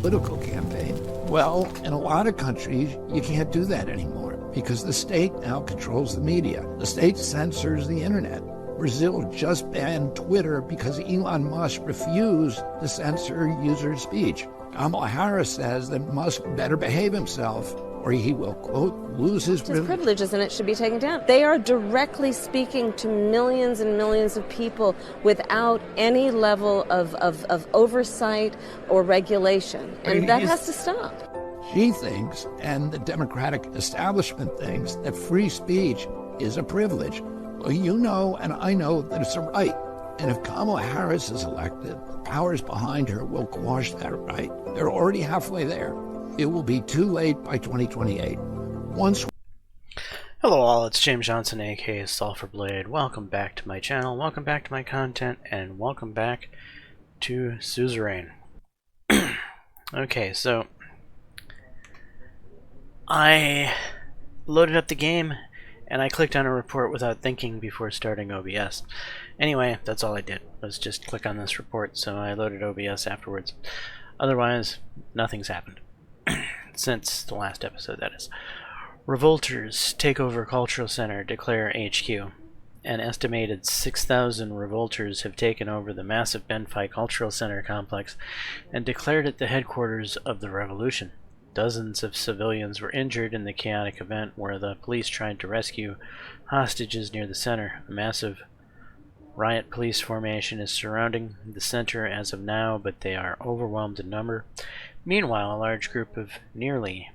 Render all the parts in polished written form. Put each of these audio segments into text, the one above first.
political campaign. Well, in a lot of countries, you can't do that anymore because the state now controls the media. The state censors the internet. Brazil just banned Twitter because Elon Musk refused to censor user speech. Kamala Harris says that Musk better behave himself or he will, quote, lose his privileges and it should be taken down. They are directly speaking to millions and millions of people without any level of oversight or regulation. And that has to stop. She thinks, and the Democratic establishment thinks, that free speech is a privilege. Well, you know and I know that it's a right. And if Kamala Harris is elected, the powers behind her will quash that right. They're already halfway there. It will be too late by 2028. Hello all, it's James Johnson, aka Sulphur Blade. Welcome back to my channel, welcome back to my content, and welcome back to Suzerain. Okay, so I loaded up the game and I clicked on a report without thinking before starting OBS. Anyway, that's all I did, was just click on this report, so I loaded OBS afterwards. Otherwise, nothing's happened. Since the last episode, that is. Revolters take over Cultural Center, declare HQ. An estimated 6,000 revolters have taken over the massive Benfi Cultural Center complex and declared it the headquarters of the revolution. Dozens of civilians were injured in the chaotic event where the police tried to rescue hostages near the center. A massive riot police formation is surrounding the center as of now, but they are overwhelmed in number. Meanwhile, a large group of nearly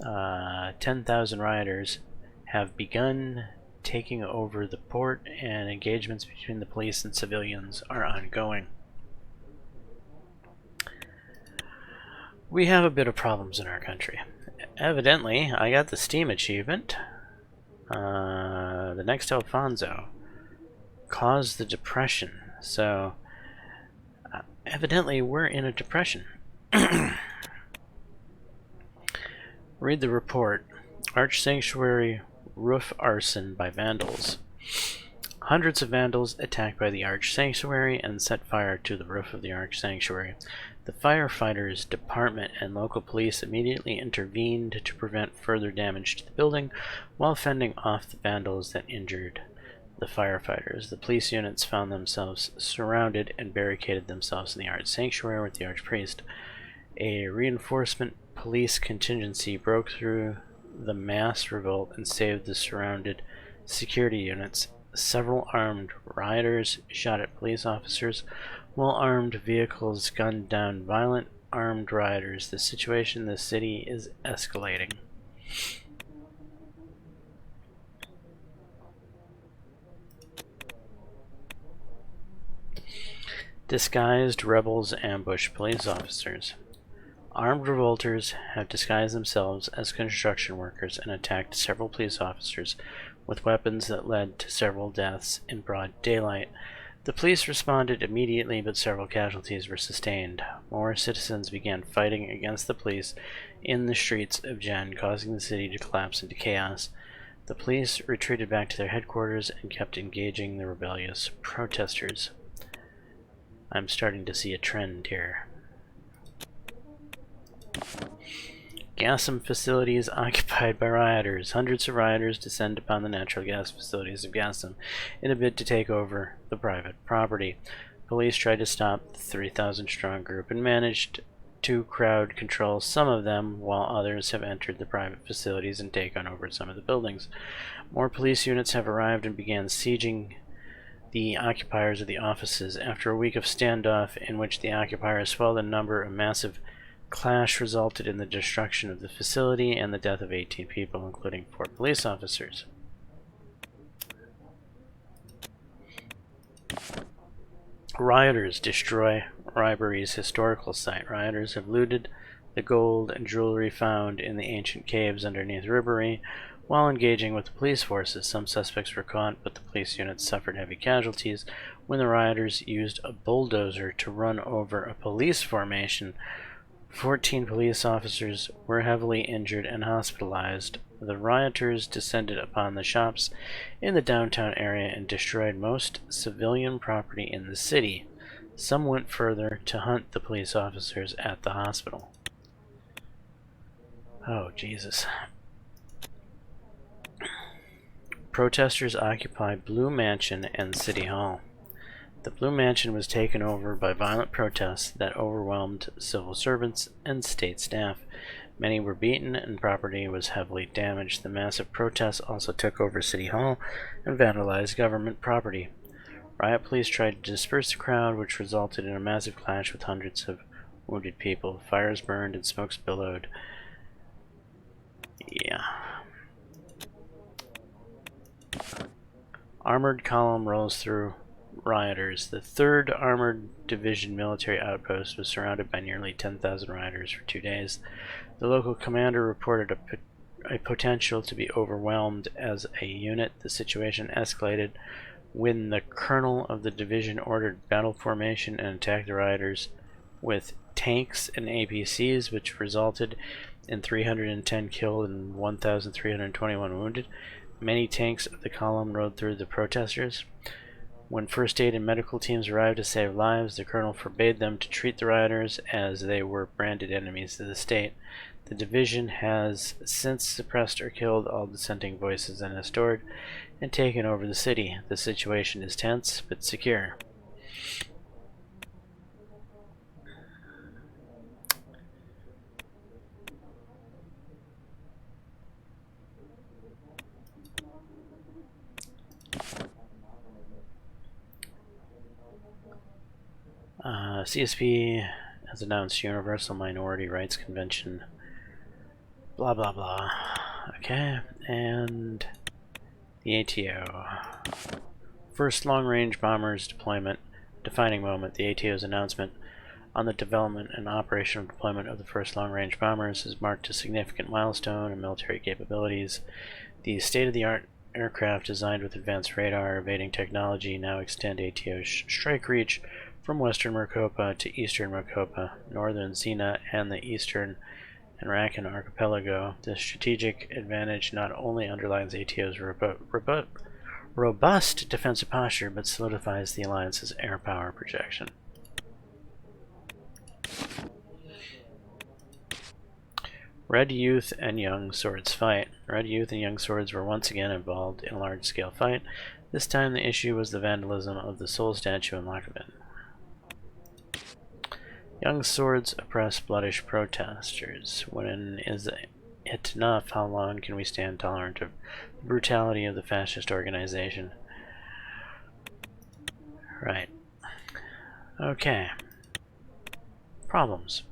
10,000 rioters have begun taking over the port, and engagements between the police and civilians are ongoing. We have a bit of problems in our country. Evidently, I got the Steam achievement. The next Alfonso caused the depression. So, evidently, we're in a depression. Read the report. Arch Sanctuary roof arson by vandals. Hundreds of vandals attacked by the Arch Sanctuary and set fire to the roof of the Arch Sanctuary. The firefighters department and local police immediately intervened to prevent further damage to the building while fending off the vandals that injured the firefighters. The police units found themselves surrounded and barricaded themselves in the Arch Sanctuary with the Archpriest. A reinforcement police contingency broke through the mass revolt and saved the surrounded security units. Several armed rioters shot at police officers, while armed vehicles gunned down violent armed rioters. The situation in the city is escalating. Disguised rebels ambush police officers. Armed revolters have disguised themselves as construction workers and attacked several police officers with weapons that led to several deaths in broad daylight. The police responded immediately, but several casualties were sustained. More citizens began fighting against the police in the streets of Jen, causing the city to collapse into chaos. The police retreated back to their headquarters and kept engaging the rebellious protesters. I'm starting to see a trend here. Gassam facilities occupied by rioters. Hundreds of rioters descend upon the natural gas facilities of Gassam in a bid to take over the private property. Police tried to stop the 3,000-strong group and managed to crowd control some of them, while others have entered the private facilities and taken over some of the buildings. More police units have arrived and began sieging the occupiers of the offices. After a week of standoff in which the occupiers swelled in number, a massive clash resulted in the destruction of the facility and the death of 18 people, including 4 police officers. Rioters destroy Ribery's historical site. Rioters have looted the gold and jewelry found in the ancient caves underneath Ribery while engaging with the police forces. Some suspects were caught, but the police units suffered heavy casualties when the rioters used a bulldozer to run over a police formation. 14 police officers were heavily injured and hospitalized. The rioters descended upon the shops in the downtown area and destroyed most civilian property in the city. Some went further to hunt the police officers at the hospital. Oh, Jesus. Protesters occupy Blue Mansion and City Hall. The Blue Mansion was taken over by violent protests that overwhelmed civil servants and state staff. Many were beaten and property was heavily damaged. The massive protests also took over City Hall and vandalized government property. Riot police tried to disperse the crowd, which resulted in a massive clash with hundreds of wounded people. Fires burned and smokes billowed. Yeah. Armored column rolls through rioters. The 3rd Armored Division military outpost was surrounded by nearly 10,000 rioters for 2 days. The local commander reported a potential to be overwhelmed as a unit. The situation escalated when the colonel of the division ordered battle formation and attacked the rioters with tanks and APCs, which resulted in 310 killed and 1,321 wounded. Many tanks of the column rode through the protesters. When first aid and medical teams arrived to save lives, the colonel forbade them to treat the rioters as they were branded enemies to the state. The division has since suppressed or killed all dissenting voices and has stored and taken over the city. The situation is tense but secure. CSP has announced Universal Minority Rights Convention. Blah blah blah. Okay, and the ATO. First long-range bombers deployment. Defining moment. The ATO's announcement on the development and operational deployment of the first long-range bombers has marked a significant milestone in military capabilities. The state-of-the-art aircraft designed with advanced radar evading technology now extend ATO's strike reach from western Maricopa to eastern Maricopa, northern Sina, and the eastern Arakan archipelago. This strategic advantage not only underlines ATO's robust defensive posture, but solidifies the alliance's air power projection. Red Youth and Young Swords fight. Red Youth and Young Swords were once again involved in a large-scale fight. This time the issue was the vandalism of the Soul statue in Lackawanna. Young Swords oppress bloodish protesters. When is it enough? How long can we stand tolerant of the brutality of the fascist organization? Right. Okay. Problems.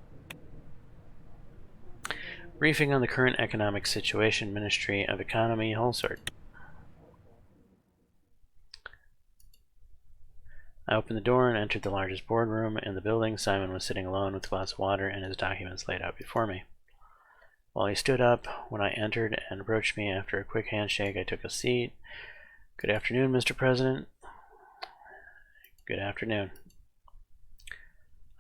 Briefing on the current economic situation, Ministry of Economy, Holsart. I opened the door and entered the largest boardroom in the building. Simon was sitting alone with a glass of water and his documents laid out before me. While he stood up when I entered and approached me after a quick handshake, I took a seat. Good afternoon, Mr. President. Good afternoon.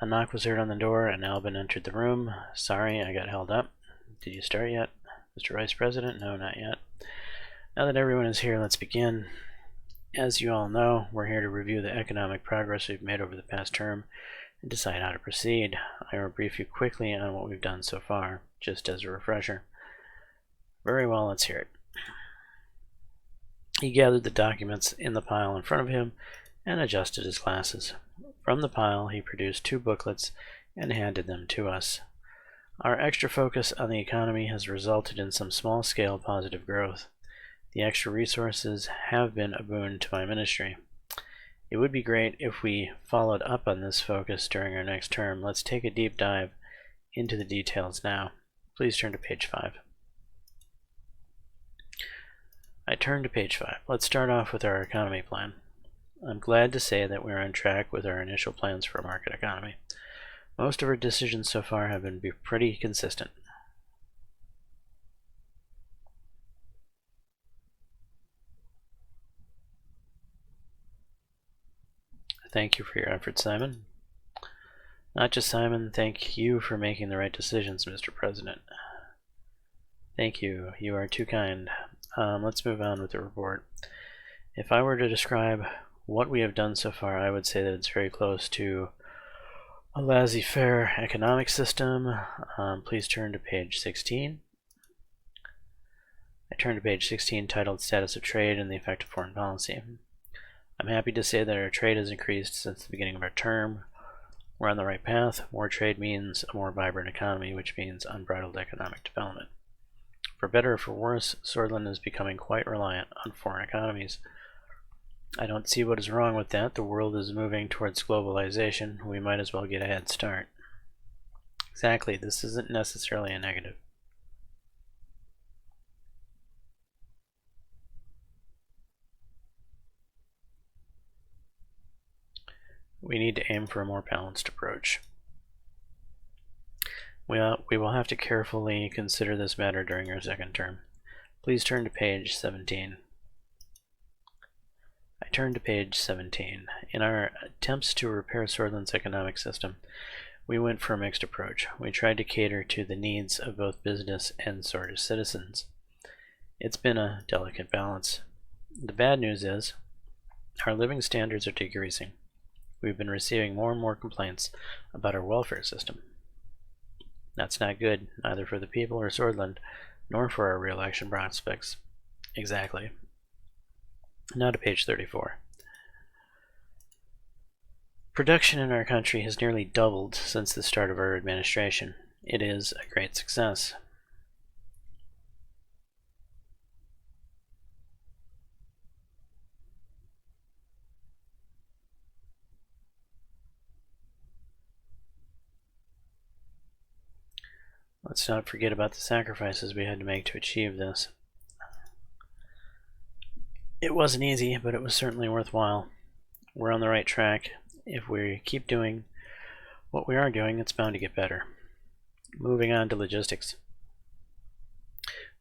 A knock was heard on the door and Albin entered the room. Sorry, I got held up. Did you start yet, Mr. Vice President? No, not yet. Now that everyone is here, let's begin. As you all know, we're here to review the economic progress we've made over the past term and decide how to proceed. I will brief you quickly on what we've done so far, just as a refresher. Very well, let's hear it. He gathered the documents in the pile in front of him and adjusted his glasses. From the pile, he produced 2 booklets and handed them to us. Our extra focus on the economy has resulted in some small-scale positive growth. The extra resources have been a boon to my ministry. It would be great if we followed up on this focus during our next term. Let's take a deep dive into the details now. Please turn to page 5. I turn to page 5. Let's start off with our economy plan. I'm glad to say that we're on track with our initial plans for a market economy. Most of our decisions so far have been pretty consistent. Thank you for your efforts, Simon. Not just Simon, thank you for making the right decisions, Mr. President. Thank you. You are too kind. Let's move on with the report. If I were to describe what we have done so far, I would say that it's very close to A laissez-faire economic system. Please turn to page 16. I turn to page 16 titled Status of Trade and the Effect of Foreign Policy. I'm happy to say that our trade has increased since the beginning of our term. We're on the right path. More trade means a more vibrant economy, which means unbridled economic development. For better or for worse, Swordland is becoming quite reliant on foreign economies. I don't see what is wrong with that. The world is moving towards globalization. We might as well get a head start. Exactly, this isn't necessarily a negative. We need to aim for a more balanced approach. We will have to carefully consider this matter during our second term. Please turn to page 17. I turn to page 17. In our attempts to repair Swordland's economic system, we went for a mixed approach. We tried to cater to the needs of both business and Swordish citizens. It's been a delicate balance. The bad news is, our living standards are decreasing. We've been receiving more and more complaints about our welfare system. That's not good, neither for the people or Swordland, nor for our re-election prospects. Exactly. Now to page 34. Production in our country has nearly doubled since the start of our administration. It is a great success. Let's not forget about the sacrifices we had to make to achieve this. It wasn't easy, but it was certainly worthwhile. We're on the right track. If we keep doing what we are doing, it's bound to get better. Moving on to logistics.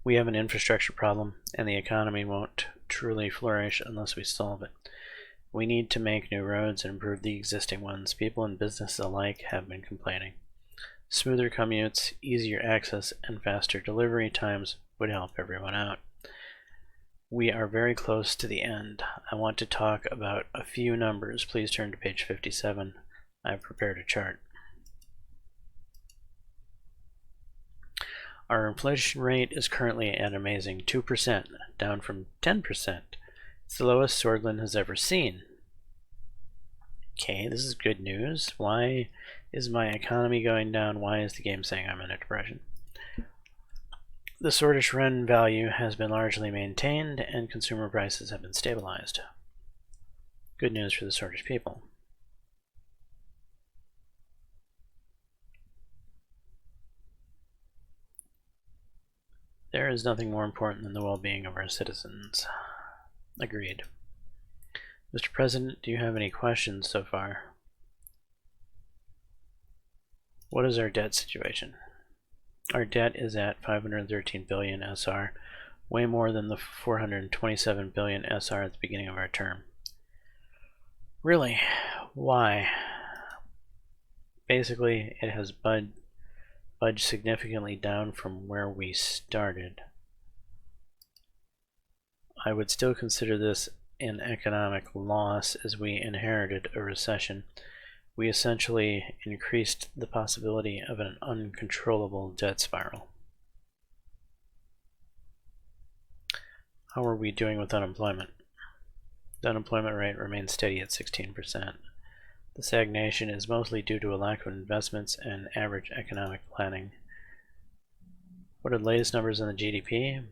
We have an infrastructure problem, and the economy won't truly flourish unless we solve it. We need to make new roads and improve the existing ones. People and businesses alike have been complaining. Smoother commutes, easier access, and faster delivery times would help everyone out. We are very close to the end. I want to talk about a few numbers. Please turn to page 57. I've prepared a chart. Our inflation rate is currently at an amazing 2%, down from 10%. It's the lowest Swordland has ever seen. Okay, this is good news. Why is my economy going down? Why is the game saying I'm in a depression? The Swordish Ren value has been largely maintained and consumer prices have been stabilized. Good news for the Swordish people. There is nothing more important than the well-being of our citizens. Agreed. Mr. President, do you have any questions so far? What is our debt situation? Our debt is at 513 billion SR, way more than the 427 billion SR at the beginning of our term. Really? Why? Basically, it has budged significantly down from where we started. I would still consider this an economic loss as we inherited a recession. We essentially increased the possibility of an uncontrollable debt spiral. How are we doing with unemployment? The unemployment rate remains steady at 16%. The stagnation is mostly due to a lack of investments and average economic planning. What are the latest numbers on the GDP?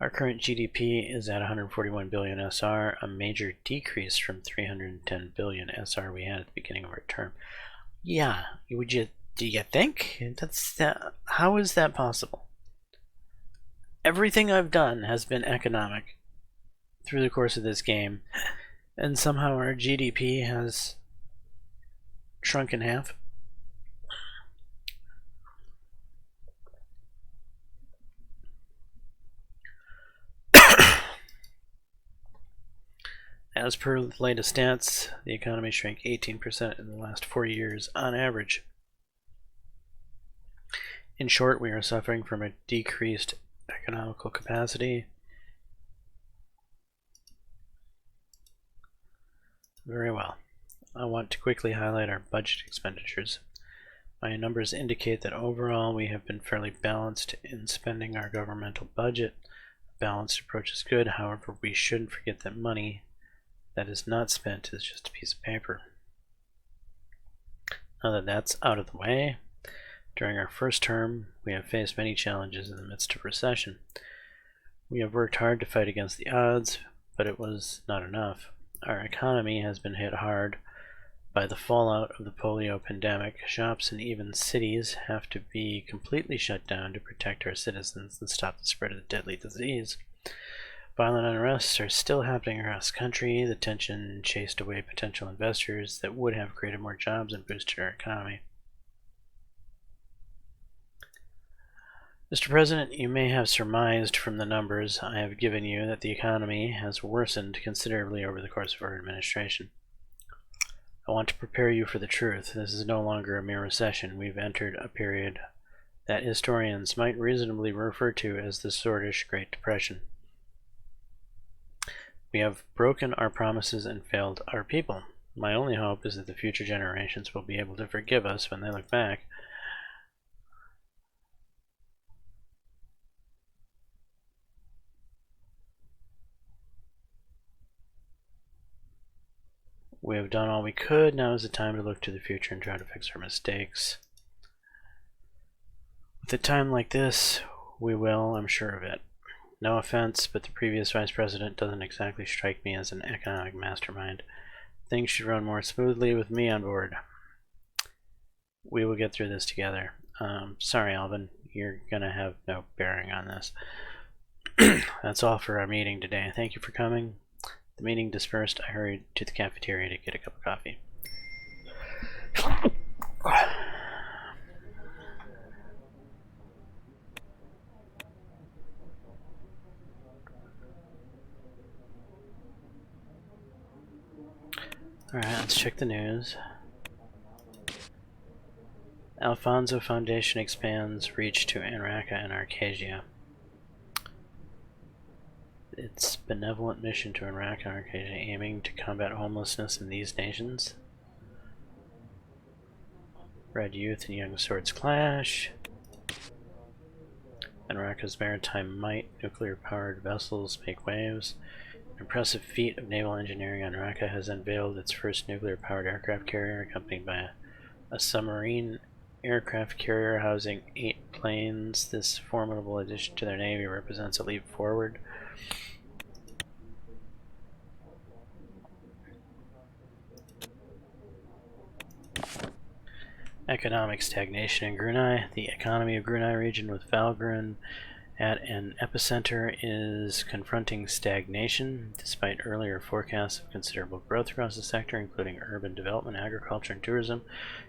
Our current GDP is at 141 billion SR, a major decrease from 310 billion SR we had at the beginning of our term. Yeah, do you think? How is that possible? Everything I've done has been economic through the course of this game, and somehow our GDP has shrunk in half. As per the latest stats, the economy shrank 18% in the last 4 years on average. In short, we are suffering from a decreased economical capacity. Very well. I want to quickly highlight our budget expenditures. My numbers indicate that overall we have been fairly balanced in spending our governmental budget. A balanced approach is good, however, we shouldn't forget that money that is not spent is just a piece of paper. Now that that's out of the way, during our first term, we have faced many challenges in the midst of recession. We have worked hard to fight against the odds, but it was not enough. Our economy has been hit hard by the fallout of the polio pandemic. Shops and even cities have to be completely shut down to protect our citizens and stop the spread of the deadly disease. Violent unrests are still happening across the country. The tension chased away potential investors that would have created more jobs and boosted our economy. Mr. President, you may have surmised from the numbers I have given you that the economy has worsened considerably over the course of our administration. I want to prepare you for the truth. This is no longer a mere recession. We've entered a period that historians might reasonably refer to as the sordid Great Depression. We have broken our promises and failed our people. My only hope is that the future generations will be able to forgive us when they look back. We have done all we could. Now is the time to look to the future and try to fix our mistakes. With a time like this, we will, I'm sure of it. No offense, but the previous vice president doesn't exactly strike me as an economic mastermind. Things should run more smoothly with me on board. We will get through this together. Sorry, Alvin, you're gonna have no bearing on this. That's all for our meeting today. Thank you for coming. The meeting dispersed, I hurried to the cafeteria to get a cup of coffee. Alright, let's check the news. Alfonso Foundation expands reach to Anraka and Arcadia. Its benevolent mission to Iraq and Arcadia, aiming to combat homelessness in these nations. Red youth and young swords clash. Anraka's maritime might, nuclear-powered vessels make waves. An impressive feat of naval engineering, Anraka has unveiled its first nuclear-powered aircraft carrier, accompanied by a submarine aircraft carrier housing 8 planes. This formidable addition to their navy represents a leap forward. Economic stagnation in Brunei. The economy of Brunei region with Valgrun at an epicenter is confronting stagnation, despite earlier forecasts of considerable growth across the sector, including urban development, agriculture, and tourism.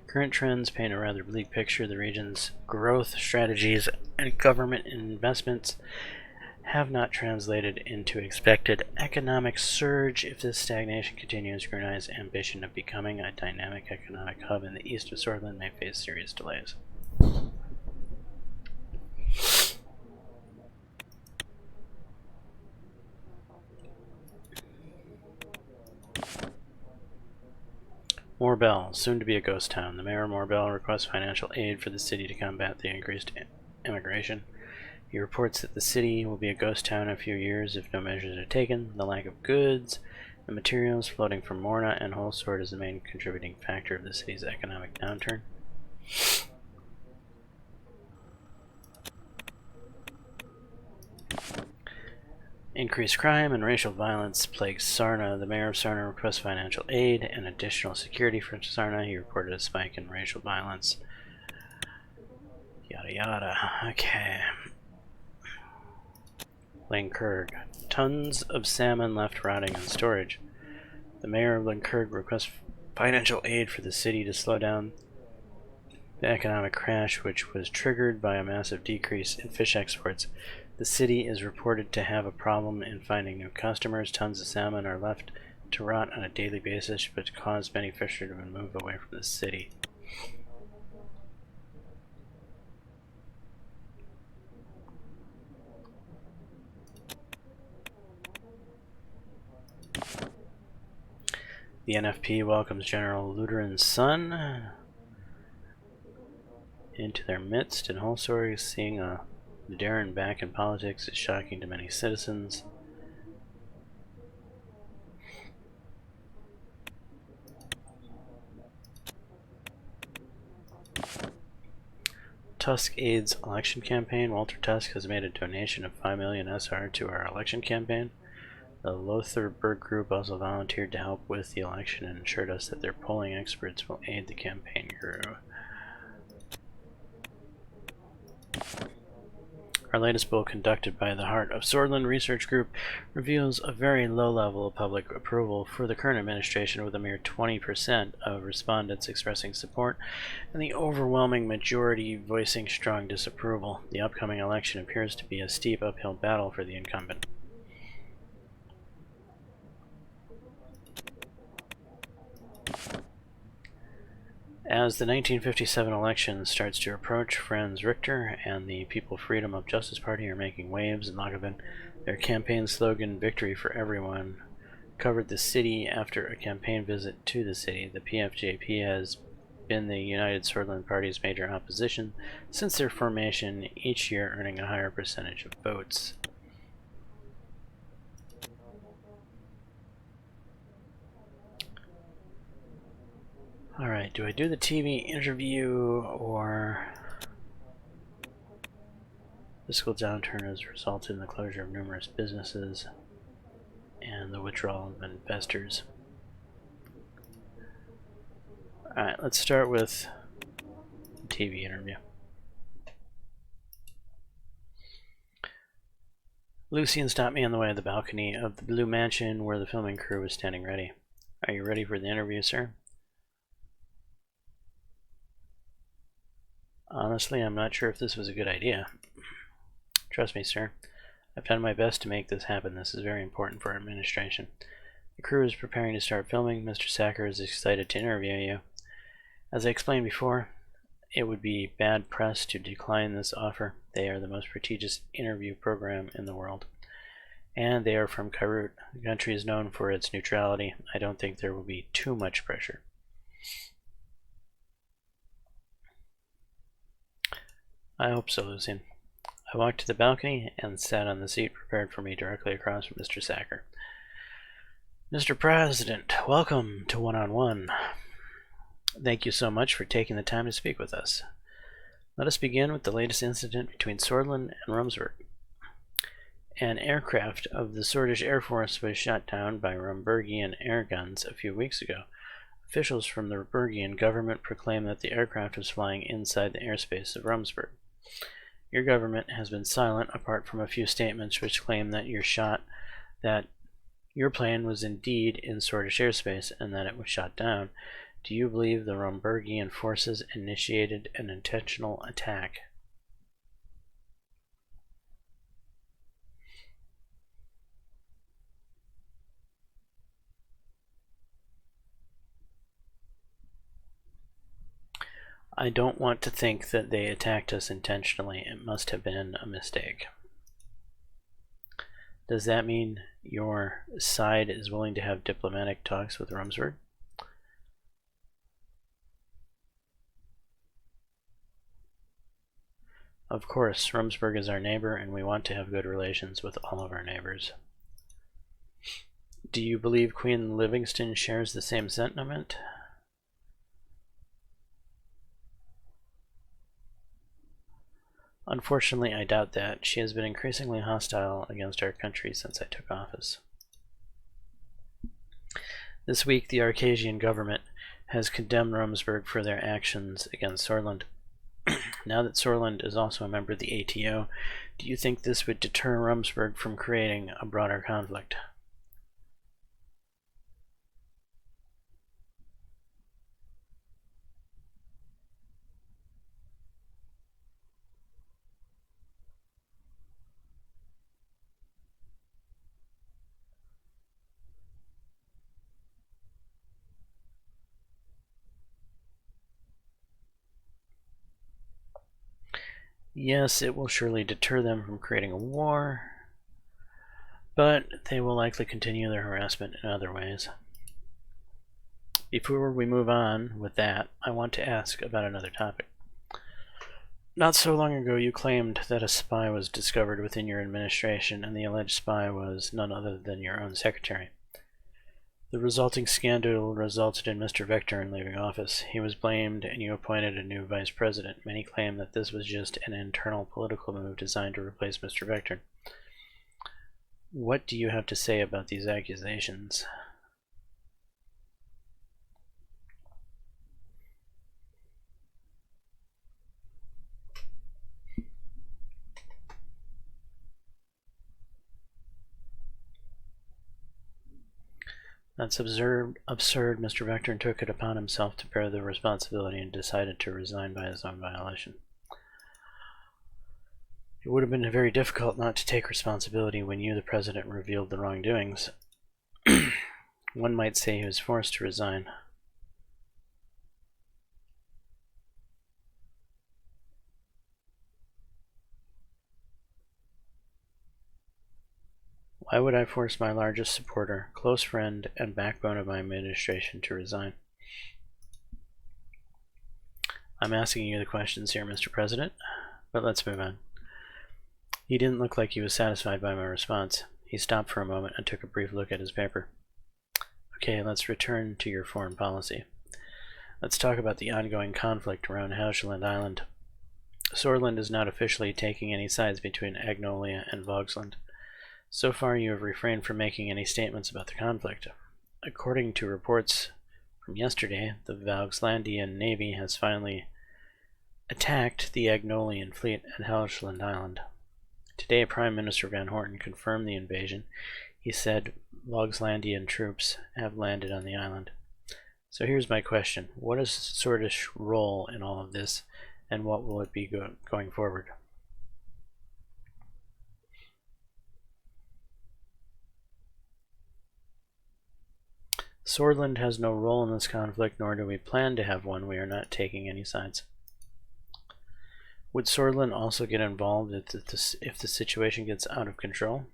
Current trends paint a rather bleak picture. The region's growth strategies and government investments have not translated into expected economic surge. If this stagnation continues, Brunei's ambition of becoming a dynamic economic hub in the east of Swordsland may face serious delays. Morbel, soon to be a ghost town. The mayor of Morbel requests financial aid for the city to combat the increased immigration. He reports that the city will be a ghost town in a few years if no measures are taken. The lack of goods and materials floating from Morna and Holsword is the main contributing factor of the city's economic downturn. Increased crime and racial violence plagues Sarna. The mayor of Sarna requests financial aid and additional security for Sarna. He reported a spike in racial violence. Yada yada. Okay. Langkurg. Tons of salmon left rotting in storage. The mayor of Langkurg requests financial aid for the city to slow down the economic crash, which was triggered by a massive decrease in fish exports. The city is reported to have a problem in finding new customers. Tons of salmon are left to rot on a daily basis, but cause many fishermen to move away from the city. The NFP welcomes General Lutheran's son into their midst. In whole story, seeing Darren back in politics is shocking to many citizens. Tusk aids election campaign. Walter Tusk has made a donation of 5 million SR to our election campaign. The Lothar-Berg group also volunteered to help with the election and assured us that their polling experts will aid the campaign crew. Our latest poll, conducted by the Heart of Swordland Research Group, reveals a very low level of public approval for the current administration, with a mere 20% of respondents expressing support and the overwhelming majority voicing strong disapproval. The upcoming election appears to be a steep uphill battle for the incumbent. As the 1957 election starts to approach, Franz Richter and the People Freedom of Justice Party are making waves in Lagavulin. Their campaign slogan, "Victory for Everyone," covered the city after a campaign visit to the city. The PFJP has been the United Swordland Party's major opposition since their formation, each year earning a higher percentage of votes. Alright, do I do the TV interview or... Fiscal downturn has resulted in the closure of numerous businesses and the withdrawal of investors. Alright, let's start with the TV interview. Lucian stopped me on the way to the balcony of the Blue Mansion where the filming crew was standing ready. Are you ready for the interview, sir? Honestly, I'm not sure if this was a good idea. Trust me, sir. I've done my best to make this happen. This is very important for our administration. The crew is preparing to start filming. Mr. Sacker is excited to interview you. As I explained before, it would be bad press to decline this offer. They are the most prestigious interview program in the world. And they are from Kairut. The country is known for its neutrality. I don't think there will be too much pressure. I hope so, Lucian. I walked to the balcony and sat on the seat prepared for me directly across from Mr. Sacker. Mr. President, welcome to One-on-One. Thank you so much for taking the time to speak with us. Let us begin with the latest incident between Swordland and Rumsburg. An aircraft of the Swordish Air Force was shot down by Rumburgian air guns a few weeks ago. Officials from the Rumburgian government proclaimed that the aircraft was flying inside the airspace of Rumsburg. Your government has been silent, apart from a few statements which claim that that your plane was indeed in Swordish airspace and that it was shot down. Do you believe the Rumburgian forces initiated an intentional attack? I don't want to think that they attacked us intentionally. It must have been a mistake. Does that mean your side is willing to have diplomatic talks with Rumsburg? Of course, Rumsburg is our neighbor and we want to have good relations with all of our neighbors. Do you believe Queen Livingston shares the same sentiment? Unfortunately, I doubt that. She has been increasingly hostile against our country since I took office. This week, the Arcasian government has condemned Rumsburg for their actions against Swordland. Now that Swordland is also a member of the ATO, do you think this would deter Rumsburg from creating a broader conflict? Yes, it will surely deter them from creating a war, but they will likely continue their harassment in other ways. Before we move on with that, I want to ask about another topic. Not so long ago, you claimed that a spy was discovered within your administration, and the alleged spy was none other than your own secretary. The resulting scandal resulted in Mr. Vector leaving office. He was blamed, and you appointed a new vice president. Many claim that this was just an internal political move designed to replace Mr. Vector. What do you have to say about these accusations? That's absurd. Mr. Vector took it upon himself to bear the responsibility and decided to resign by his own violation. It would have been very difficult not to take responsibility when you, the president, revealed the wrongdoings. One might say he was forced to resign. Why would I force my largest supporter, close friend, and backbone of my administration to resign? I'm asking you the questions here, Mr. President, but let's move on. He didn't look like he was satisfied by my response. He stopped for a moment and took a brief look at his paper. Okay, let's return to your foreign policy. Let's talk about the ongoing conflict around Helgeland Island. Sorland is not officially taking any sides between Agnolia and Vogsland. So far, you have refrained from making any statements about the conflict. According to reports from yesterday, the Vogslandian Navy has finally attacked the Agnolian fleet at Helgeland Island. Today, Prime Minister Van Horten confirmed the invasion. He said Vogslandian troops have landed on the island. So here's my question. What is Swordish's role in all of this, and what will it be going forward? Swordland has no role in this conflict, nor do we plan to have one. We are not taking any sides. Would Swordland also get involved if the situation gets out of control?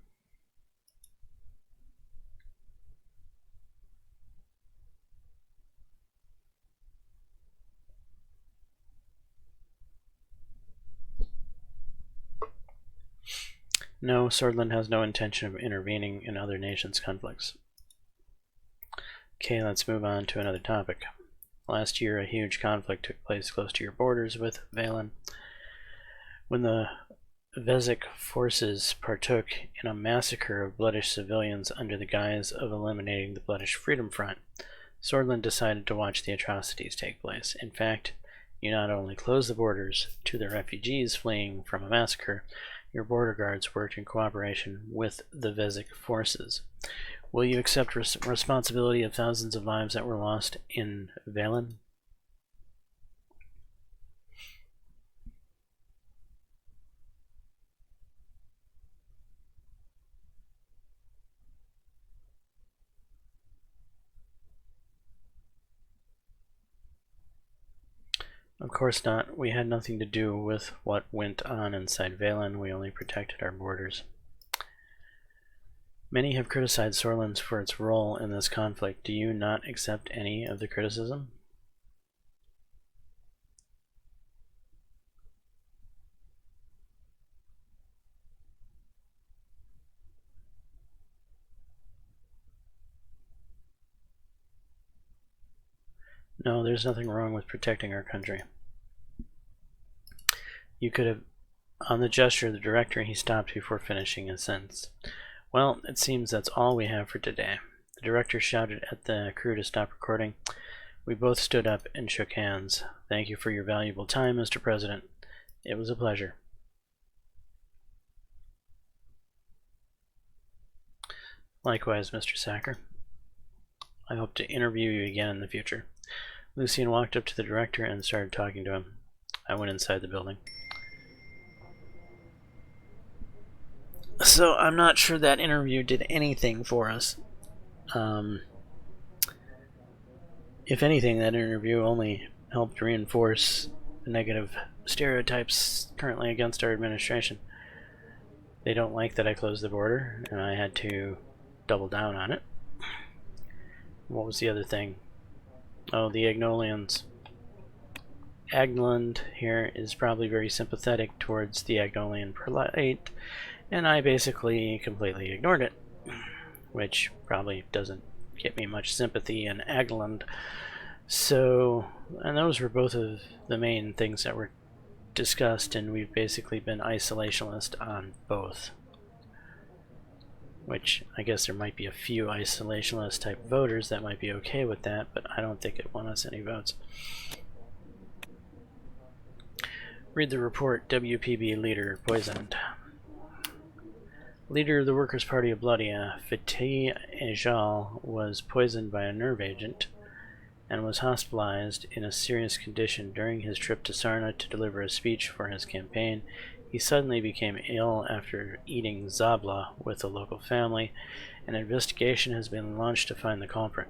No, Swordland has no intention of intervening in other nations' conflicts. Okay, let's move on to another topic. Last year, a huge conflict took place close to your borders with Valen, when the Vezek forces partook in a massacre of Bloodish civilians under the guise of eliminating the Bloodish Freedom Front. Swordland decided to watch the atrocities take place. In fact, you not only closed the borders to the refugees fleeing from a massacre, your border guards worked in cooperation with the Vezek forces. Will you accept responsibility of thousands of lives that were lost in Valen? Of course not. We had nothing to do with what went on inside Valen. We only protected our borders. Many have criticized Sorland for its role in this conflict. Do you not accept any of the criticism? No, there's nothing wrong with protecting our country. You could have... On the gesture of the director, he stopped before finishing his sentence. Well, it seems that's all we have for today. The director shouted at the crew to stop recording. We both stood up and shook hands. Thank you for your valuable time, Mr. President. It was a pleasure. Likewise, Mr. Sacker. I hope to interview you again in the future. Lucian walked up to the director and started talking to him. I went inside the building. So I'm not sure that interview did anything for us. If anything, that interview only helped reinforce the negative stereotypes currently against our administration. They don't like that I closed the border, and I had to double down on it. What was the other thing? Oh, the Agnolians. Agneland here is probably very sympathetic towards the Agnolian prelate, and I basically completely ignored it, which probably doesn't get me much sympathy in Agneland. So, and those were both of the main things that were discussed, and we've basically been isolationist on both. Which, I guess there might be a few isolationist type voters that might be okay with that, but I don't think it won us any votes. Read the report, WPB leader poisoned. Leader of the Workers' Party of Blodia, Fatih Ejal, was poisoned by a nerve agent and was hospitalized in a serious condition during his trip to Sarna to deliver a speech for his campaign. He suddenly became ill after eating zabla with a local family. An investigation has been launched to find the culprit.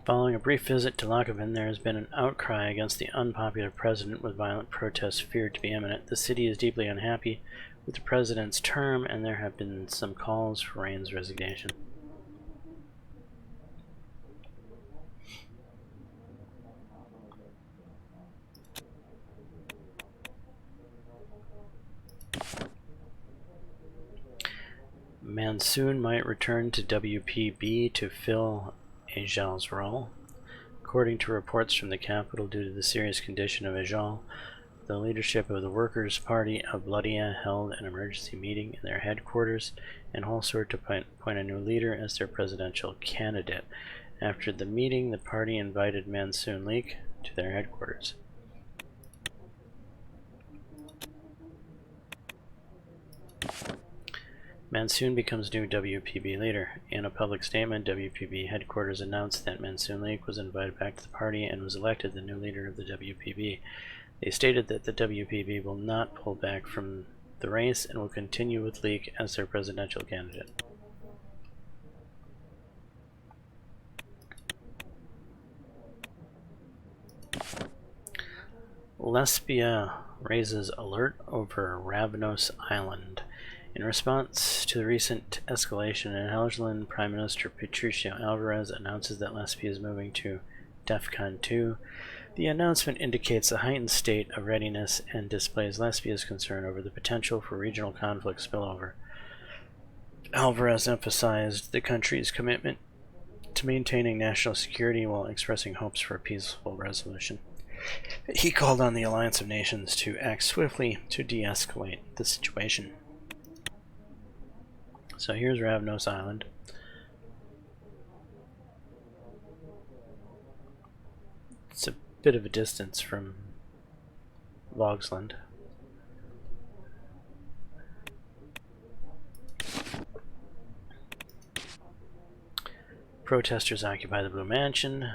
Following a brief visit to Lakovan, there has been an outcry against the unpopular president, with violent protests feared to be imminent. The city is deeply unhappy with the president's term, and there have been some calls for Rain's resignation. Mansoon might return to WPB to fill Ejal's role. According to reports from the capital, due to the serious condition of Ejal, the leadership of the Workers' Party of Blodia held an emergency meeting in their headquarters in Holsworth to appoint a new leader as their presidential candidate. After the meeting, the party invited Mansoon Leak to their headquarters. Mansoon becomes new WPB leader. In a public statement, WPB headquarters announced that Mansoon Leak was invited back to the party and was elected the new leader of the WPB. They stated that the WPB will not pull back from the race and will continue with Leak as their presidential candidate. Lesbia raises alert over Ravnos Island. In response to the recent escalation in Helgeland, Prime Minister Patricio Alvarez announces that Lesbia is moving to DEFCON 2. The announcement indicates a heightened state of readiness and displays Lesbia's concern over the potential for regional conflict spillover. Alvarez emphasized the country's commitment to maintaining national security while expressing hopes for a peaceful resolution. He called on the Alliance of Nations to act swiftly to de-escalate the situation. So here's Ravnos Island. It's a bit of a distance from Vogsland. Protesters occupy the Blue Mansion.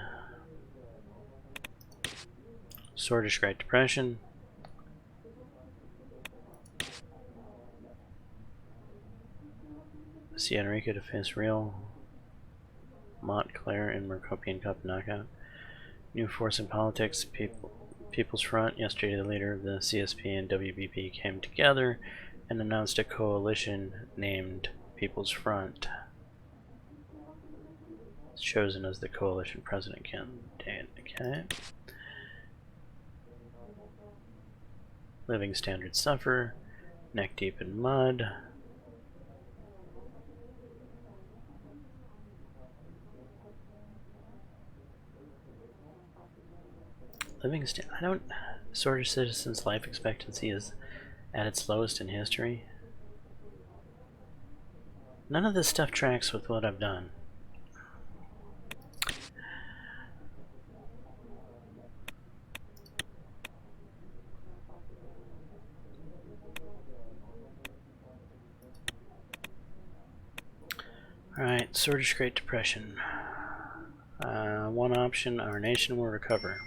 Swordish Great Depression. Sierra Rica to face Real. Montclair and Mercopian Cup knockout. New force in politics. People's Front. Yesterday, the leader of the CSP and WBP came together and announced a coalition named People's Front. It's chosen as the coalition president candidate. Okay. Living standards suffer. Neck deep in mud. Sordid citizens' life expectancy is at its lowest in history. None of this stuff tracks with what I've done. Alright, Swordish Great Depression. One option, our nation will recover.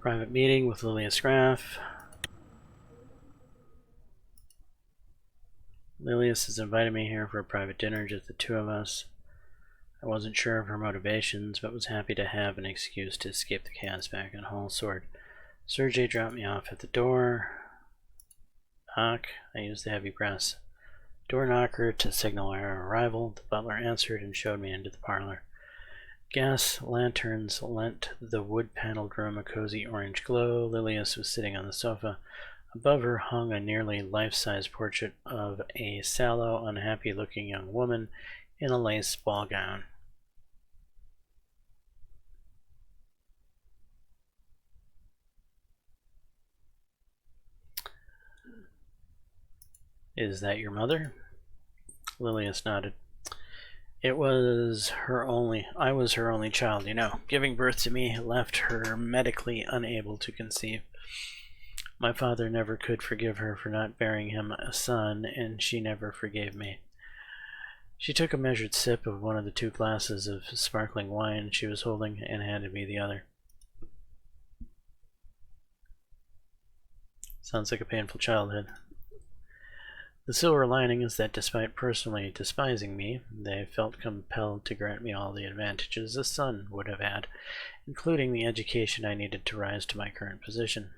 Private meeting with Lilius Graff. Lilius has invited me here for a private dinner, just the two of us. I wasn't sure of her motivations, but was happy to have an excuse to escape the chaos back in Hall Sword. Sergei dropped me off at the door. Knock. I used the heavy brass door knocker to signal our arrival. The butler answered and showed me into the parlor. Gas lanterns lent the wood-paneled room a cozy orange glow. Lilius was sitting on the sofa. Above her hung a nearly life-size portrait of a sallow, unhappy-looking young woman in a lace ball gown. Is that your mother? Lilius nodded. I was her only child, you know. Giving birth to me left her medically unable to conceive. My father never could forgive her for not bearing him a son, and she never forgave me. She took a measured sip of one of the 2 glasses of sparkling wine she was holding and handed me the other. Sounds like a painful childhood. The silver lining is that despite personally despising me, they felt compelled to grant me all the advantages a son would have had, including the education I needed to rise to my current position.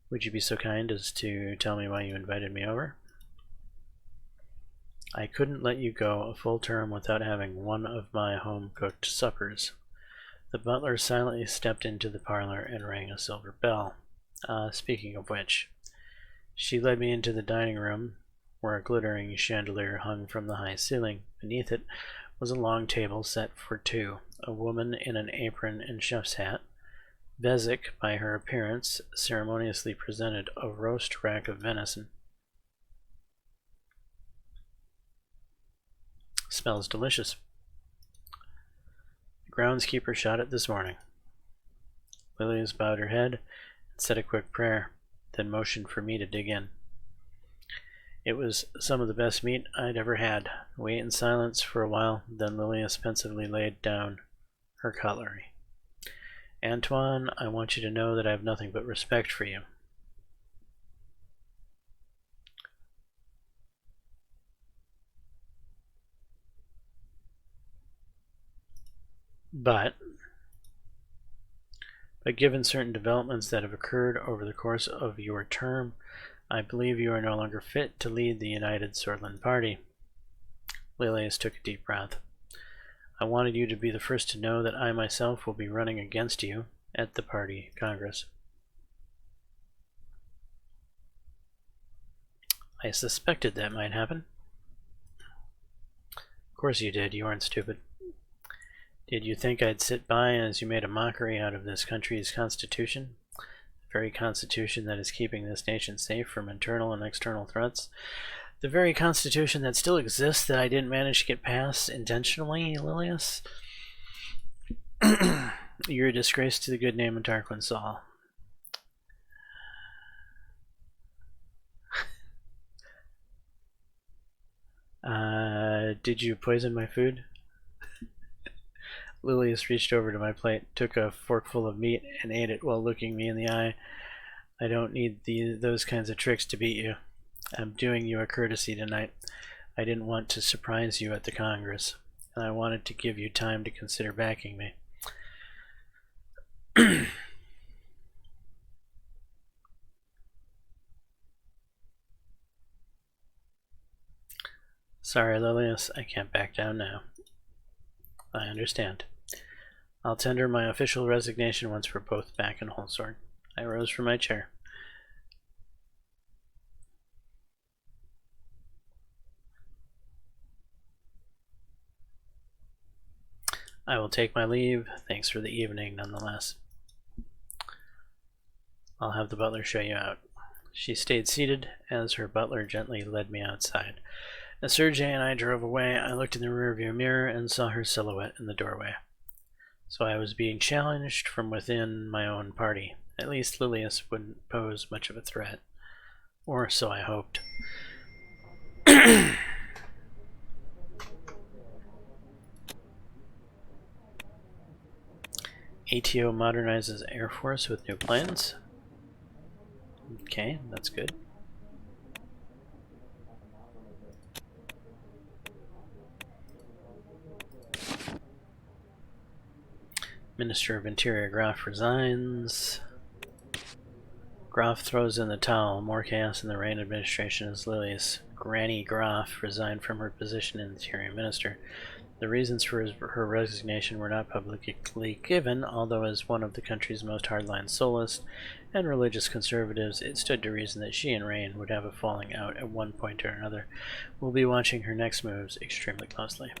Would you be so kind as to tell me why you invited me over? I couldn't let you go a full term without having one of my home-cooked suppers. The butler silently stepped into the parlor and rang a silver bell. Speaking of which, she led me into the dining room, where a glittering chandelier hung from the high ceiling. Beneath it was a long table set for 2, a woman in an apron and chef's hat. Vezek, by her appearance, ceremoniously presented a roast rack of venison. Smells delicious. The groundskeeper shot it this morning. Lilius bowed her head and said a quick prayer, then motioned for me to dig in. It was some of the best meat I'd ever had. We ate in silence for a while, then Lilius pensively laid down her cutlery. Antoine, I want you to know that I have nothing but respect for you. But given certain developments that have occurred over the course of your term, I believe you are no longer fit to lead the United Swordland Party. Lilius took a deep breath. I wanted you to be the first to know that I myself will be running against you at the party congress. I suspected that might happen. Of course you did, you aren't stupid. Did you think I'd sit by as you made a mockery out of this country's constitution? The very constitution that is keeping this nation safe from internal and external threats? The very constitution that still exists that I didn't manage to get past intentionally, Lilius? You're a disgrace to the good name of Tarquin Saul. Did you poison my food? Lilius reached over to my plate, took a forkful of meat, and ate it while looking me in the eye. I don't need those kinds of tricks to beat you. I'm doing you a courtesy tonight. I didn't want to surprise you at the Congress, and I wanted to give you time to consider backing me. Sorry, Lilius, I can't back down now. I understand. I'll tender my official resignation once we're both back in Holsword. I rose from my chair. I will take my leave. Thanks for the evening, nonetheless. I'll have the butler show you out. She stayed seated as her butler gently led me outside. As Sergei and I drove away, I looked in the rearview mirror and saw her silhouette in the doorway. So I was being challenged from within my own party. At least Lilius wouldn't pose much of a threat. Or so I hoped. ATO modernizes Air Force with new planes. Okay, that's good. Minister of Interior Graf resigns. Graf throws in the towel. More chaos in the Reign administration as Lily's Granny Graf resigned from her position as Interior Minister. The reasons for her resignation were not publicly given, although as one of the country's most hardline solists and religious conservatives, it stood to reason that she and Reign would have a falling out at one point or another. We'll be watching her next moves extremely closely.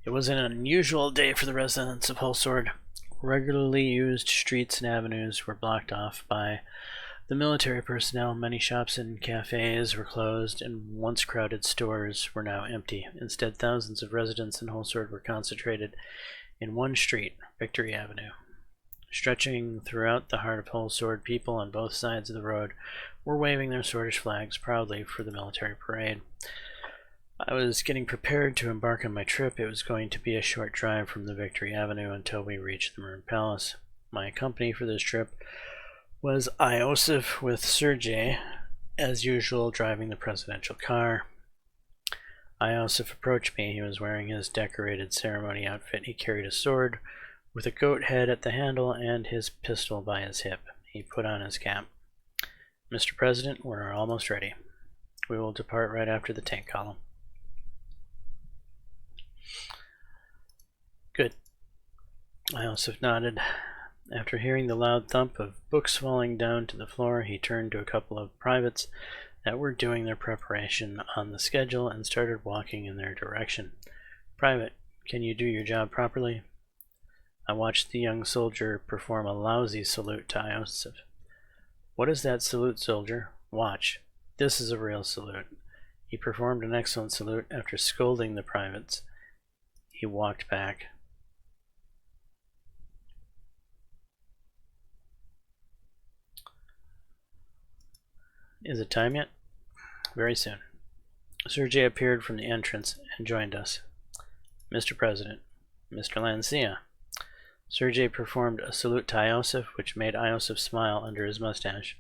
It was an unusual day for the residents of Holsword. Regularly used streets and avenues were blocked off by the military personnel. Many shops and cafes were closed, and once crowded stores were now empty. Instead, thousands of residents in Holsword were concentrated in one street, Victory Avenue. Stretching throughout the heart of Holsword, people on both sides of the road were waving their Swordish flags proudly for the military parade. I was getting prepared to embark on my trip. It was going to be a short drive from the Victory Avenue until we reached the Maroon Palace. My company for this trip was Iosif with Sergei, as usual, driving the presidential car. Iosif approached me. He was wearing his decorated ceremony outfit. He carried a sword with a goat head at the handle and his pistol by his hip. He put on his cap. Mr. President, we're almost ready. We will depart right after the tank column. Good. Iosif nodded. After hearing the loud thump of books falling down to the floor, he turned to a couple of privates that were doing their preparation on the schedule and started walking in their direction. Private, can you do your job properly? I watched the young soldier perform a lousy salute to Iosif. What is that salute, soldier? Watch. This is a real salute. He performed an excellent salute. After scolding the privates, he walked back. Is it time yet? Very soon. Sergei appeared from the entrance and joined us. Mr. President, Mr. Lancia. Sergei performed a salute to Iosif, which made Iosif smile under his mustache.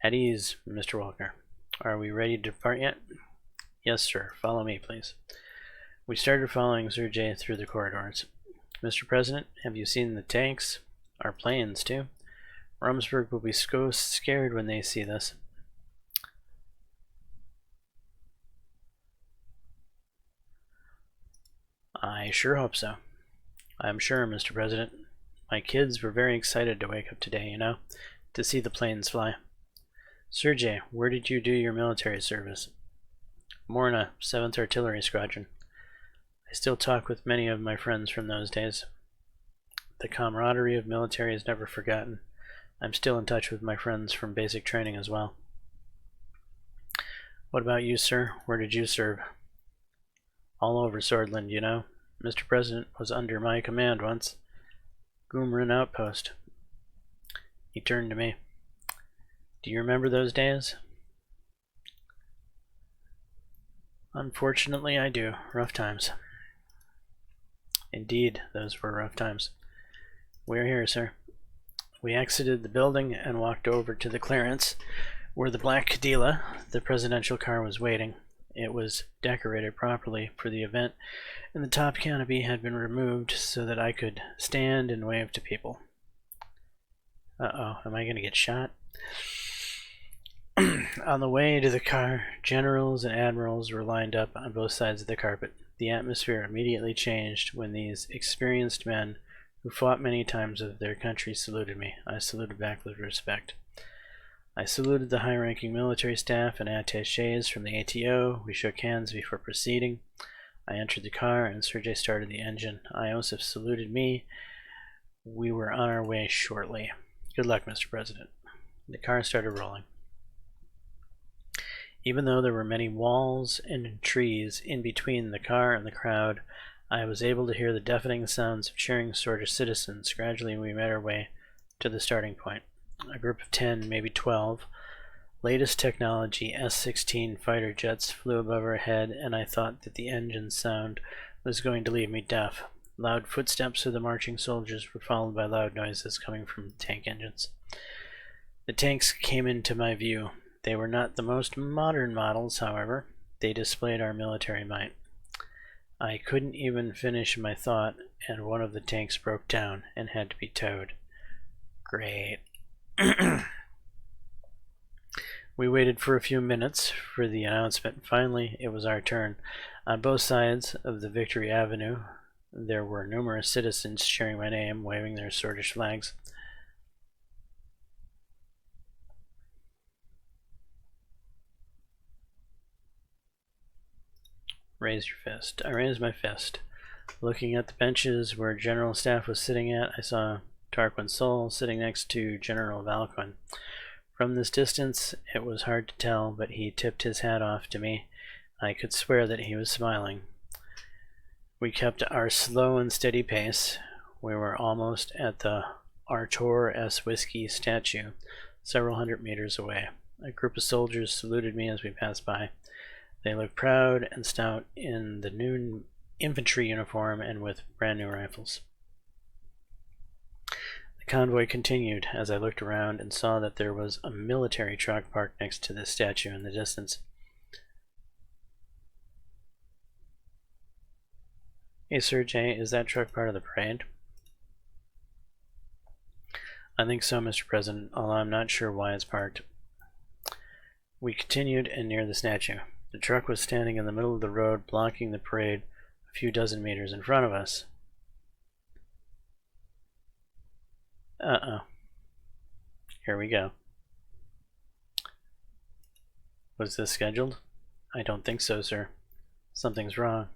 At ease, Mr. Walker. Are we ready to depart yet? Yes, sir. Follow me, please. We started following Sergei through the corridors. Mr. President, have you seen the tanks? Our planes, too. Rumsburg will be so scared when they see this. I sure hope so. I'm sure, Mr. President. My kids were very excited to wake up today, you know, to see the planes fly. Sergei, where did you do your military service? Morna, 7th Artillery Squadron. I still talk with many of my friends from those days. The camaraderie of military is never forgotten. I'm still in touch with my friends from basic training as well. What about you, sir? Where did you serve? All over Swordland, you know. Mr. President was under my command once. Gumrin Outpost. He turned to me. Do you remember those days? Unfortunately, I do. Rough times. Indeed, those were rough times. We're here, sir. We exited the building and walked over to the clearance where the Black Cadila, the presidential car, was waiting. It was decorated properly for the event, and the top canopy had been removed so that I could stand and wave to people. Uh-oh, am I going to get shot? On the way to the car, generals and admirals were lined up on both sides of the carpet. The atmosphere immediately changed when these experienced men who fought many times with their country saluted me. I saluted back with respect. I saluted the high-ranking military staff and attachés from the ATO. We shook hands before proceeding. I entered the car and Sergei started the engine. Iosif saluted me. We were on our way shortly. Good luck, Mr. President. The car started rolling. Even though there were many walls and trees in between the car and the crowd, I was able to hear the deafening sounds of cheering Swordish citizens. Gradually we made our way to the starting point. A group of 10, maybe 12, Latest technology S-16 fighter jets flew above our head, and I thought that the engine sound was going to leave me deaf. Loud footsteps of the marching soldiers were followed by loud noises coming from tank engines. The tanks came into my view. They were not the most modern models, however. They displayed our military might. I couldn't even finish my thought, and one of the tanks broke down and had to be towed. Great. We waited for a few minutes for the announcement. Finally, it was our turn. On both sides of the Victory Avenue, there were numerous citizens cheering my name, waving their Swedish flags. Raise your fist. I raised my fist. Looking at the benches where General Staff was sitting at, I saw Tarquin Sol sitting next to General Valquin. From this distance, it was hard to tell, but he tipped his hat off to me. I could swear that he was smiling. We kept our slow and steady pace. We were almost at the Artur S. Whiskey statue, several hundred meters away. A group of soldiers saluted me as we passed by. They looked proud and stout in the new infantry uniform and with brand new rifles. The convoy continued as I looked around and saw that there was a military truck parked next to the statue in the distance. Hey Sergey, is that truck part of the parade? I think so, Mr. President, although I'm not sure why it's parked. We continued and near the statue. The truck was standing in the middle of the road, blocking the parade a few dozen meters in front of us. Here we go. Was this scheduled? I don't think so, sir. Something's wrong.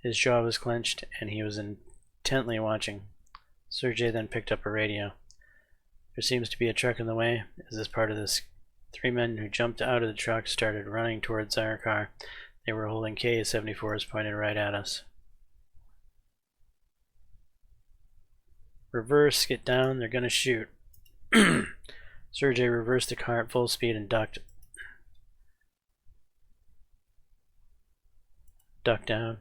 His jaw was clenched, and he was intently watching. Sergey then picked up a radio. There seems to be a truck in the way. Is this part of this? 3 men who jumped out of the truck started running towards our car. They were holding K-74s pointed right at us. Reverse, get down, they're gonna shoot. Sergey reversed the car at full speed and ducked. Ducked down.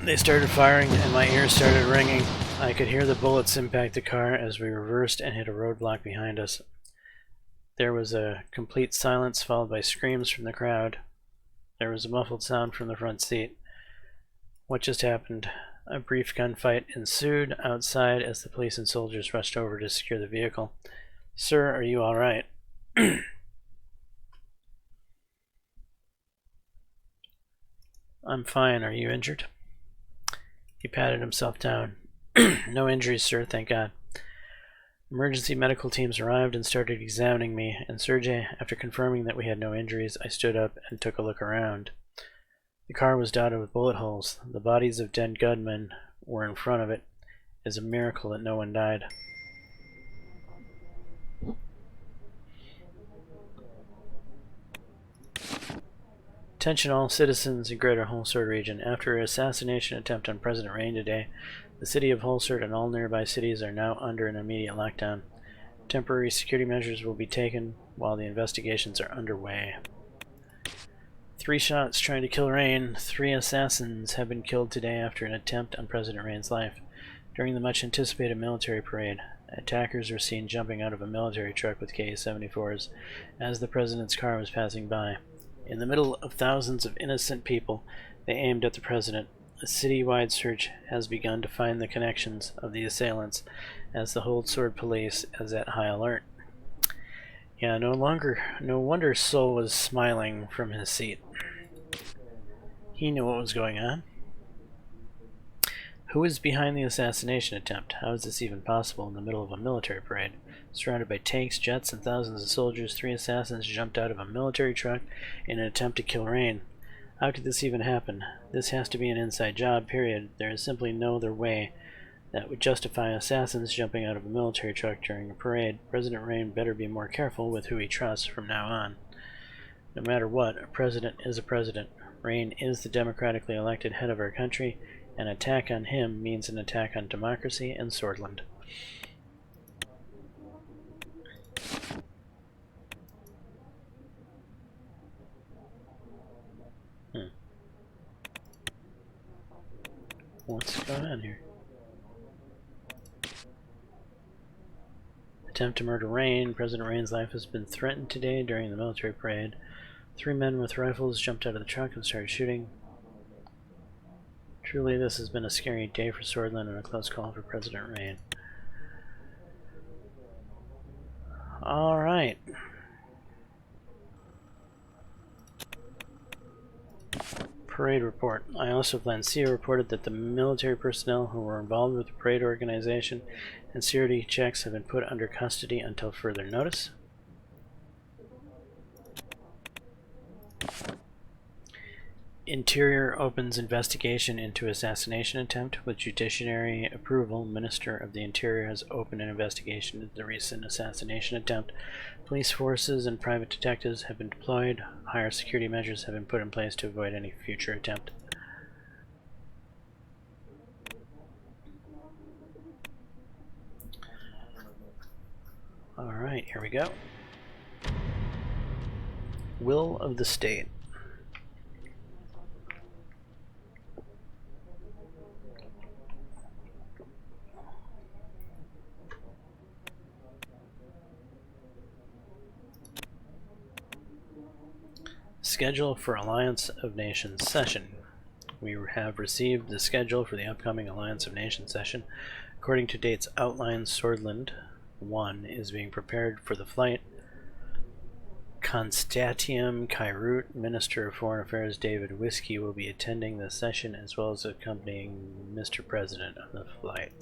They started firing and my ears started ringing. I could hear the bullets impact the car as we reversed and hit a roadblock behind us. There was a complete silence followed by screams from the crowd. There was a muffled sound from the front seat. What just happened? A brief gunfight ensued outside as the police and soldiers rushed over to secure the vehicle. Sir, are you all right? I'm fine. Are you injured? He patted himself down. No injuries, sir, thank God. Emergency medical teams arrived and started examining me, and Sergey, after confirming that we had no injuries, I stood up and took a look around. The car was dotted with bullet holes. The bodies of dead gunmen were in front of it. It is a miracle that no one died. Attention all citizens in Greater Holsord region. After an assassination attempt on President Rain today, the city of Holsord and all nearby cities are now under an immediate lockdown. Temporary security measures will be taken while the investigations are underway. 3 shots trying to kill Rain. 3 assassins have been killed today after an attempt on President Rain's life. During the much anticipated military parade, attackers were seen jumping out of a military truck with K-74s as the president's car was passing by. In the middle of thousands of innocent people, they aimed at the president. A city-wide search has begun to find the connections of the assailants as the Holsord police is at high alert. Yeah, no wonder Sol was smiling from his seat. He knew what was going on. Who is behind the assassination attempt? How is this even possible in the middle of a military parade? Surrounded by tanks, jets, and thousands of soldiers, 3 assassins jumped out of a military truck in an attempt to kill Rain. How could this even happen? This has to be an inside job, period. There is simply no other way that would justify assassins jumping out of a military truck during a parade. President Rain better be more careful with who he trusts from now on. No matter what, a president is a president. Rain is the democratically elected head of our country. An attack on him means an attack on democracy and Swordland. What's going on here? Attempt to murder Rain. President Rain's life has been threatened today during the military parade. 3 men with rifles jumped out of the truck and started shooting. Truly, this has been a scary day for Swordland and a close call for President Rain. Alright. Parade report. Iosa Lancia reported that the military personnel who were involved with the parade organization and security checks have been put under custody until further notice. Interior opens investigation into assassination attempt. With judiciary approval, Minister of the Interior has opened an investigation into the recent assassination attempt. Police forces and private detectives have been deployed. Higher security measures have been put in place to avoid any future attempt. Alright, here we go. Will of the State. Schedule for Alliance of Nations session. We have received the schedule for the upcoming Alliance of Nations session. According to dates outlined, Swordland 1 is being prepared for the flight. Constantium Kairut, Minister of Foreign Affairs David Whiskey, will be attending the session as well as accompanying Mr. President on the flight.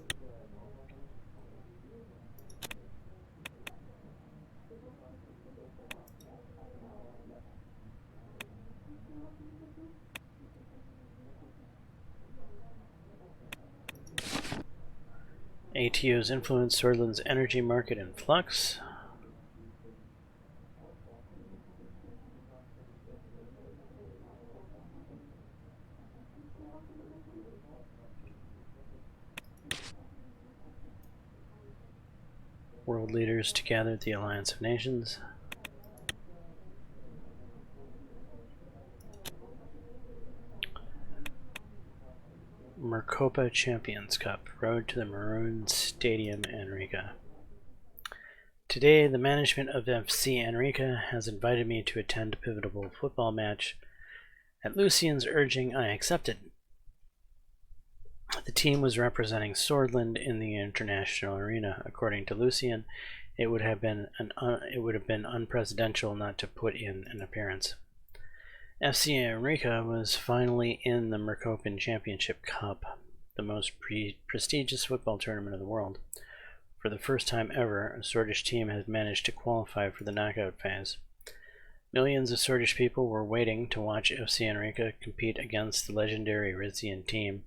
ATO's influence Swordland's energy market in flux. World leaders to gather at the Alliance of Nations. Mercopa Champions Cup, road to the Maroon Stadium, Enrica. Today, the management of FC Enrica has invited me to attend a pivotal football match. At Lucian's urging, I accepted. The team was representing Swordland in the international arena. According to Lucian, it would have been unpresidential not to put in an appearance. FC Enrica was finally in the Mercopan Championship Cup, the most prestigious football tournament of the world. For the first time ever, a Swordish team has managed to qualify for the knockout phase. Millions of Swordish people were waiting to watch FC Enrica compete against the legendary Rizian team,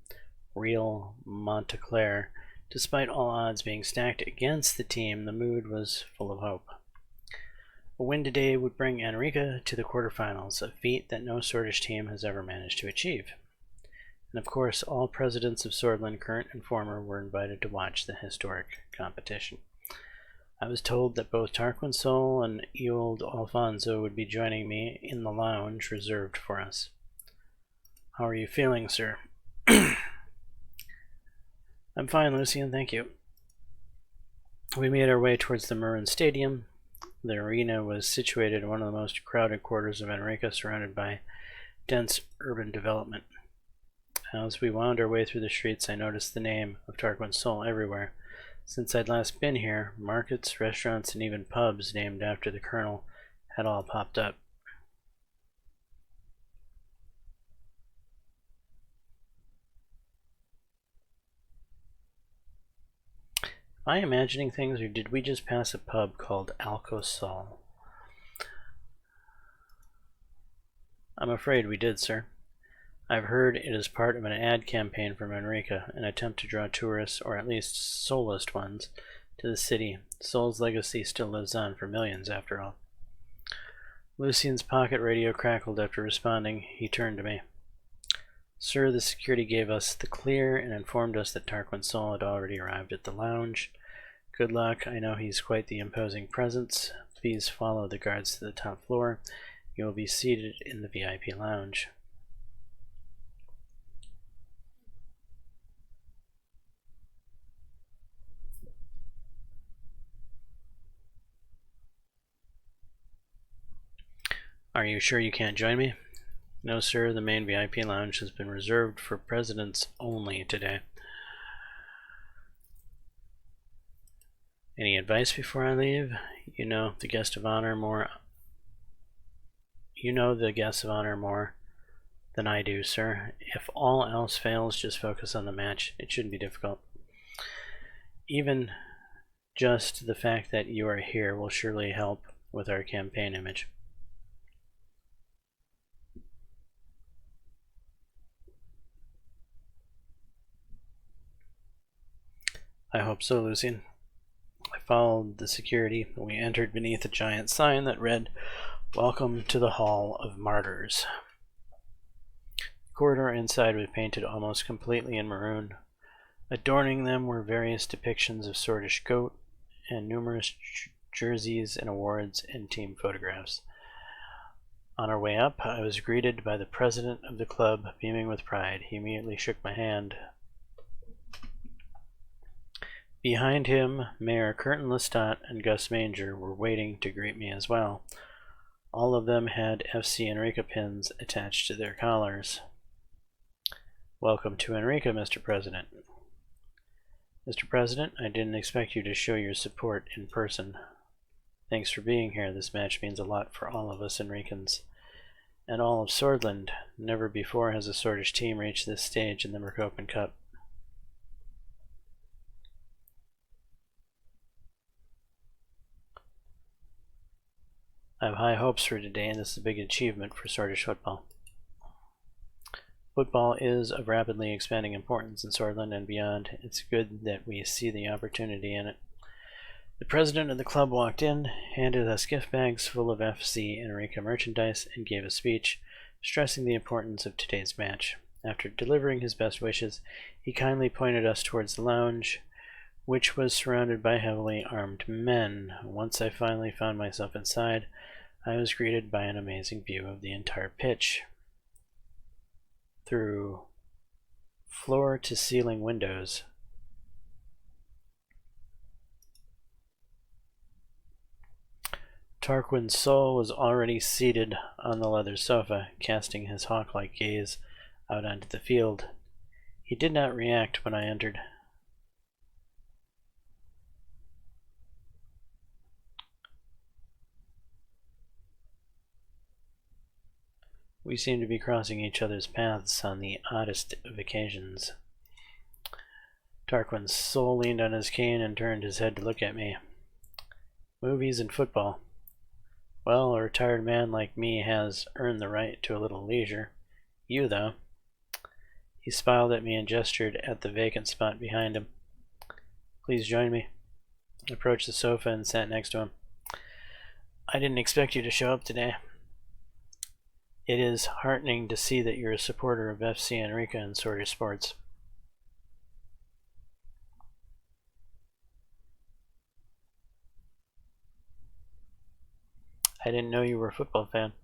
Real Montclair. Despite all odds being stacked against the team, the mood was full of hope. A win today would bring Enrica to the quarterfinals, a feat that no Swordish team has ever managed to achieve. And of course, all presidents of Swordland, current and former, were invited to watch the historic competition. I was told that both Tarquin Sol and Ewald Alfonso would be joining me in the lounge reserved for us. How are you feeling, sir? I'm fine, Lucian, thank you. We made our way towards the Maroon Stadium. The arena was situated in one of the most crowded quarters of Enrica, surrounded by dense urban development. As we wound our way through the streets, I noticed the name of Tarquin Sol everywhere. Since I'd last been here, markets, restaurants, and even pubs named after the colonel had all popped up. Am I imagining things, or did we just pass a pub called Alcosol? I'm afraid we did, sir. I've heard it is part of an ad campaign from Enrica, an attempt to draw tourists, or at least Solist ones, to the city. Sol's legacy still lives on for millions, after all. Lucian's pocket radio crackled after responding. He turned to me. Sir, the security gave us the clear and informed us that Tarquin Sol had already arrived at the lounge. Good luck. I know he's quite the imposing presence. Please follow the guards to the top floor. You will be seated in the VIP lounge. Are you sure you can't join me? No, sir, the main VIP lounge has been reserved for presidents only today. Any advice before I leave? You know the guest of honor more than I do, sir. If all else fails, just focus on the match. It shouldn't be difficult. Even just the fact that you are here will surely help with our campaign image. I hope so, Lucian. I followed the security, and we entered beneath a giant sign that read, "Welcome to the Hall of Martyrs." The corridor inside was painted almost completely in maroon. Adorning them were various depictions of Swordish goat and numerous jerseys and awards and team photographs. On our way up, I was greeted by the president of the club, beaming with pride. He immediately shook my hand. Behind him, Mayor Curtin Lestat and Gus Manger were waiting to greet me as well. All of them had FC Enrica pins attached to their collars. Welcome to Enrica, Mr. President. Mr. President, I didn't expect you to show your support in person. Thanks for being here. This match means a lot for all of us Enricans. And all of Swordland. Never before has a Swordish team reached this stage in the Mercopan Cup. I have high hopes for today, and this is a big achievement for Swordish football. Football is of rapidly expanding importance in Swordland and beyond. It's good that we see the opportunity in it. The president of the club walked in, handed us gift bags full of FC Enrica merchandise, and gave a speech, stressing the importance of today's match. After delivering his best wishes, he kindly pointed us towards the lounge, which was surrounded by heavily armed men. Once I finally found myself inside, I was greeted by an amazing view of the entire pitch. Through floor-to-ceiling windows, Tarquin's soul was already seated on the leather sofa, casting his hawk-like gaze out onto the field. He did not react when I entered. We seemed to be crossing each other's paths on the oddest of occasions. Tarquin's soul leaned on his cane and turned his head to look at me. Movies and football. Well, a retired man like me has earned the right to a little leisure. You, though. He smiled at me and gestured at the vacant spot behind him. Please join me. I approached the sofa and sat next to him. I didn't expect you to show up today. It is heartening to see that you're a supporter of FC Enrica and Swordish sports. I didn't know you were a football fan.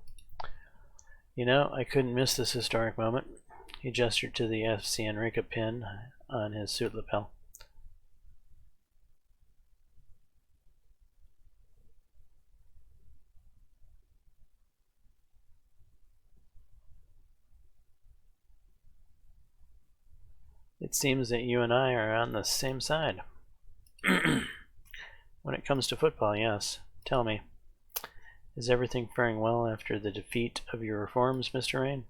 You know, I couldn't miss this historic moment. He gestured to the FC Enrica pin on his suit lapel. It seems that you and I are on the same side. When it comes to football, yes. Tell me, is everything faring well after the defeat of your reforms, Mr. Rain?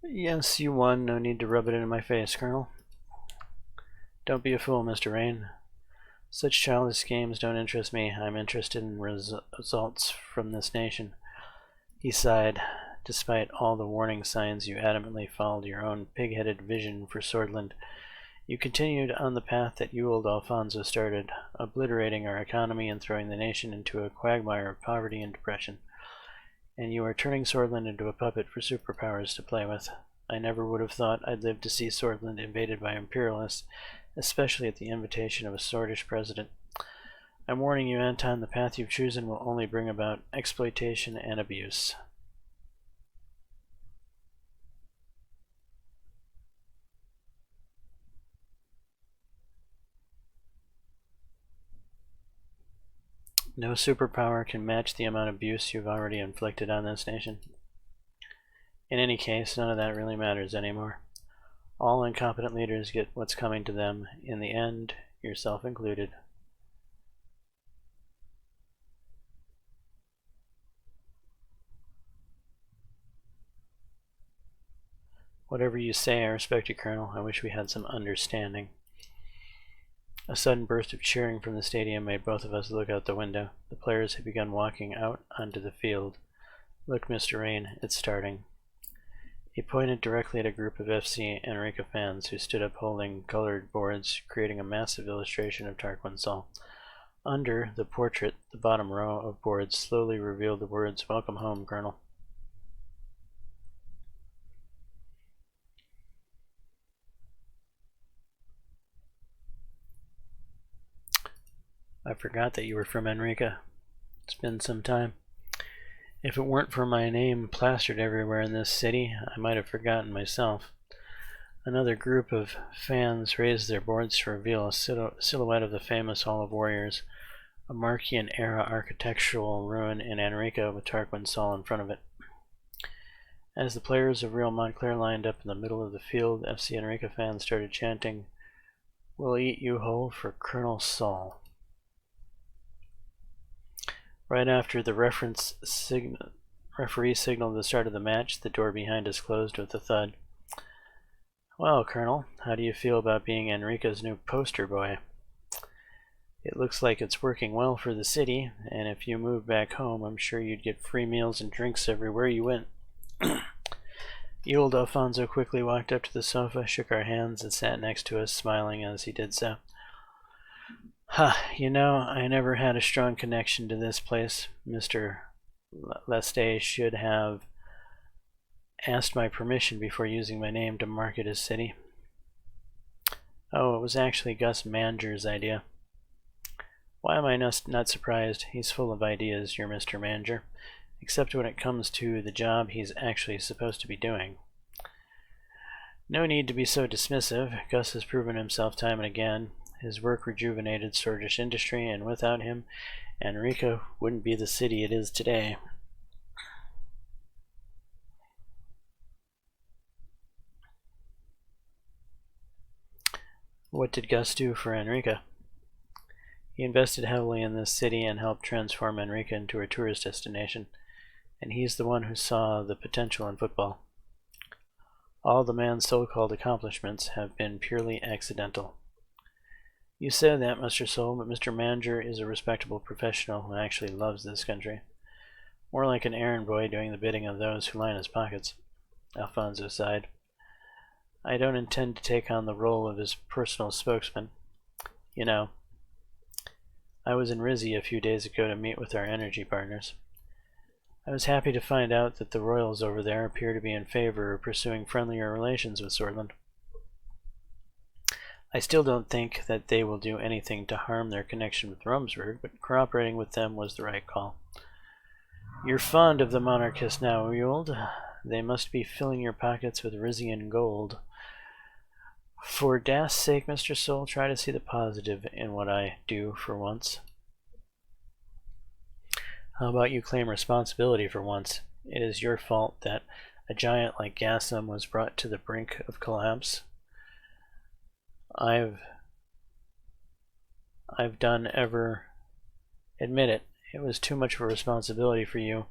Yes, you won. No need to rub it in my face, Colonel. Don't be a fool, Mr. Rain. Such childish games don't interest me. I'm interested in results from this nation. He sighed. Despite all the warning signs, you adamantly followed your own pig-headed vision for Swordland. You continued on the path that you old Alfonso started, obliterating our economy and throwing the nation into a quagmire of poverty and depression. And you are turning Swordland into a puppet for superpowers to play with. I never would have thought I'd live to see Swordland invaded by imperialists, especially at the invitation of a Swordish president. I'm warning you, Anton, the path you've chosen will only bring about exploitation and abuse. No superpower can match the amount of abuse you've already inflicted on this nation. In any case, none of that really matters anymore. All incompetent leaders get what's coming to them, in the end, yourself included. Whatever you say, I respect you, Colonel. I wish we had some understanding. A sudden burst of cheering from the stadium made both of us look out the window. The players had begun walking out onto the field. Look, Mr. Rain, it's starting. He pointed directly at a group of FC Enrica fans who stood up holding colored boards, creating a massive illustration of Tarquin Sol. Under the portrait, the bottom row of boards slowly revealed the words, "Welcome home, Colonel." I forgot that you were from Enrica. It's been some time. If it weren't for my name plastered everywhere in this city, I might have forgotten myself. Another group of fans raised their boards to reveal a silhouette of the famous Hall of Warriors, a Marcian-era architectural ruin in Enrica with Tarquin Sol in front of it. As the players of Real Montclair lined up in the middle of the field, FC Enrica fans started chanting, "We'll eat you whole for Colonel Sol." Right after the referee signaled the start of the match, the door behind us closed with a thud. "Well, Colonel, how do you feel about being Enrica's new poster boy? It looks like it's working well for the city, and if you moved back home, I'm sure you'd get free meals and drinks everywhere you went." Old Alfonso quickly walked up to the sofa, shook our hands, and sat next to us, smiling as he did so. You know, I never had a strong connection to this place. Mr. Leste should have asked my permission before using my name to market his city. Oh, it was actually Gus Manger's idea. Why am I not surprised? He's full of ideas, your Mr. Manger, except when it comes to the job he's actually supposed to be doing. No need to be so dismissive. Gus has proven himself time and again. His work rejuvenated Swedish industry, and without him, Enrica wouldn't be the city it is today. What did Gus do for Enrica? He invested heavily in this city and helped transform Enrica into a tourist destination, and he's the one who saw the potential in football. All the man's so-called accomplishments have been purely accidental. You say that, Mr. Sol, but Mr. Manger is a respectable professional who actually loves this country. More like an errand boy doing the bidding of those who line his pockets. Alfonso sighed. I don't intend to take on the role of his personal spokesman. You know, I was in Rizzi a few days ago to meet with our energy partners. I was happy to find out that the royals over there appear to be in favor of pursuing friendlier relations with Sordland. I still don't think that they will do anything to harm their connection with Romsburg, but cooperating with them was the right call. You're fond of the monarchists now, Ewald. They must be filling your pockets with Rizian gold. For Dast's sake, Mr. Sol, try to see the positive in what I do for once. How about you claim responsibility for once? It is your fault that a giant like Gassam was brought to the brink of collapse. I've done ever. Admit it. It was too much of a responsibility for you.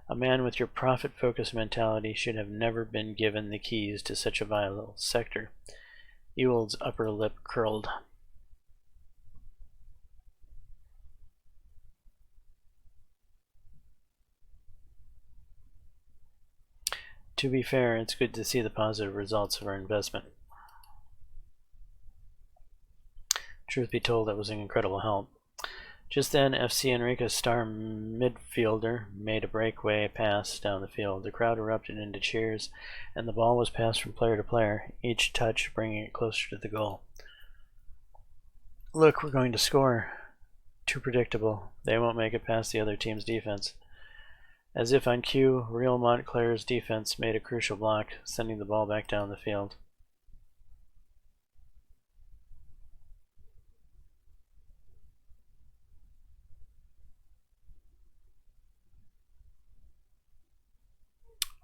A man with your profit-focused mentality should have never been given the keys to such a vital sector. Ewald's upper lip curled. To be fair, it's good to see the positive results of our investment. Truth be told, that was an incredible help. Just then, FC Enrica's star midfielder made a breakaway pass down the field. The crowd erupted into cheers, and the ball was passed from player to player, each touch bringing it closer to the goal. Look, we're going to score. Too predictable. They won't make it past the other team's defense. As if on cue, Real Montclair's defense made a crucial block, sending the ball back down the field.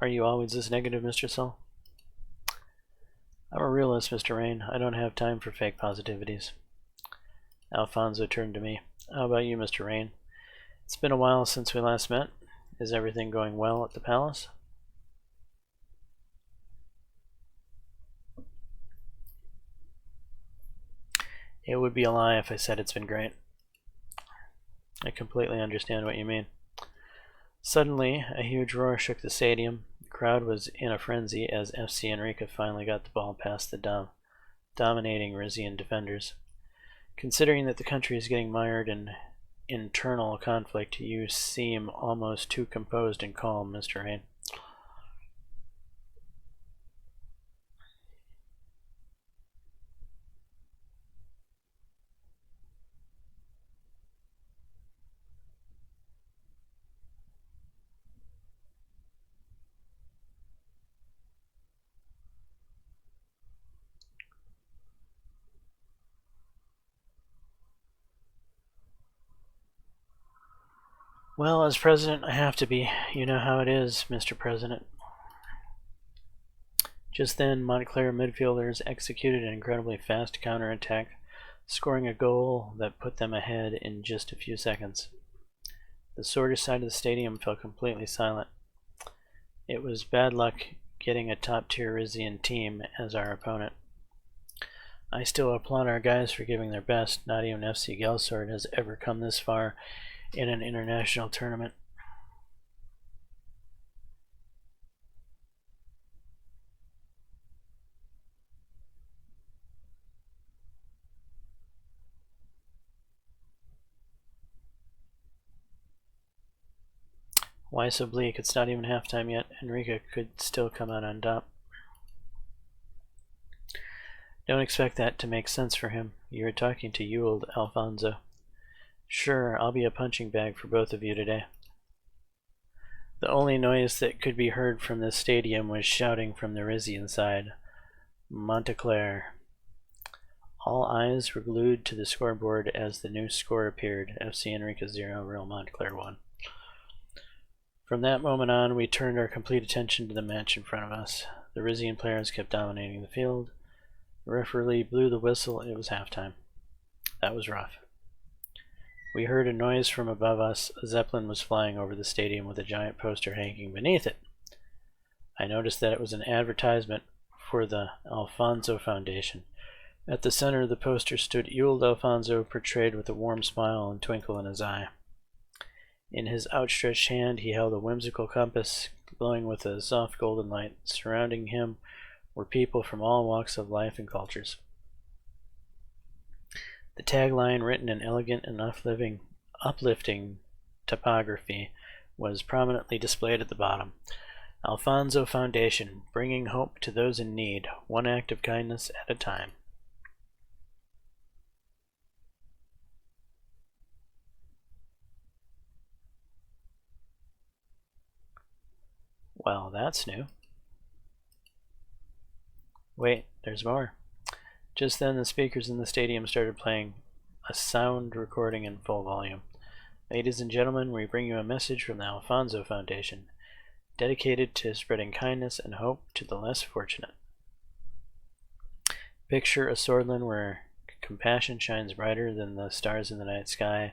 Are you always this negative, Mr. Saul? I'm a realist, Mr. Rain. I don't have time for fake positivities. Alfonso turned to me. How about you, Mr. Rain? It's been a while since we last met. Is everything going well at the palace? It would be a lie if I said it's been great. I completely understand what you mean. Suddenly, a huge roar shook the stadium. The crowd was in a frenzy as FC Enrica finally got the ball past the dominating Rizian defenders. Considering that the country is getting mired in internal conflict, you seem almost too composed and calm, Mr. Rain. Well, as president, I have to be. You know how it is, Mr. President. Just then, Montclair midfielders executed an incredibly fast counterattack, scoring a goal that put them ahead in just a few seconds. The Sworders side of the stadium fell completely silent. It was bad luck getting a top-tier Rizian team as our opponent. I still applaud our guys for giving their best. Not even FC Gelsord has ever come this far in an international tournament. Why so bleak? It's not even halftime yet. Enrica could still come out on top. Don't expect that to make sense for him. You're talking to Ewald, Alfonso. Sure, I'll be a punching bag for both of you today. The only noise that could be heard from the stadium was shouting from the Rizian side. Montclair. All eyes were glued to the scoreboard as the new score appeared. FC Enrica 0, Real Montclair 1. From that moment on, we turned our complete attention to the match in front of us. The Rizian players kept dominating the field. The referee blew the whistle. It was halftime. That was rough. We heard a noise from above us. A Zeppelin was flying over the stadium with a giant poster hanging beneath it. I noticed that it was an advertisement for the Alfonso Foundation. At the center of the poster stood Ewald Alfonso, portrayed with a warm smile and twinkle in his eye. In his outstretched hand he held a whimsical compass glowing with a soft golden light. Surrounding him were people from all walks of life and cultures. The tagline, written in elegant and uplifting typography, was prominently displayed at the bottom. Alfonso Foundation, bringing hope to those in need, one act of kindness at a time. Well, that's new. Wait, there's more. Just then the speakers in the stadium started playing a sound recording in full volume. Ladies and gentlemen, we bring you a message from the Alfonso Foundation, dedicated to spreading kindness and hope to the less fortunate. Picture a swordland where compassion shines brighter than the stars in the night sky,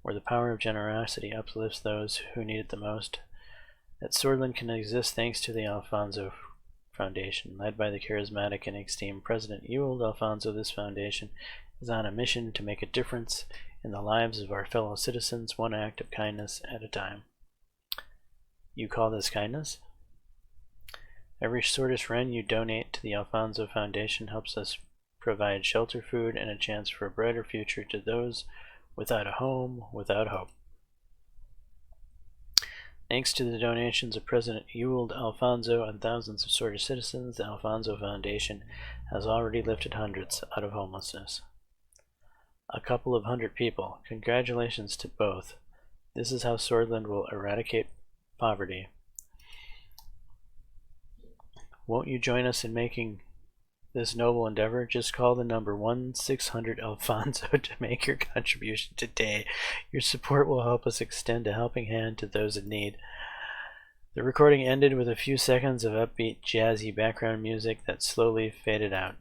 where the power of generosity uplifts those who need it the most. That swordland can exist thanks to the Alfonso Foundation. Led by the charismatic and esteemed President Ewald Alfonso, this foundation is on a mission to make a difference in the lives of our fellow citizens, one act of kindness at a time. You call this kindness? Every Swordis Ren you donate to the Alfonso Foundation helps us provide shelter, food, and a chance for a brighter future to those without a home, without hope. Thanks to the donations of President Ewald Alfonso and thousands of Swordis citizens, the Alfonso Foundation has already lifted hundreds out of homelessness. A couple of hundred people. Congratulations to both. This is how Swordland will eradicate poverty. Won't you join us in making this noble endeavor? Just call the number 1-600-ALFONSO to make your contribution today. Your support will help us extend a helping hand to those in need. The recording ended with a few seconds of upbeat, jazzy background music that slowly faded out.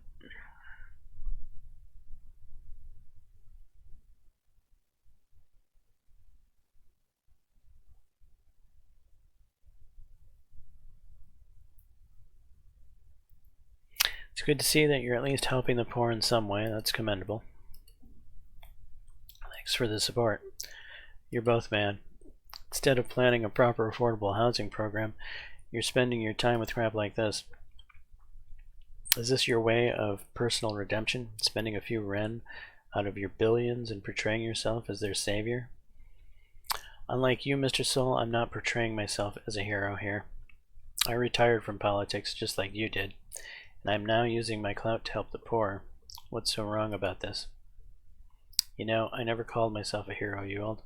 It's good to see that you're at least helping the poor in some way. That's commendable. Thanks for the support. You're both mad. Instead of planning a proper affordable housing program, you're spending your time with crap like this. Is this your way of personal redemption? Spending a few ren out of your billions and portraying yourself as their savior? Unlike you, Mr. Soul, I'm not portraying myself as a hero here. I retired from politics just like you did, and I'm now using my clout to help the poor. What's so wrong about this? You know, I never called myself a hero, Ewald.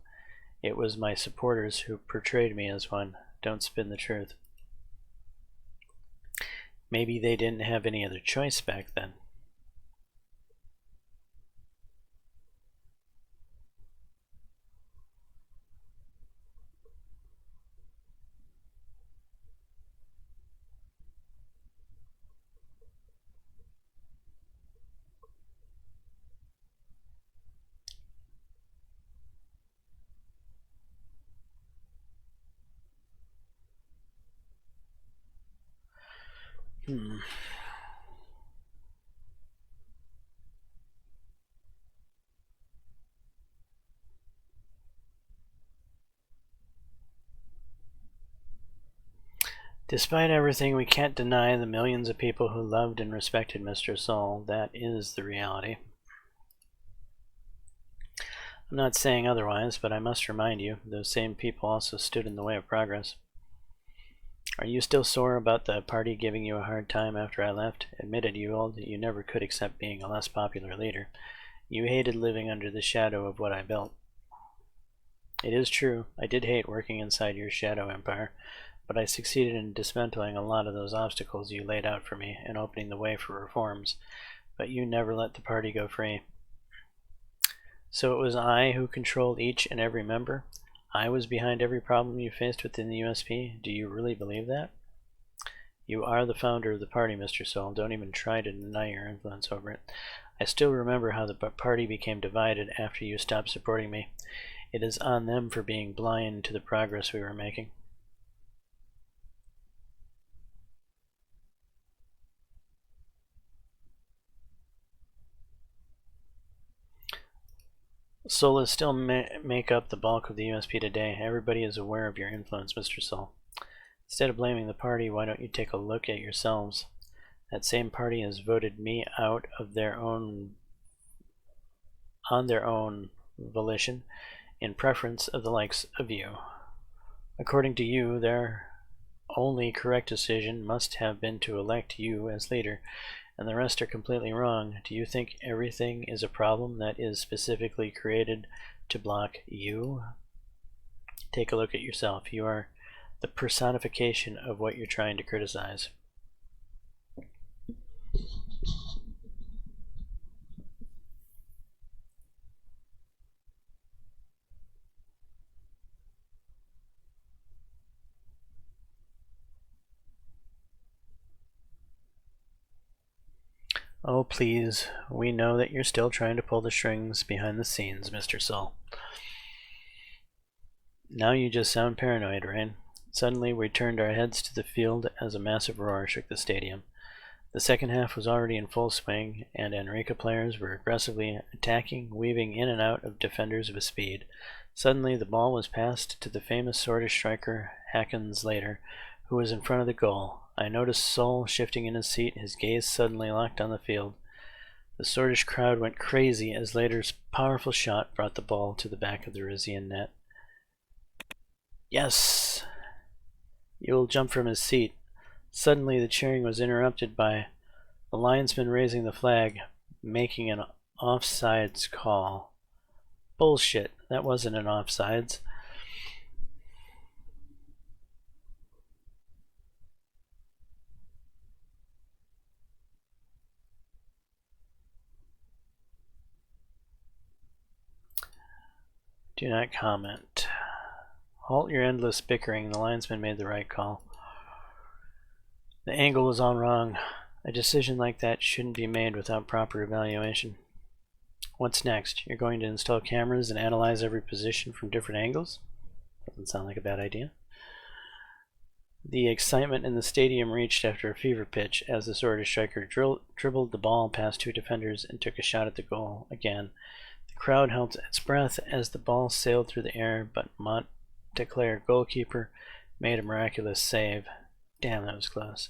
It was my supporters who portrayed me as one. Don't spin the truth. Maybe they didn't have any other choice back then. Despite everything, we can't deny the millions of people who loved and respected Mr. Soul. That is the reality. I'm not saying otherwise, but I must remind you, those same people also stood in the way of progress. Are you still sore about the party giving you a hard time after I left? Admitted, Ewald, you never could accept being a less popular leader. You hated living under the shadow of what I built. It is true, I did hate working inside your shadow empire, but I succeeded in dismantling a lot of those obstacles you laid out for me and opening the way for reforms, but you never let the party go free. So it was I who controlled each and every member? I was behind every problem you faced within the USP? Do you really believe that? You are the founder of the party, Mr. Soul. Don't even try to deny your influence over it. I still remember how the party became divided after you stopped supporting me. It is on them for being blind to the progress we were making. Solas still make up the bulk of the USP today. Everybody is aware of your influence, Mr. Sol. Instead of blaming the party, why don't you take a look at yourselves? That same party has voted me out of on their own volition, in preference of the likes of you. According to you, their only correct decision must have been to elect you as leader, and the rest are completely wrong. Do you think everything is a problem that is specifically created to block you? Take a look at yourself. You are the personification of what you're trying to criticize. Oh, please. We know that you're still trying to pull the strings behind the scenes, Mr. Sol. Now you just sound paranoid, Rain. Suddenly we turned our heads to the field as a massive roar shook the stadium. The second half was already in full swing, and Enrica players were aggressively attacking, weaving in and out of defenders with speed. Suddenly the ball was passed to the famous Swordfish striker Hakon Slater, who was in front of the goal. I noticed Sol shifting in his seat, his gaze suddenly locked on the field. The Swordfish crowd went crazy as Slater's powerful shot brought the ball to the back of the Rizian net. Yes! Ewell jumped from his seat. Suddenly the cheering was interrupted by the linesman raising the flag, making an offsides call. Bullshit, that wasn't an offsides. Do not comment. Halt your endless bickering. The linesman made the right call. The angle was all wrong. A decision like that shouldn't be made without proper evaluation. What's next? You're going to install cameras and analyze every position from different angles? Doesn't sound like a bad idea. The excitement in the stadium reached after a fever pitch as the Swordfish striker dribbled the ball past two defenders and took a shot at the goal again. The crowd held its breath as the ball sailed through the air, but Montclair goalkeeper made a miraculous save. Damn, that was close.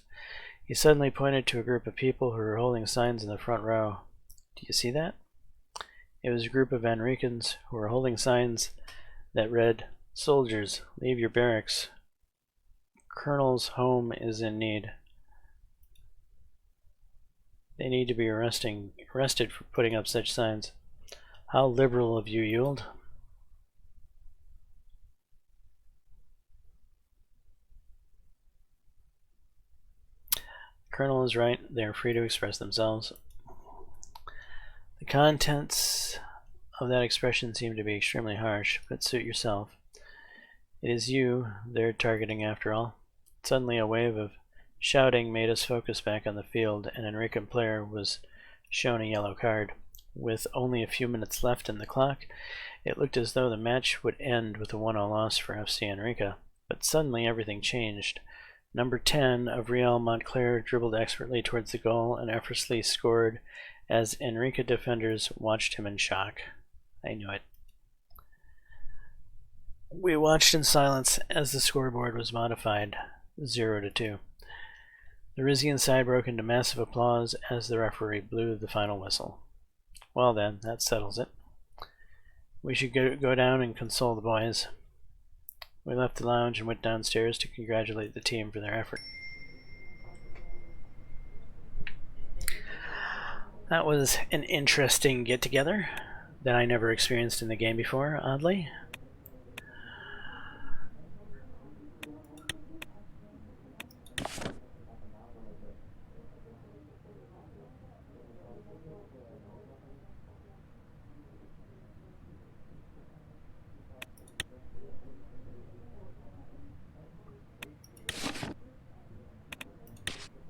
He suddenly pointed to a group of people who were holding signs in the front row. Do you see that? It was a group of Enricans who were holding signs that read, "Soldiers, leave your barracks. Colonel's home is in need." They need to be arrested for putting up such signs. How liberal of you, Ewald. The Colonel is right. They are free to express themselves. The contents of that expression seem to be extremely harsh, but suit yourself. It is you they're targeting after all. Suddenly a wave of shouting made us focus back on the field, and an Enrican player was shown a yellow card. With only a few minutes left in the clock, it looked as though the match would end with a 1-0 loss for FC Enrica. But suddenly everything changed. Number 10 of Real Montclair dribbled expertly towards the goal and effortlessly scored as Enrica defenders watched him in shock. I knew it. We watched in silence as the scoreboard was modified 0-2. The Rizian side broke into massive applause as the referee blew the final whistle. Well then, that settles it. We should go down and console the boys. We left the lounge and went downstairs to congratulate the team for their effort. That was an interesting get-together that I never experienced in the game before, oddly.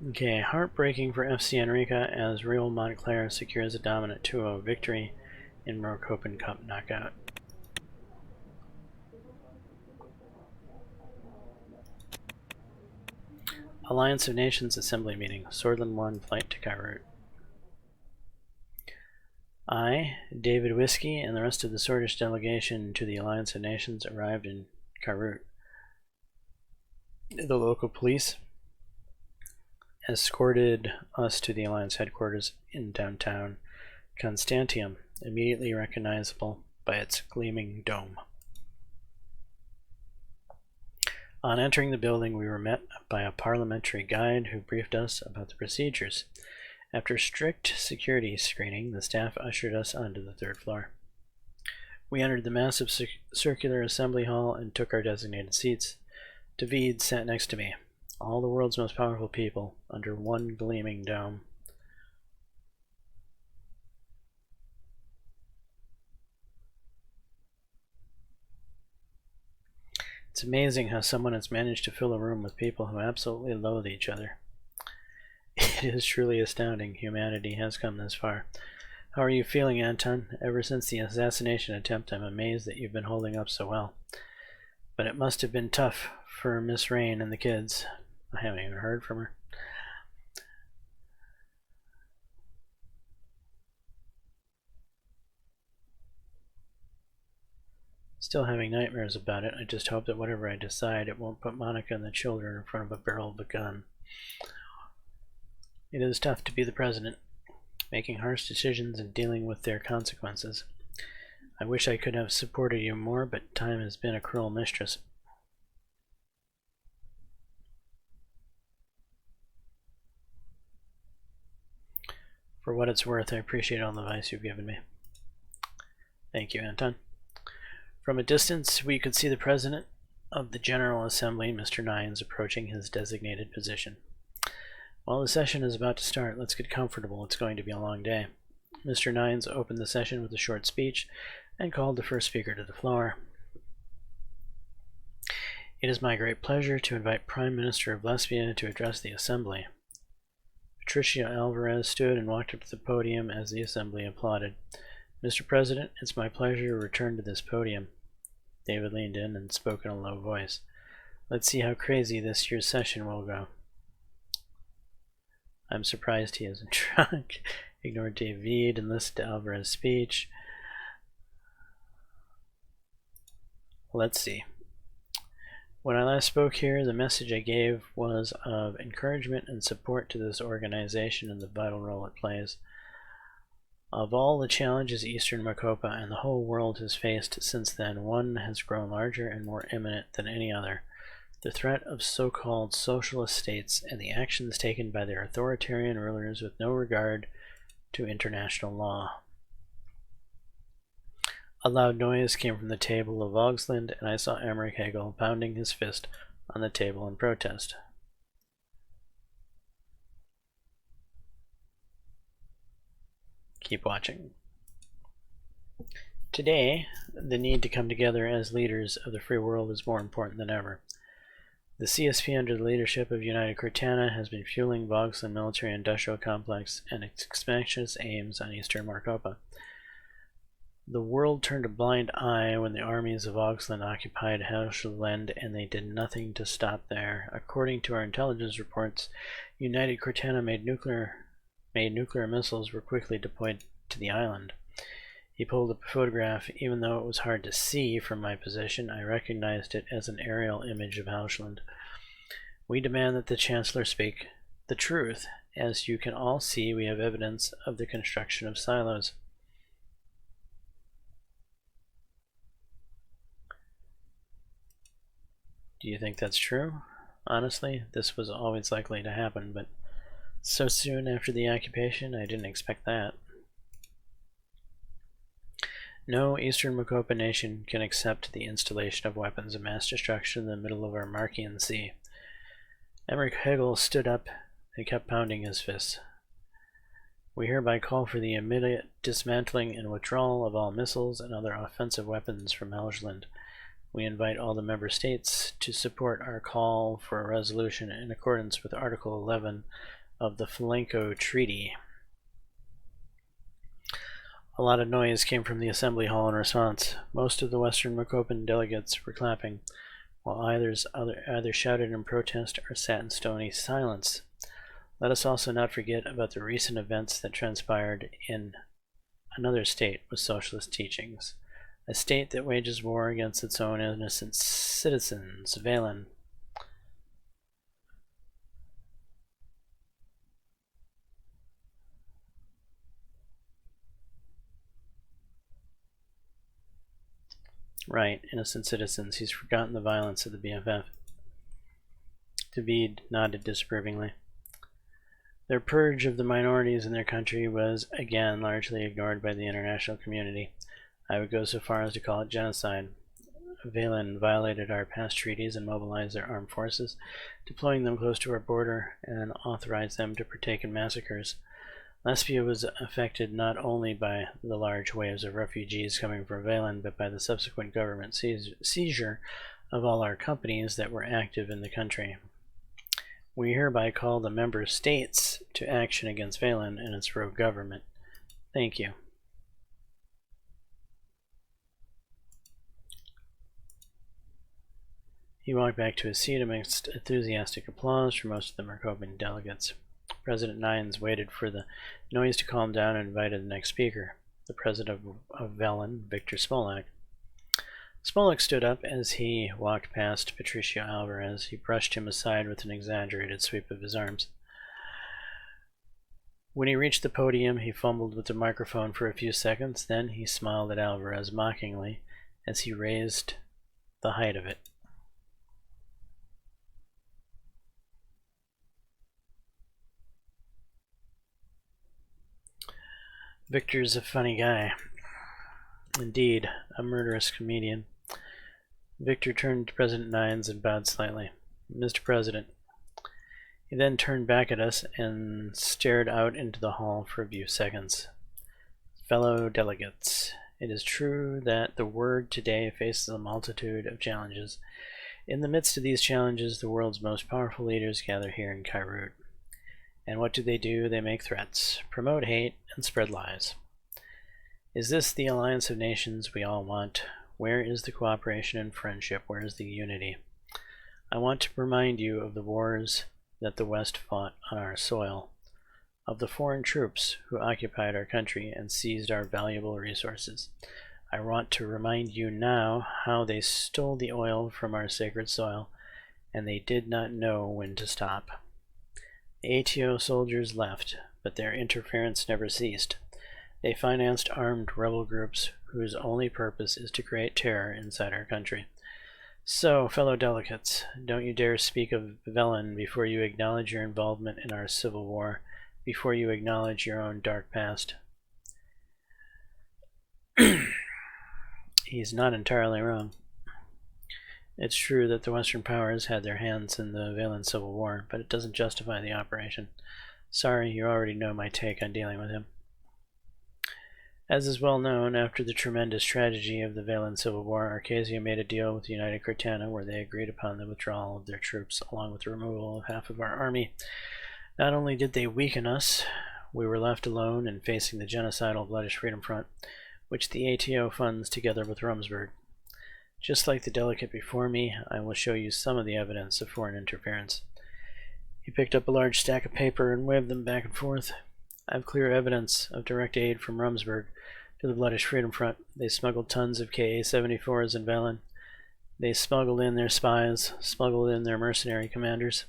Okay, heartbreaking for FC Enrica as Real Montclair secures a dominant 2-0 victory in Moroccan Cup knockout. Alliance of Nations Assembly meeting. Swordland 1 flight to Kairut. I, David Whiskey, and the rest of the Swordfish delegation to the Alliance of Nations arrived in Kairut. The local police escorted us to the Alliance headquarters in downtown Constantium, immediately recognizable by its gleaming dome. On entering the building, we were met by a parliamentary guide who briefed us about the procedures. After strict security screening, the staff ushered us onto the third floor. We entered the massive circular assembly hall and took our designated seats. David sat next to me. All the world's most powerful people under one gleaming dome. It's amazing how someone has managed to fill a room with people who absolutely loathe each other. It is truly astounding humanity has come this far. How are you feeling, Anton? Ever since the assassination attempt, I'm amazed that you've been holding up so well. But it must have been tough for Miss Rain and the kids. I haven't even heard from her. Still having nightmares about it. I just hope that whatever I decide, it won't put Monica and the children in front of a barrel of a gun. It is tough to be the president, making harsh decisions and dealing with their consequences. I wish I could have supported you more, but time has been a cruel mistress. For what it's worth, I appreciate all the advice you've given me. Thank you, Anton. From a distance, we could see the President of the General Assembly, Mr. Nines, approaching his designated position. While the session is about to start, let's get comfortable. It's going to be a long day. Mr. Nines opened the session with a short speech and called the first speaker to the floor. It is my great pleasure to invite Prime Minister of Lesbia to address the Assembly. Patricia Alvarez stood and walked up to the podium as the Assembly applauded. Mr. President, it's my pleasure to return to this podium. David leaned in and spoke in a low voice. Let's see how crazy this year's session will go. I'm surprised he isn't drunk. Ignored David and listened to Alvarez's speech. Let's see. When I last spoke here, the message I gave was of encouragement and support to this organization and the vital role it plays. Of all the challenges Eastern Macopa and the whole world has faced since then, one has grown larger and more imminent than any other. The threat of so-called socialist states and the actions taken by their authoritarian rulers with no regard to international law. A loud noise came from the table of Augsland, and I saw Emmerich Hegel pounding his fist on the table in protest. Keep watching. Today, the need to come together as leaders of the free world is more important than ever. The CSP under the leadership of United Cortana has been fueling Augsland military-industrial complex and its expansionist aims on Eastern Marcopa. The world turned a blind eye when the armies of Augsland occupied Helschland, and they did nothing to stop there. According to our intelligence reports, United Cortana made nuclear missiles were quickly deployed to the island. He pulled up a photograph. Even though it was hard to see from my position, I recognized it as an aerial image of Helschland. We demand that the Chancellor speak the truth. As you can all see, we have evidence of the construction of silos. Do you think that's true? Honestly, this was always likely to happen, but so soon after the occupation, I didn't expect that. No Eastern Macopa nation can accept the installation of weapons of mass destruction in the middle of our Markian Sea. Emmerich Hegel stood up and kept pounding his fists. We hereby call for the immediate dismantling and withdrawal of all missiles and other offensive weapons from Helschland. We invite all the member states to support our call for a resolution in accordance with Article 11 of the Falenco Treaty. A lot of noise came from the Assembly Hall in response. Most of the Western Macopan delegates were clapping, while others either shouted in protest or sat in stony silence. Let us also not forget about the recent events that transpired in another state with socialist teachings. A state that wages war against its own innocent citizens, Valen. Right, innocent citizens. He's forgotten the violence of the BFF. David nodded disapprovingly. Their purge of the minorities in their country was, again, largely ignored by the international community. I would go so far as to call it genocide. Valen violated our past treaties and mobilized their armed forces, deploying them close to our border, and authorized them to partake in massacres. Lesbia was affected not only by the large waves of refugees coming from Valen, but by the subsequent government seizure of all our companies that were active in the country. We hereby call the member states to action against Valen and its rogue government. Thank you. He walked back to his seat amidst enthusiastic applause from most of the Marcopan delegates. President Nines waited for the noise to calm down and invited the next speaker, the president of Velen, Victor Smolak. Smolak stood up as he walked past Patricio Alvarez. He brushed him aside with an exaggerated sweep of his arms. When he reached the podium, he fumbled with the microphone for a few seconds. Then he smiled at Alvarez mockingly as he raised the height of it. Victor's a funny guy. Indeed, a murderous comedian. Victor turned to President Nines and bowed slightly. Mr. President. He then turned back at us and stared out into the hall for a few seconds. Fellow delegates, it is true that the word today faces a multitude of challenges. In the midst of these challenges, the world's most powerful leaders gather here in Kairut. And what do? They make threats, promote hate, and spread lies. Is this the alliance of nations we all want? Where is the cooperation and friendship? Where is the unity? I want to remind you of the wars that the West fought on our soil, of the foreign troops who occupied our country and seized our valuable resources. I want to remind you now how they stole the oil from our sacred soil, and they did not know when to stop. The ATO soldiers left, but their interference never ceased. They financed armed rebel groups whose only purpose is to create terror inside our country. So, fellow delegates, don't you dare speak of Velen before you acknowledge your involvement in our civil war, before you acknowledge your own dark past. He's not entirely wrong. It's true that the Western powers had their hands in the Velen Civil War, but it doesn't justify the operation. Sorry, you already know my take on dealing with him. As is well known, after the tremendous tragedy of the Velen Civil War, Arcasia made a deal with the United Cortana where they agreed upon the withdrawal of their troops, along with the removal of half of our army. Not only did they weaken us, we were left alone and facing the genocidal Bloodish Freedom Front, which the ATO funds together with Rumsberg. Just like the delegate before me, I will show you some of the evidence of foreign interference. He picked up a large stack of paper and waved them back and forth. I have clear evidence of direct aid from Rumsberg to the Bloodish Freedom Front. They smuggled tons of Ka-74s in Velen. They smuggled in their spies, smuggled in their mercenary commanders.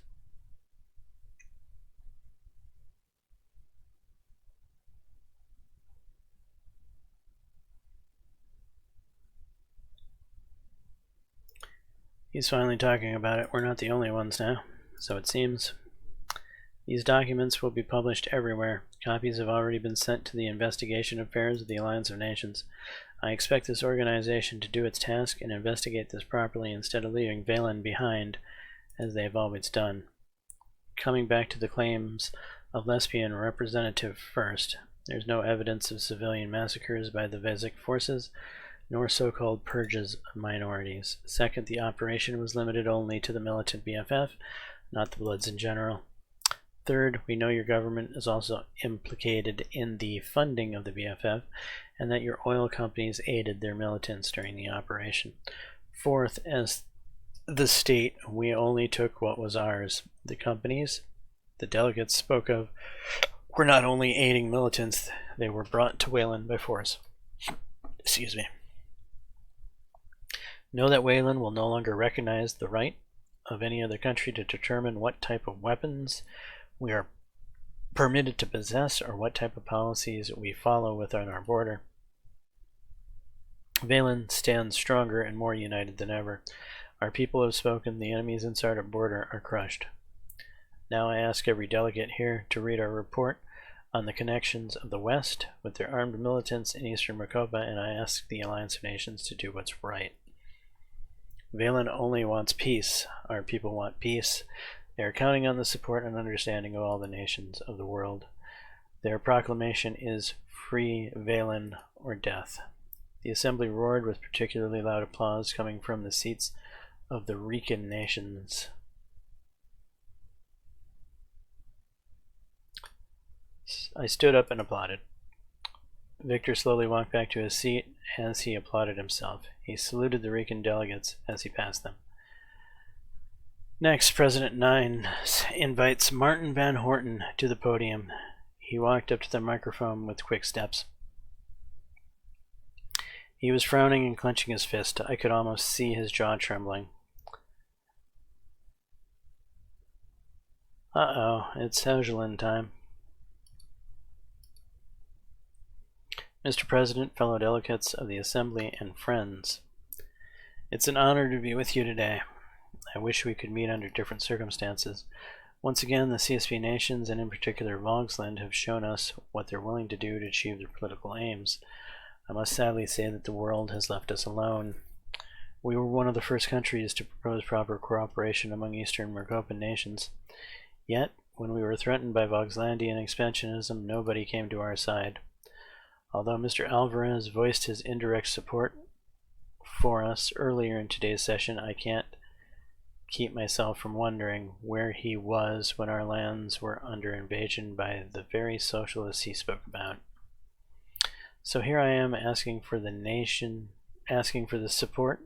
He's finally talking about it. We're not the only ones now, so it seems. These documents will be published everywhere. Copies have already been sent to the Investigation Affairs of the Alliance of Nations. I expect this organization to do its task and investigate this properly instead of leaving Velen behind, as they have always done. Coming back to the claims of lesbian representative first, there's no evidence of civilian massacres by the Vezic forces, nor so-called purges of minorities. Second, the operation was limited only to the militant BFF, not the Bloods in general. Third, we know your government is also implicated in the funding of the BFF, and that your oil companies aided their militants during the operation. Fourth, as the state, we only took what was ours. The companies the delegates spoke of were not only aiding militants, they were brought to Wayland by force. Excuse me. Know that Wayland will no longer recognize the right of any other country to determine what type of weapons we are permitted to possess or what type of policies we follow within our border. Valen stands stronger and more united than ever. Our people have spoken. The enemies inside our border are crushed. Now I ask every delegate here to read our report on the connections of the West with their armed militants in Eastern Maricopa, and I ask the Alliance of Nations to do what's right. Valen only wants peace. Our people want peace. They are counting on the support and understanding of all the nations of the world. Their proclamation is Free Valen or Death. The assembly roared with particularly loud applause coming from the seats of the Rican nations. I stood up and applauded. Victor slowly walked back to his seat as he applauded himself. He saluted the Rican delegates as he passed them. Next, President Nines invites Martin Van Horten to the podium. He walked up to the microphone with quick steps. He was frowning and clenching his fist. I could almost see his jaw trembling. Uh-oh, it's Helgelin time. Mr. President, fellow delegates of the Assembly, and friends, it's an honor to be with you today. I wish we could meet under different circumstances. Once again, the CSP nations, and in particular Vogsland, have shown us what they're willing to do to achieve their political aims. I must sadly say that the world has left us alone. We were one of the first countries to propose proper cooperation among Eastern Maricopan nations. Yet, when we were threatened by Vogslandian expansionism, nobody came to our side. Although Mr. Alvarez voiced his indirect support for us earlier in today's session, I can't keep myself from wondering where he was when our lands were under invasion by the very socialists he spoke about. So here I am asking for the support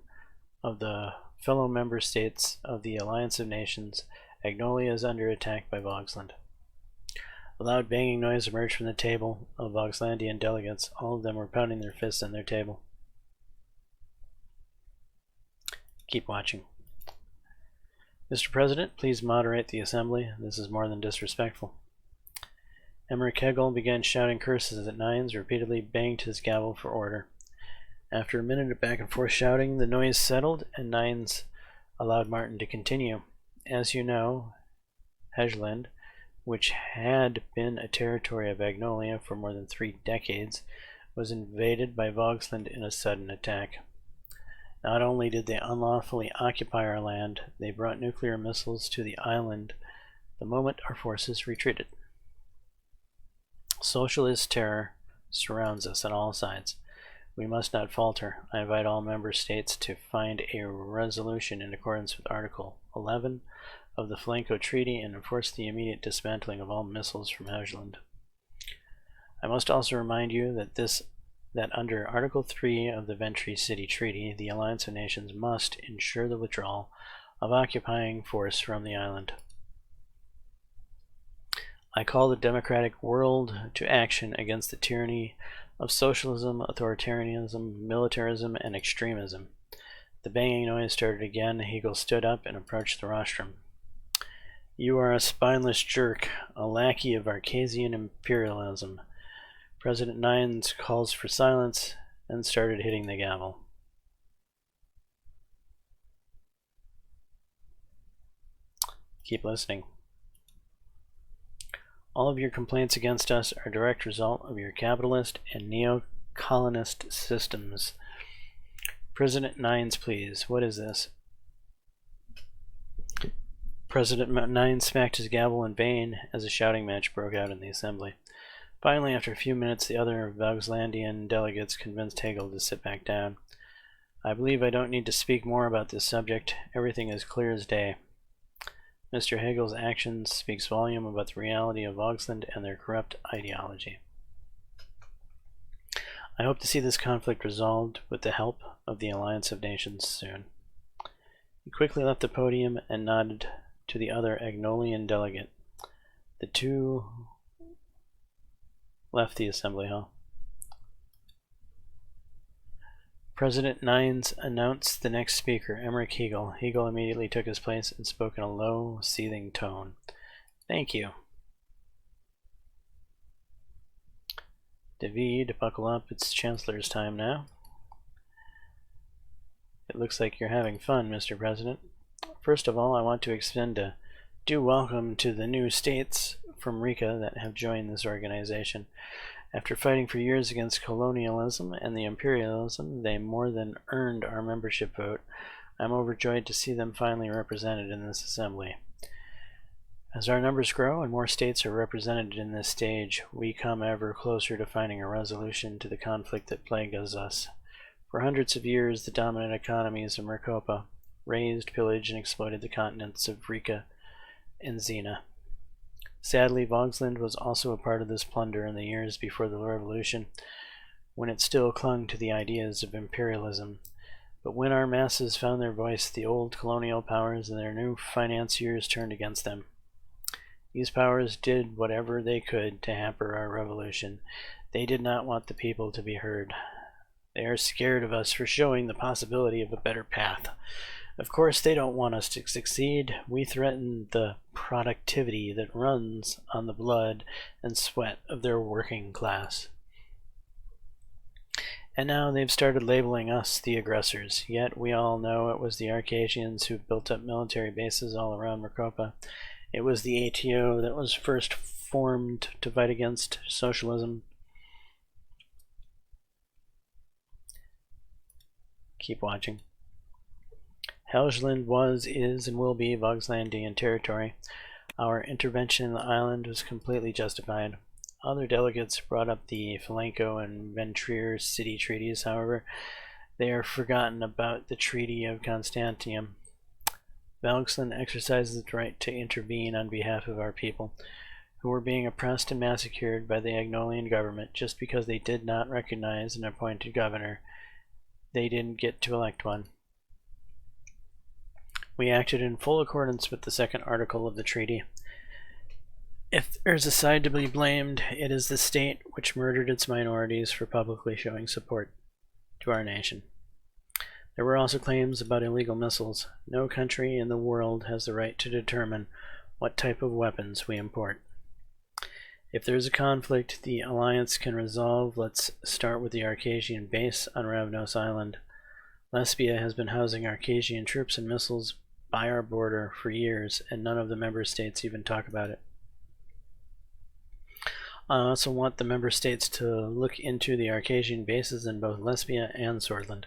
of the fellow member states of the Alliance of Nations. Agnolia is under attack by Vogsland. A loud banging noise emerged from the table of Vogslandian delegates. All of them were pounding their fists on their table. Keep watching. Mr. President, please moderate the assembly. This is more than disrespectful. Emmerich Hegel began shouting curses at Nines, repeatedly banged his gavel for order. After a minute of back and forth shouting, the noise settled, and Nines allowed Martin to continue. As you know, Hegland, which had been a territory of Agnolia for more than 3 decades, was invaded by Vogsland in a sudden attack. Not only did they unlawfully occupy our land, they brought nuclear missiles to the island the moment our forces retreated. Socialist terror surrounds us on all sides. We must not falter. I invite all member states to find a resolution in accordance with Article 11 of the Flanco Treaty and enforce the immediate dismantling of all missiles from Hegland. I must also remind you that under Article 3 of the Ventry City Treaty, the Alliance of Nations must ensure the withdrawal of occupying force from the island. I call the democratic world to action against the tyranny of socialism, authoritarianism, militarism, and extremism. The banging noise started again. Hegel stood up and approached the rostrum. You are a spineless jerk, a lackey of Arcasian imperialism. President Nines calls for silence and started hitting the gavel. Keep listening. All of your complaints against us are a direct result of your capitalist and neo-colonist systems. President Nines, please. What is this? President Nines smacked his gavel in vain as a shouting match broke out in the assembly. Finally, after a few minutes, the other Vogslandian delegates convinced Hegel to sit back down. I believe I don't need to speak more about this subject. Everything is clear as day. Mr. Hegel's actions speaks volume about the reality of Vogsland and their corrupt ideology. I hope to see this conflict resolved with the help of the Alliance of Nations soon. He quickly left the podium and nodded to the other Agnolian delegate. The two left the assembly hall. President Nines announced the next speaker, Emmerich Hegel. Hegel immediately took his place and spoke in a low, seething tone. Thank you. David, buckle up. It's Chancellor's time now. It looks like you're having fun, Mr. President. First of all, I want to extend a due welcome to the new states from Rica that have joined this organization. After fighting for years against colonialism and the imperialism, they more than earned our membership vote. I'm overjoyed to see them finally represented in this assembly. As our numbers grow and more states are represented in this stage, we come ever closer to finding a resolution to the conflict that plagues us. For hundreds of years, the dominant economies of Maricopa raised, pillaged, and exploited the continents of Rica and Xena. Sadly, Vogsland was also a part of this plunder in the years before the Revolution, when it still clung to the ideas of imperialism. But when our masses found their voice, the old colonial powers and their new financiers turned against them. These powers did whatever they could to hamper our revolution. They did not want the people to be heard. They are scared of us for showing the possibility of a better path. Of course, they don't want us to succeed. We threaten the productivity that runs on the blood and sweat of their working class. And now they've started labeling us the aggressors. Yet we all know it was the Arcasians who built up military bases all around Maricopa. It was the ATO that was first formed to fight against socialism. Keep watching. Hegland was, is, and will be Vogslandian territory. Our intervention in the island was completely justified. Other delegates brought up the Flanco and Ventry City treaties. However, they are forgotten about the Treaty of Constantium. Valksland exercises its right to intervene on behalf of our people, who were being oppressed and massacred by the Agnolian government just because they did not recognize an appointed governor. They didn't get to elect one. We acted in full accordance with the second article of the treaty. If there's a side to be blamed, it is the state which murdered its minorities for publicly showing support to our nation. There were also claims about illegal missiles. No country in the world has the right to determine what type of weapons we import. If there's a conflict the Alliance can resolve, let's start with the Arcasian base on Ravnos Island. Lesbia has been housing Arcasian troops and missiles by our border for years, and none of the member states even talk about it. I also want the member states to look into the Arcasian bases in both Lesbia and Swordland.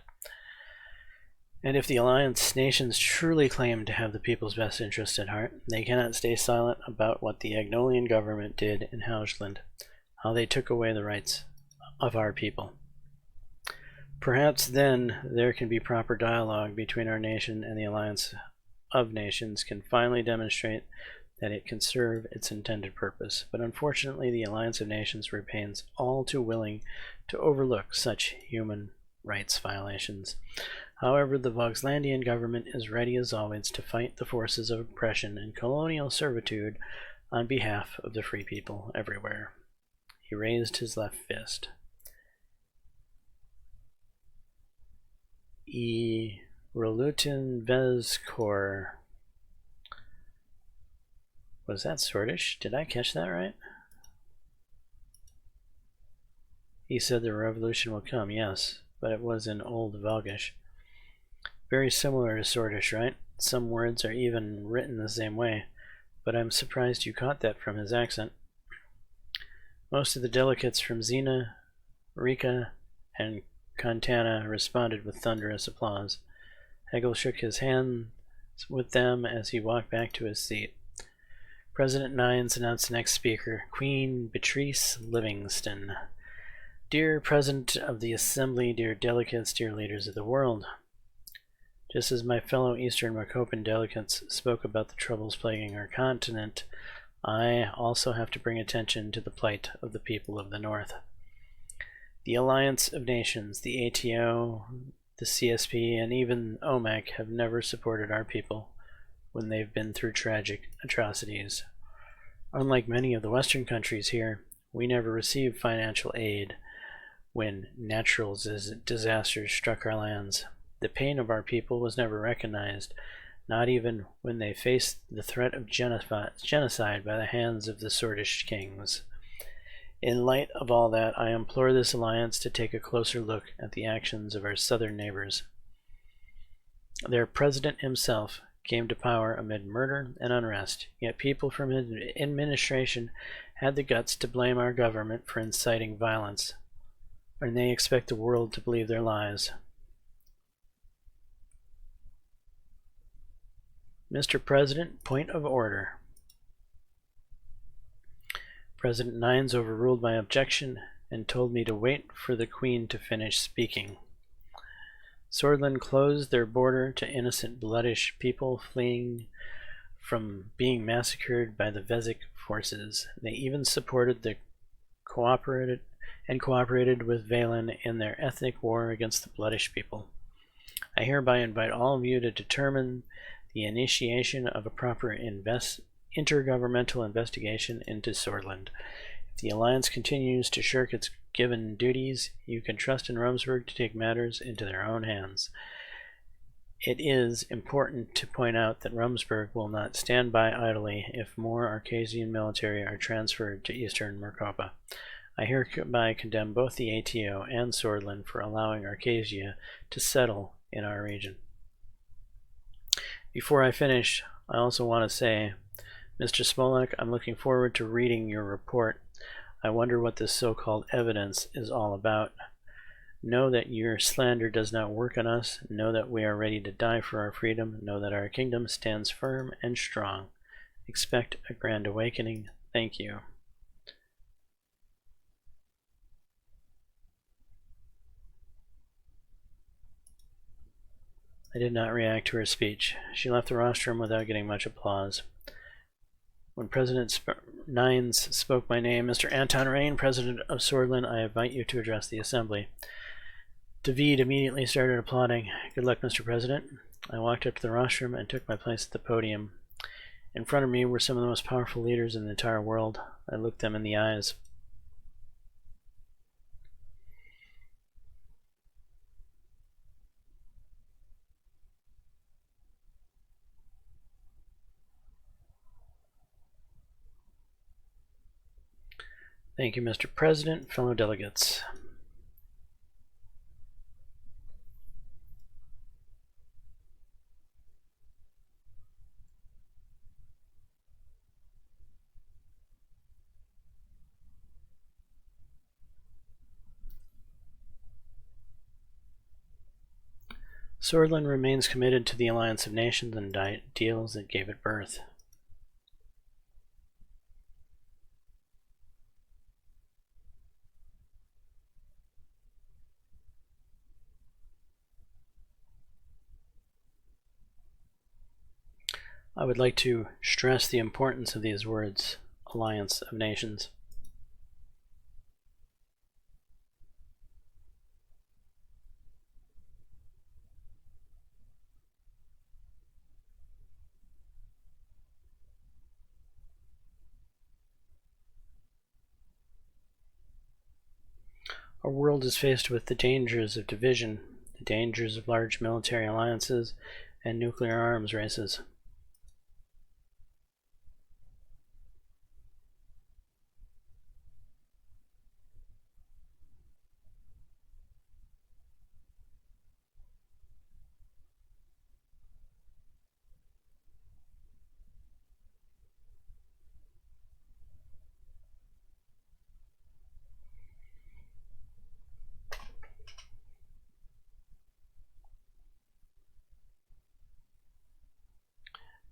And if the Alliance nations truly claim to have the people's best interest at heart, they cannot stay silent about what the Agnolian government did in Hausland, how they took away the rights of our people. Perhaps then there can be proper dialogue between our nation, and the Alliance of Nations can finally demonstrate that it can serve its intended purpose. But unfortunately, the Alliance of Nations remains all too willing to overlook such human rights violations. However, the Voxlandian government is ready as always to fight the forces of oppression and colonial servitude on behalf of the free people everywhere. He raised his left fist. Relutin Vezkor. Was that Swordish? Did I catch that right? He said the revolution will come, yes, but it was in Old Velgish. Very similar to Swordish, right? Some words are even written the same way, but I'm surprised you caught that from his accent. Most of the delegates from Xena, Rika, and Contana responded with thunderous applause. Hegel shook his hands with them as he walked back to his seat. President Nines announced the next speaker, Queen Beatrice Livingston. Dear President of the Assembly, dear delegates, dear leaders of the world. Just as my fellow Eastern Macopan delegates spoke about the troubles plaguing our continent, I also have to bring attention to the plight of the people of the North. The Alliance of Nations, the ATO, the CSP, and even OMAC have never supported our people when they've been through tragic atrocities. Unlike many of the Western countries here, we never received financial aid when natural disasters struck our lands. The pain of our people was never recognized, not even when they faced the threat of genocide by the hands of the Swordish kings. In light of all that, I implore this alliance to take a closer look at the actions of our southern neighbors. Their president himself came to power amid murder and unrest, yet people from his administration had the guts to blame our government for inciting violence, and they expect the world to believe their lies. Mr. President, point of order. President Nines overruled my objection and told me to wait for the Queen to finish speaking. Swordland closed their border to innocent bloodish people fleeing from being massacred by the Vezek forces. They even supported the cooperated with Valen in their ethnic war against the bloodish people. I hereby invite all of you to determine the initiation of a proper intergovernmental investigation into Swordland. If the Alliance continues to shirk its given duties, you can trust in Rumsburg to take matters into their own hands. It is important to point out that Rumsburg will not stand by idly if more Arcasian military are transferred to Eastern Mercopa. I hereby condemn both the ATO and Swordland for allowing Arcasia to settle in our region. Before I finish, I also want to say, Mr. Smolak, I'm looking forward to reading your report. I wonder what this so-called evidence is all about. Know that your slander does not work on us. Know that we are ready to die for our freedom. Know that our kingdom stands firm and strong. Expect a grand awakening. Thank you. I did not react to her speech. She left the rostrum without getting much applause. When President Nines spoke my name, Mr. Anton Rain, President of Swordland, I invite you to address the Assembly. David immediately started applauding. Good luck, Mr. President. I walked up to the rostrum and took my place at the podium. In front of me were some of the most powerful leaders in the entire world. I looked them in the eyes. Thank you, Mr. President, fellow delegates. Swordland remains committed to the Alliance of Nations and ideals that gave it birth. I would like to stress the importance of these words, Alliance of Nations. Our world is faced with the dangers of division, the dangers of large military alliances, and nuclear arms races.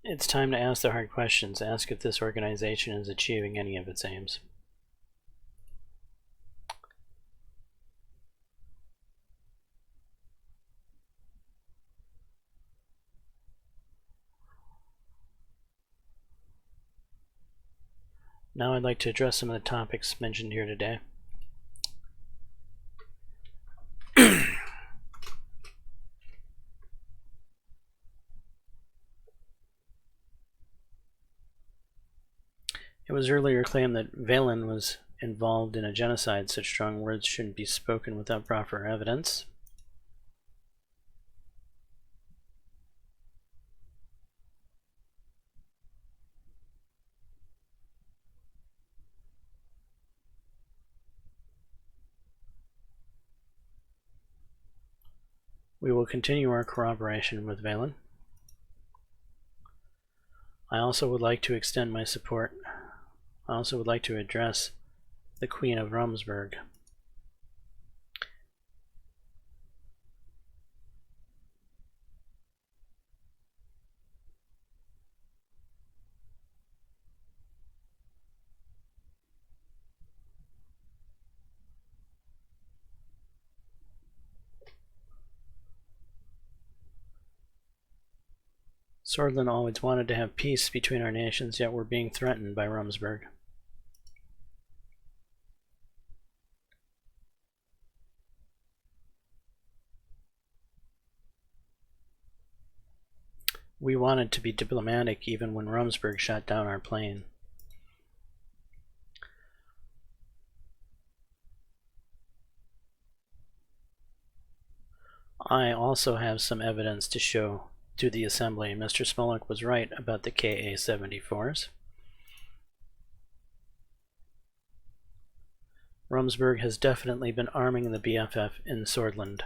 It's time to ask the hard questions. Ask if this organization is achieving any of its aims. Now I'd like to address some of the topics mentioned here today. It was earlier claimed that Valen was involved in a genocide. Such strong words shouldn't be spoken without proper evidence. We will continue our cooperation with Valen. I also would like to extend my support. I also would like to address the Queen of Rumsburg. Swordland always wanted to have peace between our nations, yet we're being threatened by Rumsburg. We wanted to be diplomatic even when Rumsburg shot down our plane. I also have some evidence to show to the Assembly. Mr. Smolik was right about the Ka-74s. Rumsburg has definitely been arming the BFF in Swordland.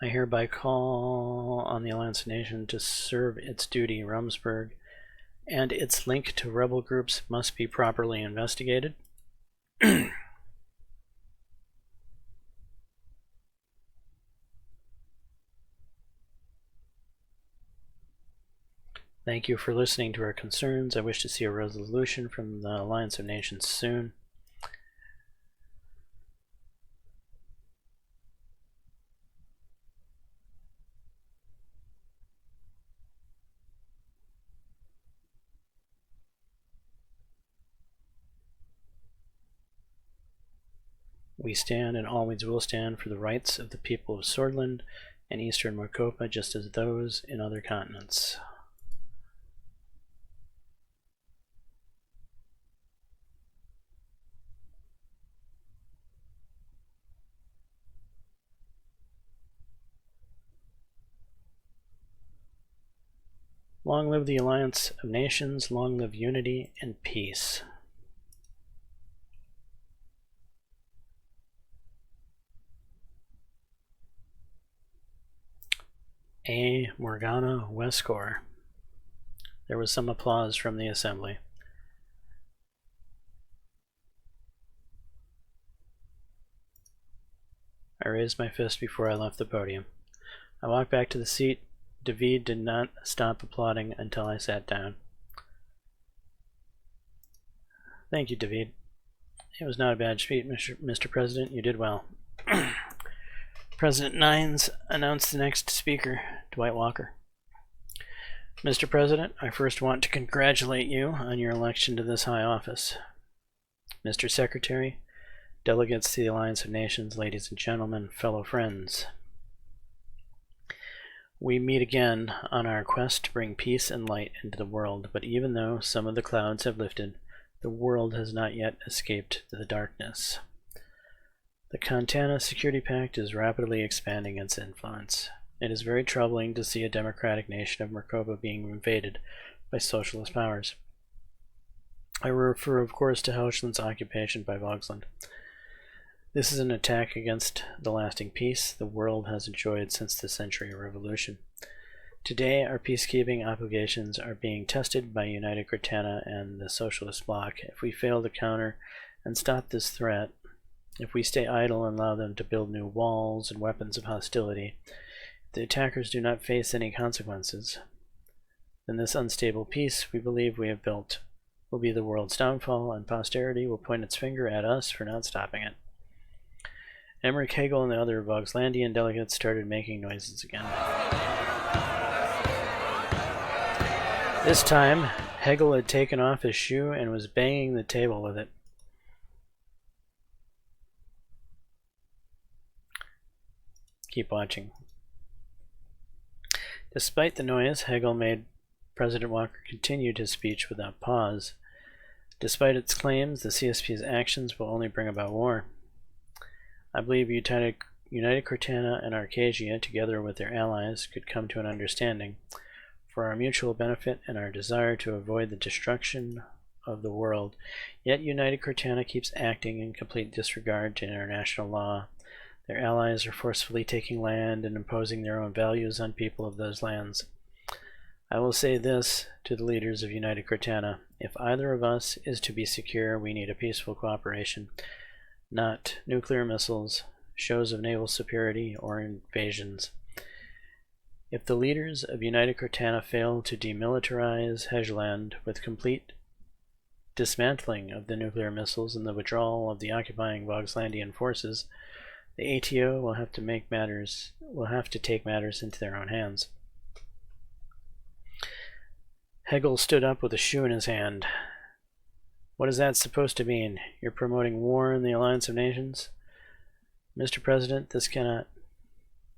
I hereby call on the Alliance Nation to serve its duty. Rumsburg and its link to rebel groups must be properly investigated. Thank you for listening to our concerns. I wish to see a resolution from the Alliance of Nations soon. We stand and always will stand for the rights of the people of Swordland and Eastern Marcopa, just as those in other continents. Long live the Alliance of Nations, long live unity and peace. A. Morgana Westcore. There was some applause from the assembly. I raised my fist before I left the podium. I walked back to the seat. David did not stop applauding until I sat down. Thank you, David. It was not a bad speech, Mr. President. You did well. President Nines announced the next speaker, Dwight Walker. Mr. President, I first want to congratulate you on your election to this high office. Mr. Secretary, delegates to the Alliance of Nations, ladies and gentlemen, fellow friends. We meet again on our quest to bring peace and light into the world, but even though some of the clouds have lifted, the world has not yet escaped the darkness. The Contana Security Pact is rapidly expanding its influence. It is very troubling to see a democratic nation of Marcopa being invaded by socialist powers. I refer, of course, to Helschland's occupation by Vogsland. This is an attack against the lasting peace the world has enjoyed since the Century Revolution. Today, our peacekeeping obligations are being tested by United Cortana and the Socialist Bloc. If we fail to counter and stop this threat, if we stay idle and allow them to build new walls and weapons of hostility, if the attackers do not face any consequences, then this unstable peace we believe we have built will be the world's downfall, and posterity will point its finger at us for not stopping it. Emmerich Hegel and the other Vogslandian delegates started making noises again. This time, Hegel had taken off his shoe and was banging the table with it. Keep watching. Despite the noise Hegel made, President Walker continued his speech without pause. Despite its claims, the CSP's actions will only bring about war. I believe United Cortana and Arcasia, together with their allies, could come to an understanding for our mutual benefit and our desire to avoid the destruction of the world. Yet United Cortana keeps acting in complete disregard to international law. Their allies are forcefully taking land and imposing their own values on people of those lands. I will say this to the leaders of United Cortana: if either of us is to be secure, we need a peaceful cooperation, not nuclear missiles, shows of naval superiority, or invasions. If the leaders of United Cortana fail to demilitarize Helgeland with complete dismantling of the nuclear missiles and the withdrawal of the occupying Vogslandian forces, the ATO will have to take matters into their own hands. Hegel stood up with a shoe in his hand. What is that supposed to mean? You're promoting war in the Alliance of Nations? Mr. President, this cannot.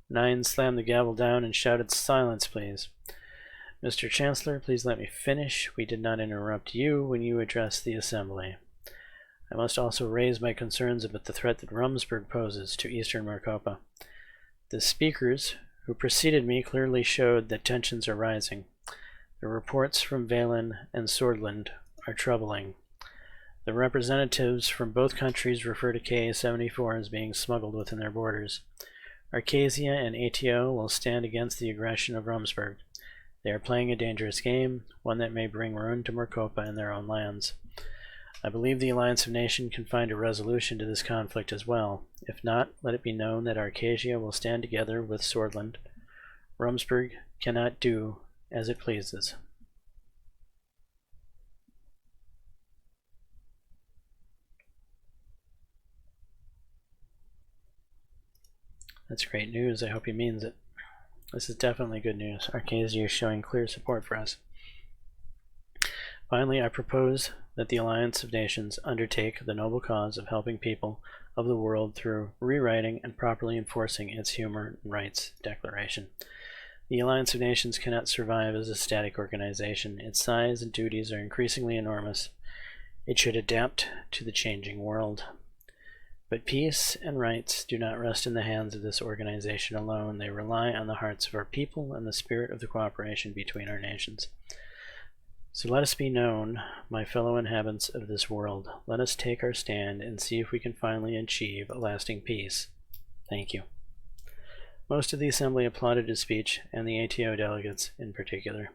Nine slammed the gavel down and shouted, "Silence, please." Mr. Chancellor, please let me finish. We did not interrupt you when you addressed the Assembly. I must also raise my concerns about the threat that Rumsburg poses to Eastern Marcopa. The speakers who preceded me clearly showed that tensions are rising. The reports from Valen and Swordland are troubling. The representatives from both countries refer to Ka-74 as being smuggled within their borders. Arcasia and ATO will stand against the aggression of Rumsburg. They are playing a dangerous game, one that may bring ruin to Marcopa and their own lands. I believe the Alliance of Nations can find a resolution to this conflict as well. If not, let it be known that Arcasia will stand together with Swordland. Rumsburg cannot do as it pleases. That's great news. I hope he means it. This is definitely good news. Arcasia is showing clear support for us. Finally, I propose that the Alliance of Nations undertake the noble cause of helping people of the world through rewriting and properly enforcing its Human Rights Declaration. The Alliance of Nations cannot survive as a static organization. Its size and duties are increasingly enormous. It should adapt to the changing world. But peace and rights do not rest in the hands of this organization alone. They rely on the hearts of our people and the spirit of the cooperation between our nations. So let us be known, my fellow inhabitants of this world. Let us take our stand and see if we can finally achieve a lasting peace. Thank you. Most of the assembly applauded his speech, and the ATO delegates in particular.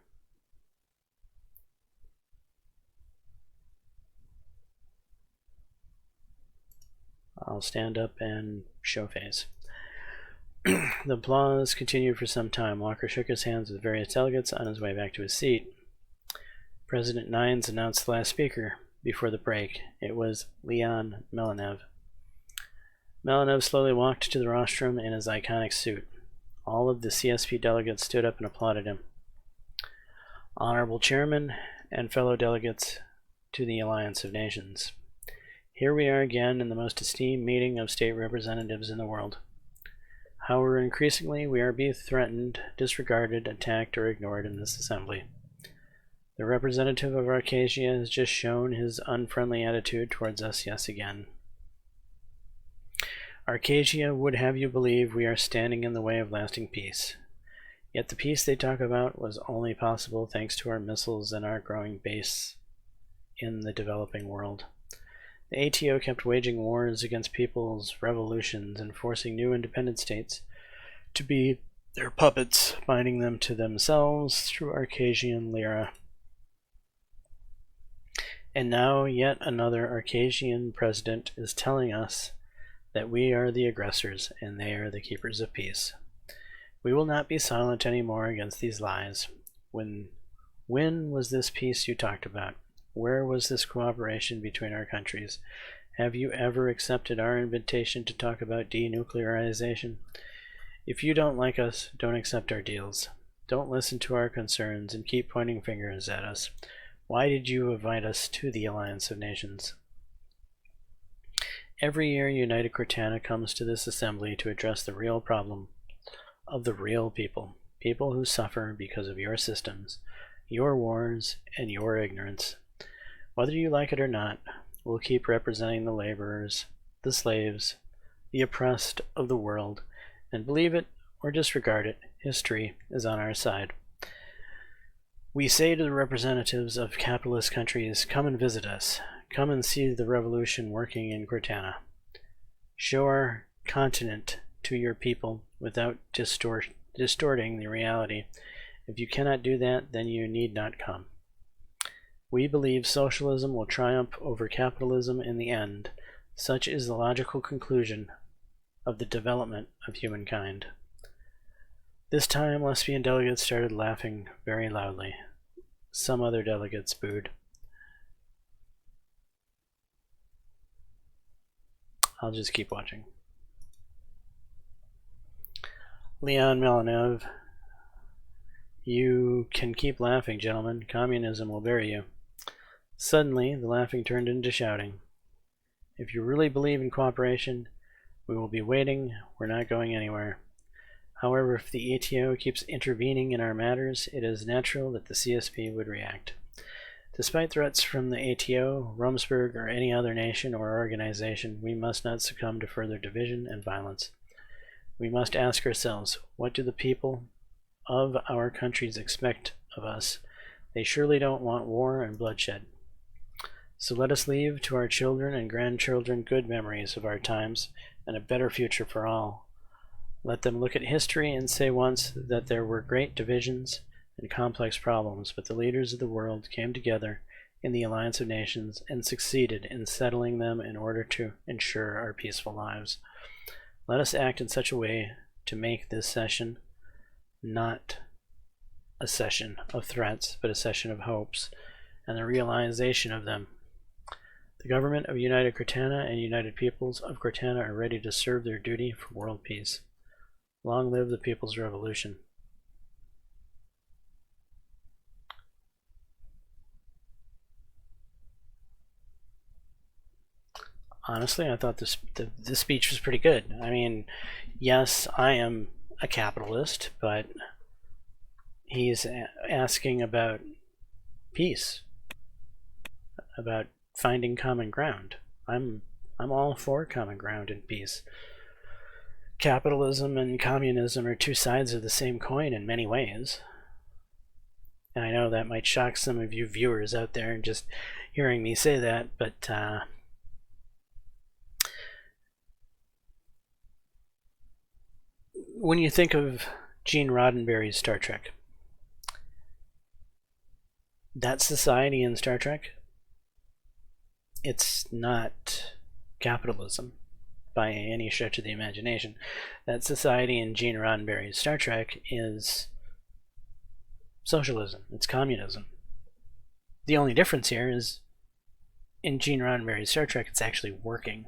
I'll stand up and show face. The applause continued for some time. Walker shook his hands with various delegates on his way back to his seat. President Nines announced the last speaker before the break. It was Leon Melanev. Melanev slowly walked to the rostrum in his iconic suit. All of the CSP delegates stood up and applauded him. Honorable Chairman and fellow delegates to the Alliance of Nations. Here we are again in the most esteemed meeting of state representatives in the world. However, increasingly we are being threatened, disregarded, attacked, or ignored in this assembly. The representative of Arcasia has just shown his unfriendly attitude towards us yet again. Arcasia would have you believe we are standing in the way of lasting peace. Yet the peace they talk about was only possible thanks to our missiles and our growing base in the developing world. The ATO kept waging wars against people's revolutions and forcing new independent states to be their puppets, binding them to themselves through Arcasian lira. And now yet another Arcasian president is telling us that we are the aggressors and they are the keepers of peace. We will not be silent anymore against these lies. When was this peace you talked about? Where was this cooperation between our countries? Have you ever accepted our invitation to talk about denuclearization? If you don't like us, don't accept our deals. Don't listen to our concerns and keep pointing fingers at us. Why did you invite us to the Alliance of Nations? Every year, United Cortana comes to this assembly to address the real problem of the real people, people who suffer because of your systems, your wars, and your ignorance. Whether you like it or not, we'll keep representing the laborers, the slaves, the oppressed of the world, and believe it or disregard it, history is on our side. We say to the representatives of capitalist countries, come and visit us. Come and see the revolution working in Cortana. Show our continent to your people without distorting the reality. If you cannot do that, then you need not come. We believe socialism will triumph over capitalism in the end. Such is the logical conclusion of the development of humankind. This time, lesbian delegates started laughing very loudly. Some other delegates booed. I'll just keep watching. Leon Melanev, you can keep laughing, gentlemen. Communism will bury you. Suddenly, the laughing turned into shouting. If you really believe in cooperation, we will be waiting. We're not going anywhere. However, if the ATO keeps intervening in our matters, it is natural that the CSP would react. Despite threats from the ATO, Rumsburg, or any other nation or organization, we must not succumb to further division and violence. We must ask ourselves, what do the people of our countries expect of us? They surely don't want war and bloodshed. So let us leave to our children and grandchildren good memories of our times and a better future for all. Let them look at history and say once that there were great divisions and complex problems, but the leaders of the world came together in the Alliance of Nations and succeeded in settling them in order to ensure our peaceful lives. Let us act in such a way to make this session not a session of threats, but a session of hopes and the realization of them. The government of United Cortana and United Peoples of Cortana are ready to serve their duty for world peace. Long live the People's Revolution. Honestly, I thought the speech was pretty good. I mean, yes, I am a capitalist, but he's asking about peace, about finding common ground. I'm all for common ground and peace. Capitalism and communism are two sides of the same coin in many ways. And I know that might shock some of you viewers out there just hearing me say that, but when you think of Gene Roddenberry's Star Trek, that society in Star Trek, it's not capitalism by any stretch of the imagination. That society in Gene Roddenberry's Star Trek is socialism. It's communism. The only difference here is in Gene Roddenberry's Star Trek, it's actually working.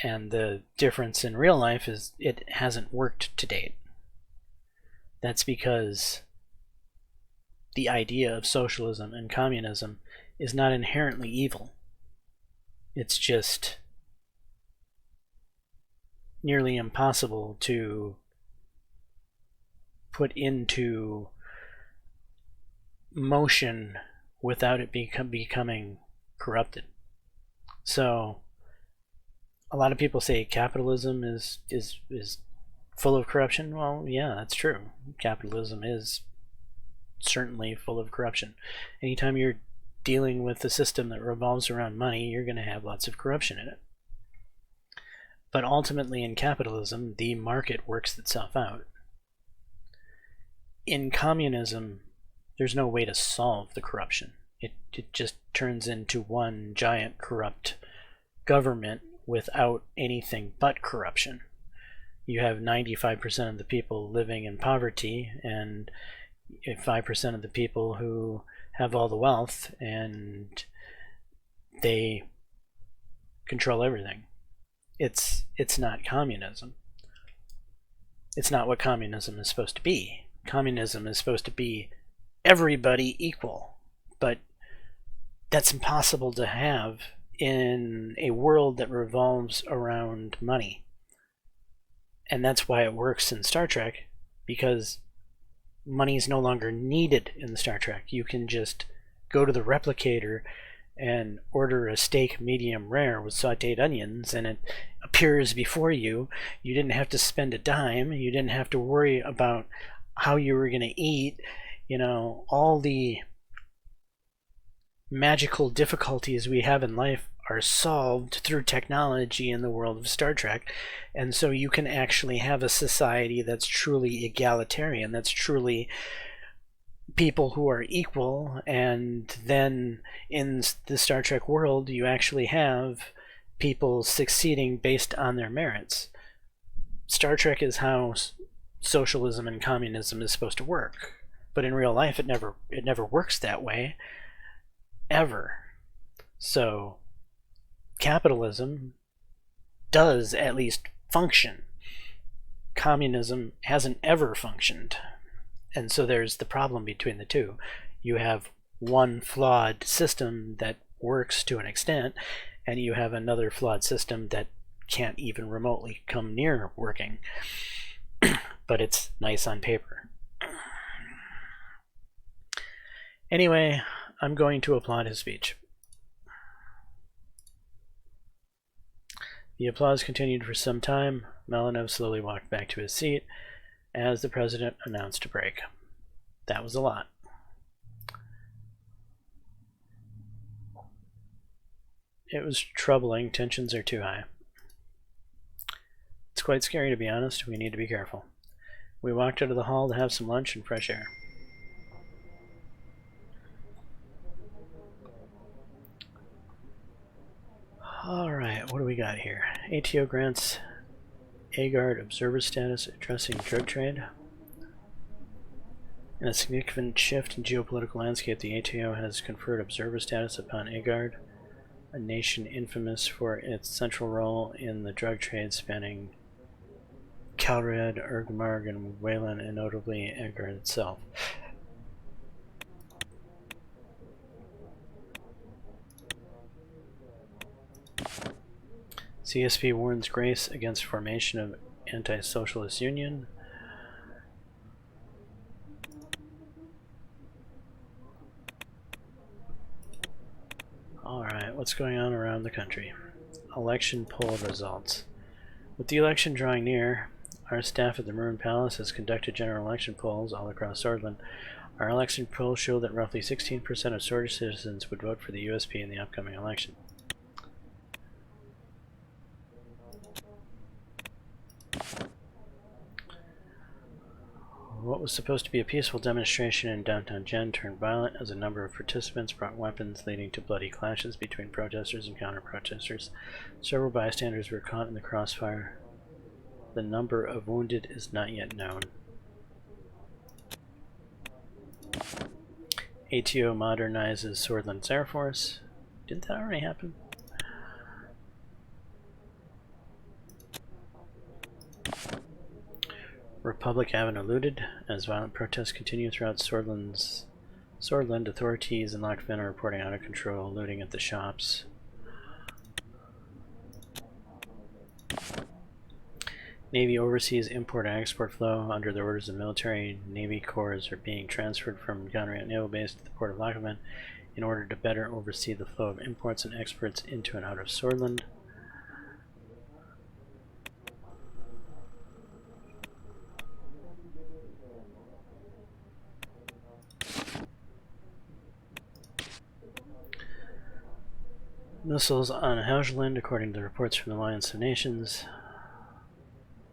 And the difference in real life is it hasn't worked to date. That's because the idea of socialism and communism is not inherently evil. It's just nearly impossible to put into motion without it becoming corrupted. So a lot of people say capitalism is full of corruption. Well, yeah, that's true. Capitalism is certainly full of corruption. Anytime you're dealing with a system that revolves around money, you're going to have lots of corruption in it. But ultimately in capitalism, the market works itself out. In communism, there's no way to solve the corruption. It just turns into one giant corrupt government without anything but corruption. You have 95% of the people living in poverty and 5% of the people who have all the wealth, and they control everything. It's not communism. It's not what communism is supposed to be. Communism is supposed to be everybody equal, but that's impossible to have in a world that revolves around money. And that's why it works in Star Trek, because money is no longer needed in Star Trek. You can just go to the replicator and order a steak medium rare with sauteed onions, and it appears before you. You didn't have to spend a dime. You didn't have to worry about how you were going to eat. You know, all the magical difficulties we have in life are solved through technology in the world of Star Trek. And so you can actually have a society that's truly egalitarian, that's truly people who are equal. And then in the Star Trek world, you actually have people succeeding based on their merits. Star Trek is how socialism and communism is supposed to work, but in real life it never works that way, ever. So capitalism does at least function. Communism hasn't ever functioned. And so there's the problem between the two. You have one flawed system that works to an extent, and you have another flawed system that can't even remotely come near working. But it's nice on paper. Anyway, I'm going to applaud his speech. The applause continued for some time. Melanov slowly walked back to his seat as the president announced a break. That was a lot. It was troubling. Tensions are too high. It's quite scary, to be honest. We need to be careful. We walked out of the hall to have some lunch and fresh air. Alright, what do we got here? ATO grants AGUARD observer status addressing drug trade. In a significant shift in geopolitical landscape, the ATO has conferred observer status upon AGUARD, a nation infamous for its central role in the drug trade spanning Calred, Ergmarg, and Wayland, and notably Edgar itself. CSP warns Grace against formation of anti-socialist union. Alright, what's going on around the country? Election poll results. With the election drawing near, our staff at the Maroon Palace has conducted general election polls all across Swordland. Our election polls show that roughly 16% of Swedish citizens would vote for the USP in the upcoming election. What was supposed to be a peaceful demonstration in downtown Jen turned violent as a number of participants brought weapons, leading to bloody clashes between protesters and counter-protesters. Several bystanders were caught in the crossfire. The number of wounded is not yet known. ATO modernizes Swordland's Air Force. Didn't that already happen? Republic Avenue looted. As violent protests continue throughout Swordland, authorities in Lochvin are reporting out of control looting at the shops. Navy oversees import and export flow. Under the orders of military, Navy corps are being transferred from Gonriat Naval Base to the port of Lochvin in order to better oversee the flow of imports and exports into and out of Swordland. Missiles on Hausland, according to reports from the Alliance of Nations.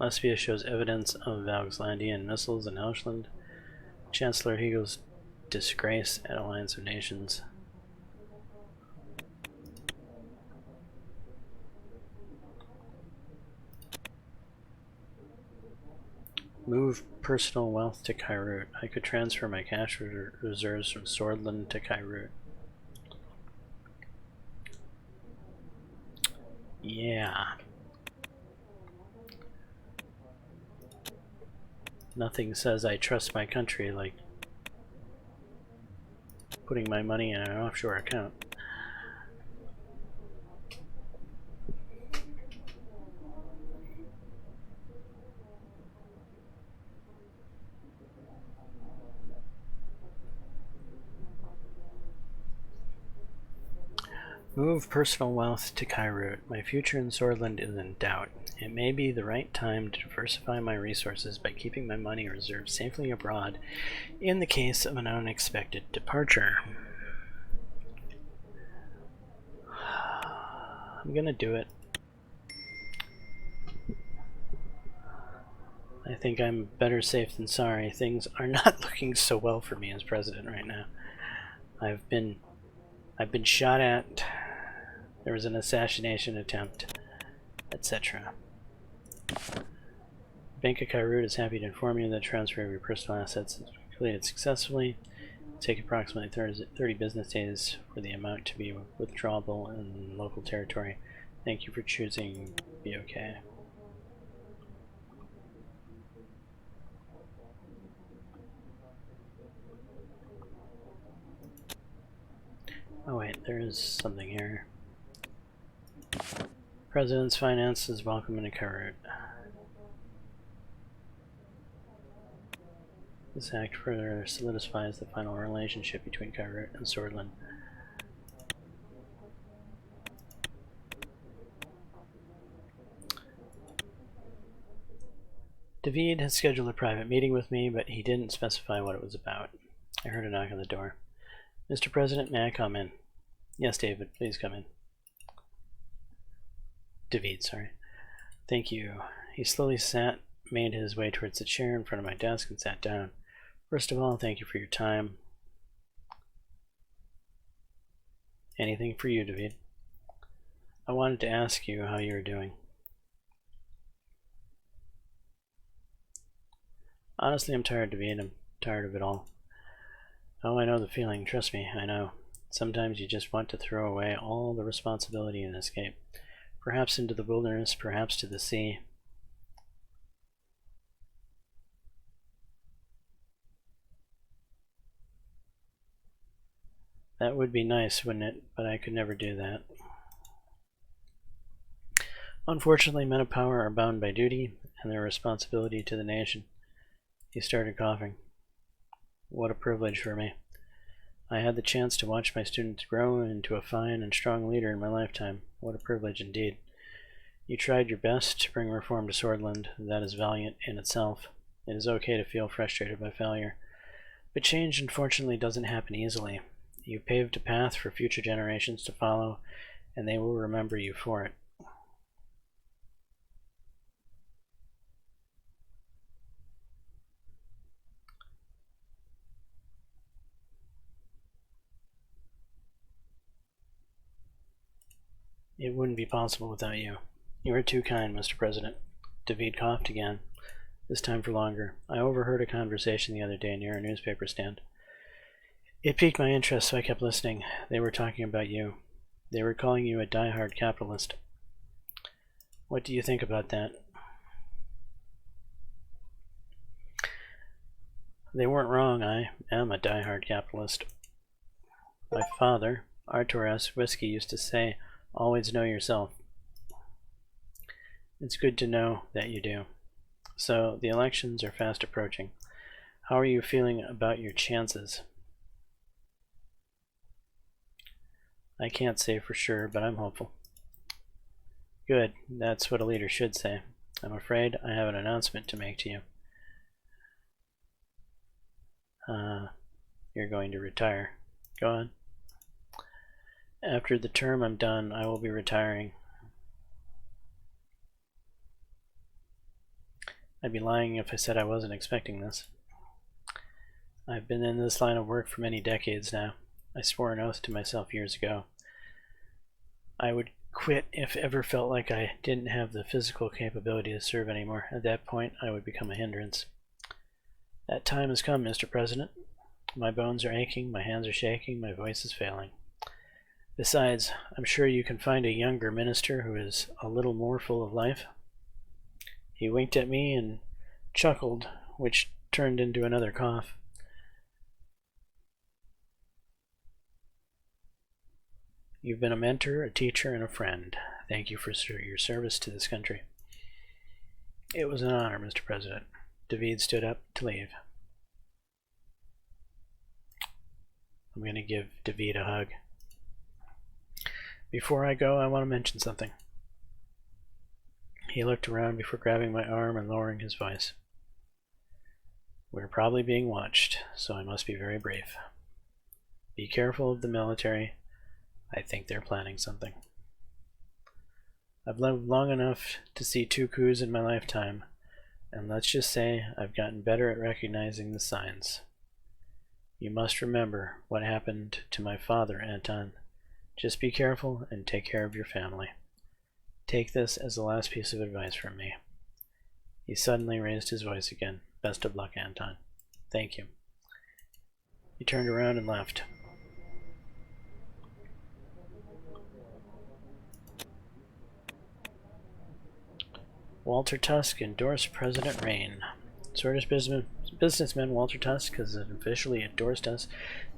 Latvia shows evidence of Valkslandian missiles in Hausland. Chancellor Hegel's disgrace at Alliance of Nations. Move personal wealth to Kairut. I could transfer my cash reserves from Swordland to Kairut. Yeah. Nothing says I trust my country like putting my money in an offshore account. Move personal wealth to Kairut. My future in Swordland is in doubt. It may be the right time to diversify my resources by keeping my money reserved safely abroad in the case of an unexpected departure. I'm gonna do it. I think I'm better safe than sorry. Things are not looking so well for me as president right now. I've been shot at. There was an assassination attempt, etc. Bank of Kairut is happy to inform you that transfer of your personal assets is completed successfully. It'll take approximately 30 business days for the amount to be withdrawable in local territory. Thank you for choosing BOK. Oh wait, there is something here. President's finances welcome in Kairut. This act further solidifies the final relationship between Kairut and Swordland. David had scheduled a private meeting with me, but he didn't specify what it was about. I heard a knock on the door. Mr. President, may I come in? Yes, David, please come in. David, sorry. Thank you. He slowly made his way towards the chair in front of my desk and sat down. First of all, thank you for your time. Anything for you, David? I wanted to ask you how you were doing. Honestly, I'm tired, David. I'm tired of it all. Oh, I know the feeling. Trust me, I know. Sometimes you just want to throw away all the responsibility and escape. Perhaps into the wilderness, perhaps to the sea. That would be nice, wouldn't it? But I could never do that. Unfortunately, men of power are bound by duty and their responsibility to the nation. He started coughing. What a privilege for me. I had the chance to watch my students grow into a fine and strong leader in my lifetime. What a privilege indeed. You tried your best to bring reform to Swordland. That is valiant in itself. It is okay to feel frustrated by failure. But change, unfortunately, doesn't happen easily. You paved a path for future generations to follow, and they will remember you for it. It wouldn't be possible without you. You are too kind, Mr. President. David coughed again, this time for longer. I overheard a conversation the other day near a newspaper stand. It piqued my interest, so I kept listening. They were talking about you. They were calling you a die-hard capitalist. What do you think about that? They weren't wrong. I am a die-hard capitalist. My father, Arthur S. Whiskey, used to say, always know yourself. It's good to know that you do. So, the elections are fast approaching. How are you feeling about your chances? I can't say for sure, but I'm hopeful. Good. That's what a leader should say. I'm afraid I have an announcement to make to you. You're going to retire. Go on. After the term I'm done, I will be retiring. I'd be lying if I said I wasn't expecting this. I've been in this line of work for many decades now. I swore an oath to myself years ago. I would quit if ever felt like I didn't have the physical capability to serve anymore. At that point, I would become a hindrance. That time has come, Mr. President. My bones are aching, my hands are shaking, my voice is failing. Besides, I'm sure you can find a younger minister who is a little more full of life. He winked at me and chuckled, which turned into another cough. You've been a mentor, a teacher, and a friend. Thank you for your service to this country. It was an honor, Mr. President. David stood up to leave. I'm going to give David a hug. Before I go, I want to mention something. He looked around before grabbing my arm and lowering his voice. We're probably being watched, so I must be very brief. Be careful of the military. I think they're planning something. I've lived long enough to see 2 coups in my lifetime, and let's just say I've gotten better at recognizing the signs. You must remember what happened to my father, Anton. Just be careful and take care of your family. Take this as the last piece of advice from me. He suddenly raised his voice again. Best of luck, Anton. Thank you. He turned around and left. Walter Tusk endorsed President Rain. Swedish businessman Walter Tusk has officially endorsed us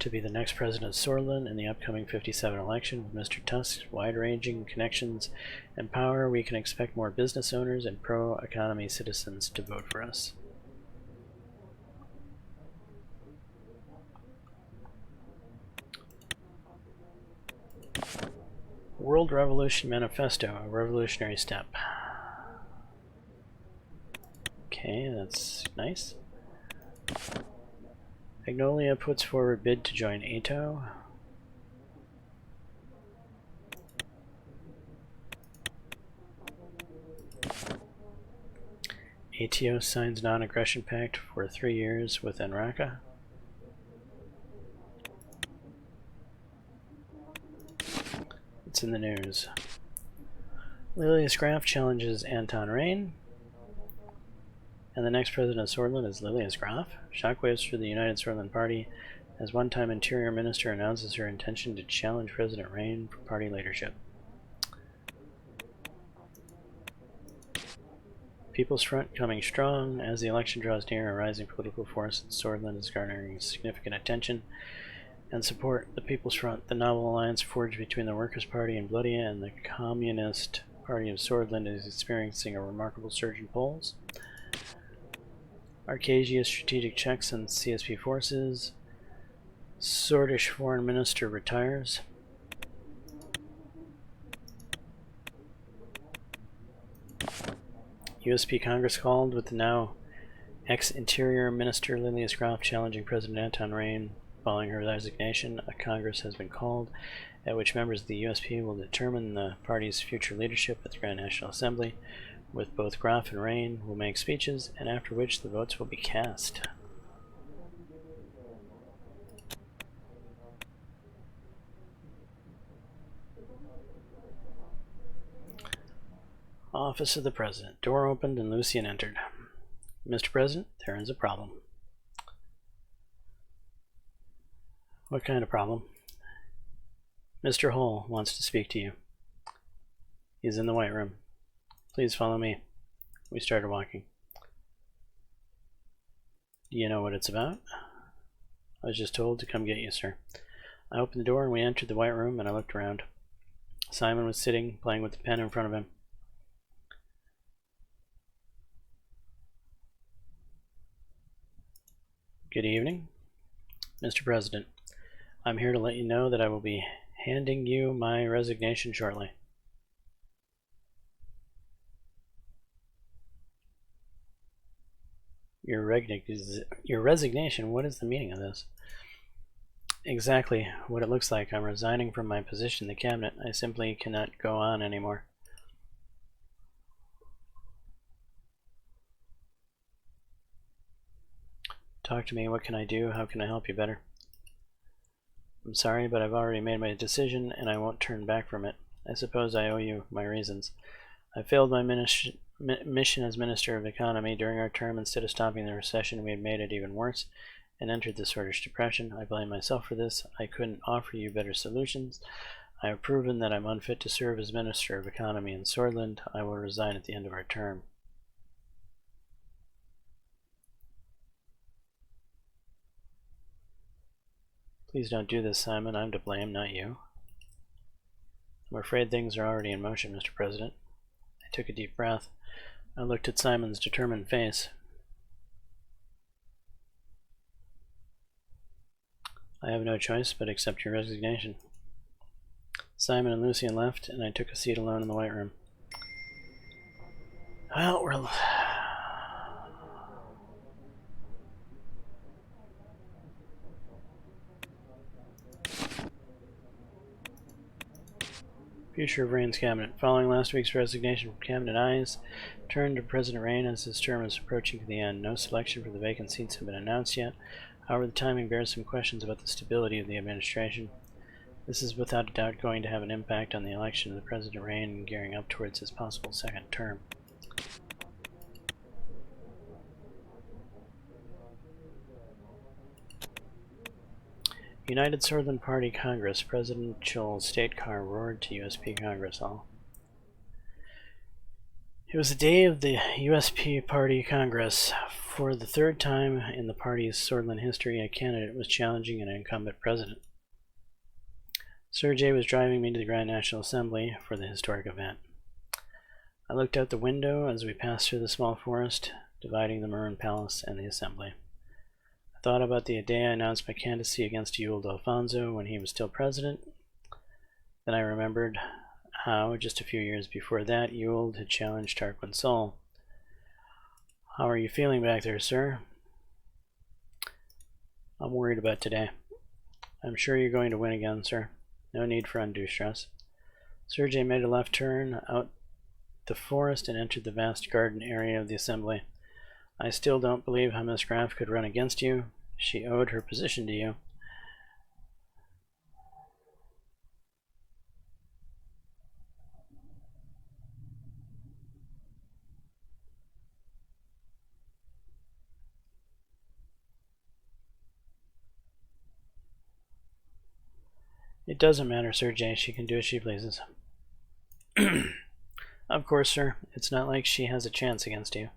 to be the next president of Swordland in the upcoming 57 election. With Mr. Tusk's wide-ranging connections and power, we can expect more business owners and pro-economy citizens to vote for us. World Revolution Manifesto, a revolutionary step. Okay, that's nice. Magnolia puts forward bid to join ATO. ATO signs non-aggression pact for 3 years with Enraka. It's in the news. Lilius Graf challenges Anton Rain. And the next president of Swordland is Lilius Graf. Shockwaves for the United Swordland Party as one-time Interior Minister announces her intention to challenge President Rain for party leadership. People's Front coming strong. As the election draws near, a rising political force in Swordland is garnering significant attention. and support the People's Front, the novel alliance forged between the Workers' Party in Blodia and the Communist Party of Swordland is experiencing a remarkable surge in polls. Arcasia strategic checks on CSP forces. Swordish foreign minister retires. USP Congress called with the now ex-Interior Minister Lilias Groff challenging President Anton Rain following her resignation. A Congress has been called at which members of the USP will determine the party's future leadership at the Grand National Assembly, with both Groff and Rain will make speeches, and after which the votes will be cast. Office of the President. Door opened and Lucian entered. Mr. President, there is a problem. What kind of problem? Mr. Hull wants to speak to you. He's in the White Room. Please follow me. We started walking. Do you know what it's about? I was just told to come get you, sir. I opened the door and we entered the White Room, and I looked around. Simon was sitting, playing with the pen in front of him. Good evening. Mr. President, I'm here to let you know that I will be handing you my resignation shortly. Your resignation? What is the meaning of this? Exactly what it looks like. I'm resigning from my position in the cabinet. I simply cannot go on anymore. Talk to me. What can I do? How can I help you better? I'm sorry, but I've already made my decision and I won't turn back from it. I suppose I owe you my reasons. I failed my mission as Minister of Economy. During our term, instead of stopping the recession, we had made it even worse and entered the Swordish Depression. I blame myself for this. I couldn't offer you better solutions. I have proven that I'm unfit to serve as Minister of Economy in Swordland. I will resign at the end of our term. Please don't do this, Simon. I'm to blame, not you. I'm afraid things are already in motion, Mr. President. I took a deep breath. I looked at Simon's determined face. I have no choice but accept your resignation. Simon and Lucian left, and I took a seat alone in the White Room. Well, we're... Future of Rain's cabinet. Following last week's resignation from cabinet, eyes turned to President Rain as his term is approaching to the end. No selection for the vacant seats have been announced yet. However, the timing bears some questions about the stability of the administration. This is without a doubt going to have an impact on the election of the President Rain and gearing up towards his possible second term. United Swordland Party Congress. Presidential state car roared to USP Congress Hall. It was the day of the USP Party Congress. For the third time in the party's Swordland history, a candidate was challenging an incumbent president. Sergei was driving me to the Grand National Assembly for the historic event. I looked out the window as we passed through the small forest, dividing the Maroon Palace and the Assembly. I thought about the day I announced my candidacy against Ewald Alfonso when he was still president. Then I remembered how, just a few years before that, Ewald had challenged Tarquin Sol. How are you feeling back there, sir? I'm worried about today. I'm sure you're going to win again, sir. No need for undue stress. Sergei made a left turn out the forest and entered the vast garden area of the Assembly. I still don't believe how Miss Graff could run against you. She owed her position to you. It doesn't matter, Sergei. She can do as she pleases. Of course, sir. It's not like she has a chance against you.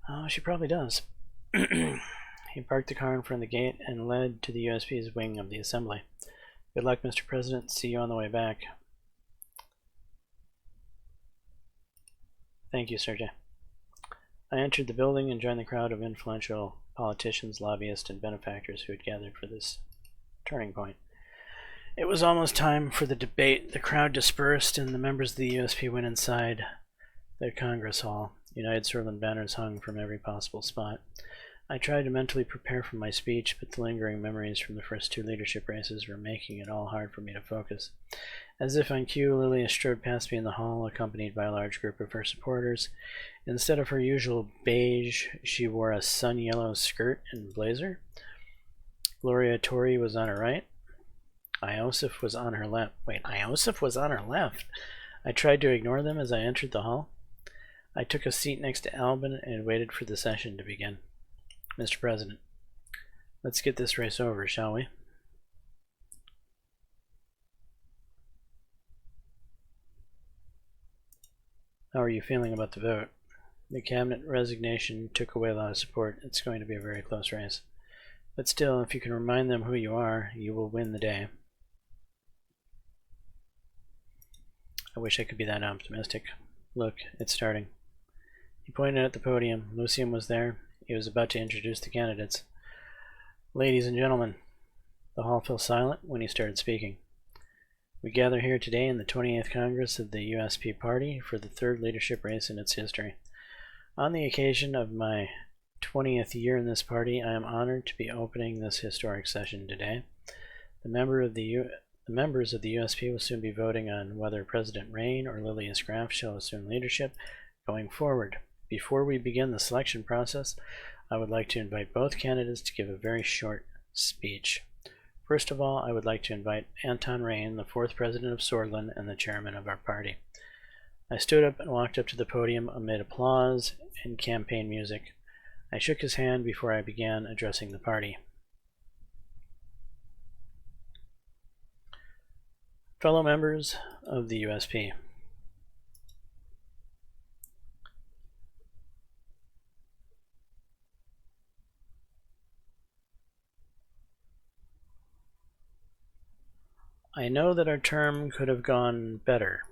Oh, she probably does. He parked the car in front of the gate and led to the USP's wing of the assembly. Good luck, Mr. President. See you on the way back. Thank you, Sergey. I entered the building and joined the crowd of influential politicians, lobbyists, and benefactors who had gathered for this turning point. It was almost time for the debate. The crowd dispersed, and the members of the USP went inside the Congress Hall. United Switzerland banners hung from every possible spot. I tried to mentally prepare for my speech, but the lingering memories from the first two leadership races were making it all hard for me to focus. As if on cue, Lilia strode past me in the hall, accompanied by a large group of her supporters. Instead of her usual beige, she wore a sun-yellow skirt and blazer. Gloria Torre was on her right. Iosif was on her left. Wait, Iosif was on her left. I tried to ignore them as I entered the hall. I took a seat next to Albin and waited for the session to begin. Mr. President, let's get this race over, shall we? How are you feeling about the vote? The cabinet resignation took away a lot of support. It's going to be a very close race. But still, if you can remind them who you are, you will win the day. I wish I could be that optimistic. Look, it's starting. He pointed at the podium. Lucian was there. He was about to introduce the candidates. Ladies and gentlemen, the hall fell silent when he started speaking. We gather here today in the 28th Congress of the USP Party for the third leadership race in its history. On the occasion of my 20th year in this party, I am honored to be opening this historic session today. The members of the USP will soon be voting on whether President Rain or Lilias Graf shall assume leadership going forward. Before we begin the selection process, I would like to invite both candidates to give a very short speech. First of all, I would like to invite Anton Rain, the fourth president of Swordsland and the chairman of our party. I stood up and walked up to the podium amid applause and campaign music. I shook his hand before I began addressing the party. Fellow members of the USP, I know that our term could have gone better.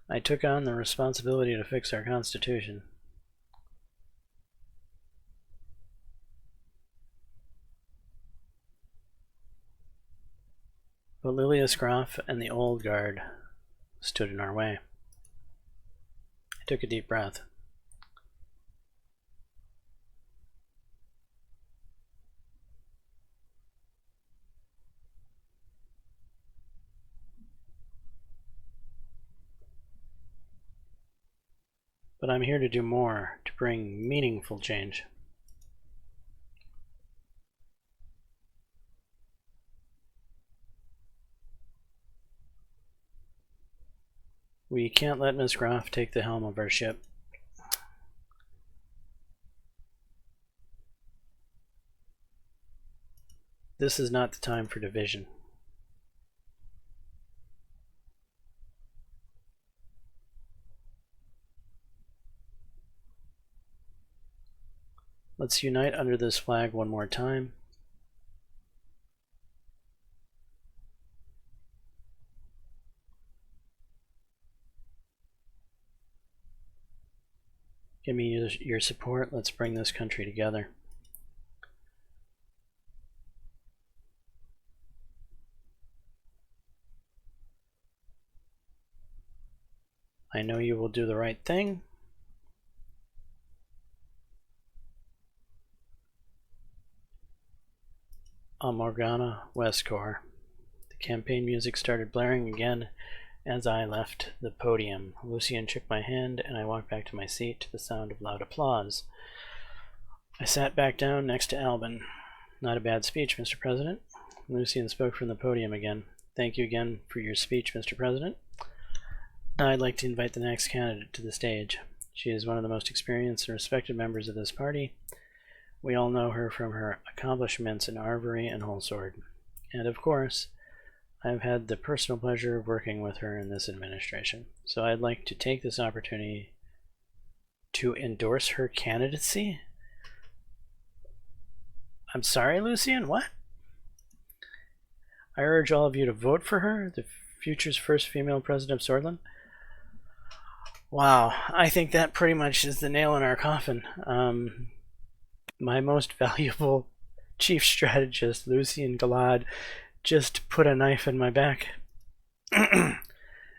I took on the responsibility to fix our Constitution. But Lilias Graf and the old guard stood in our way. I took a deep breath. But I'm here to do more, to bring meaningful change. We can't let Ms. Graf take the helm of our ship. This is not the time for division. Let's unite under this flag one more time. Give me your support. Let's bring this country together. I know you will do the right thing. Morgana Westcore. The campaign music started blaring again as I left the podium. Lucian shook my hand and I walked back to my seat to the sound of loud applause. I sat back down next to Albin. Not a bad speech, Mr. President. Lucian spoke from the podium again. Thank you again for your speech, Mr. President. Now I'd like to invite the next candidate to the stage. She is one of the most experienced and respected members of this party. We all know her from her accomplishments in armory and whole sword. And of course, I've had the personal pleasure of working with her in this administration. So I'd like to take this opportunity to endorse her candidacy. I'm sorry, Lucian, what? I urge all of you to vote for her, the future's first female president of Swordland. Wow, I think that pretty much is the nail in our coffin. My most valuable chief strategist, Lucian Galad, just put a knife in my back.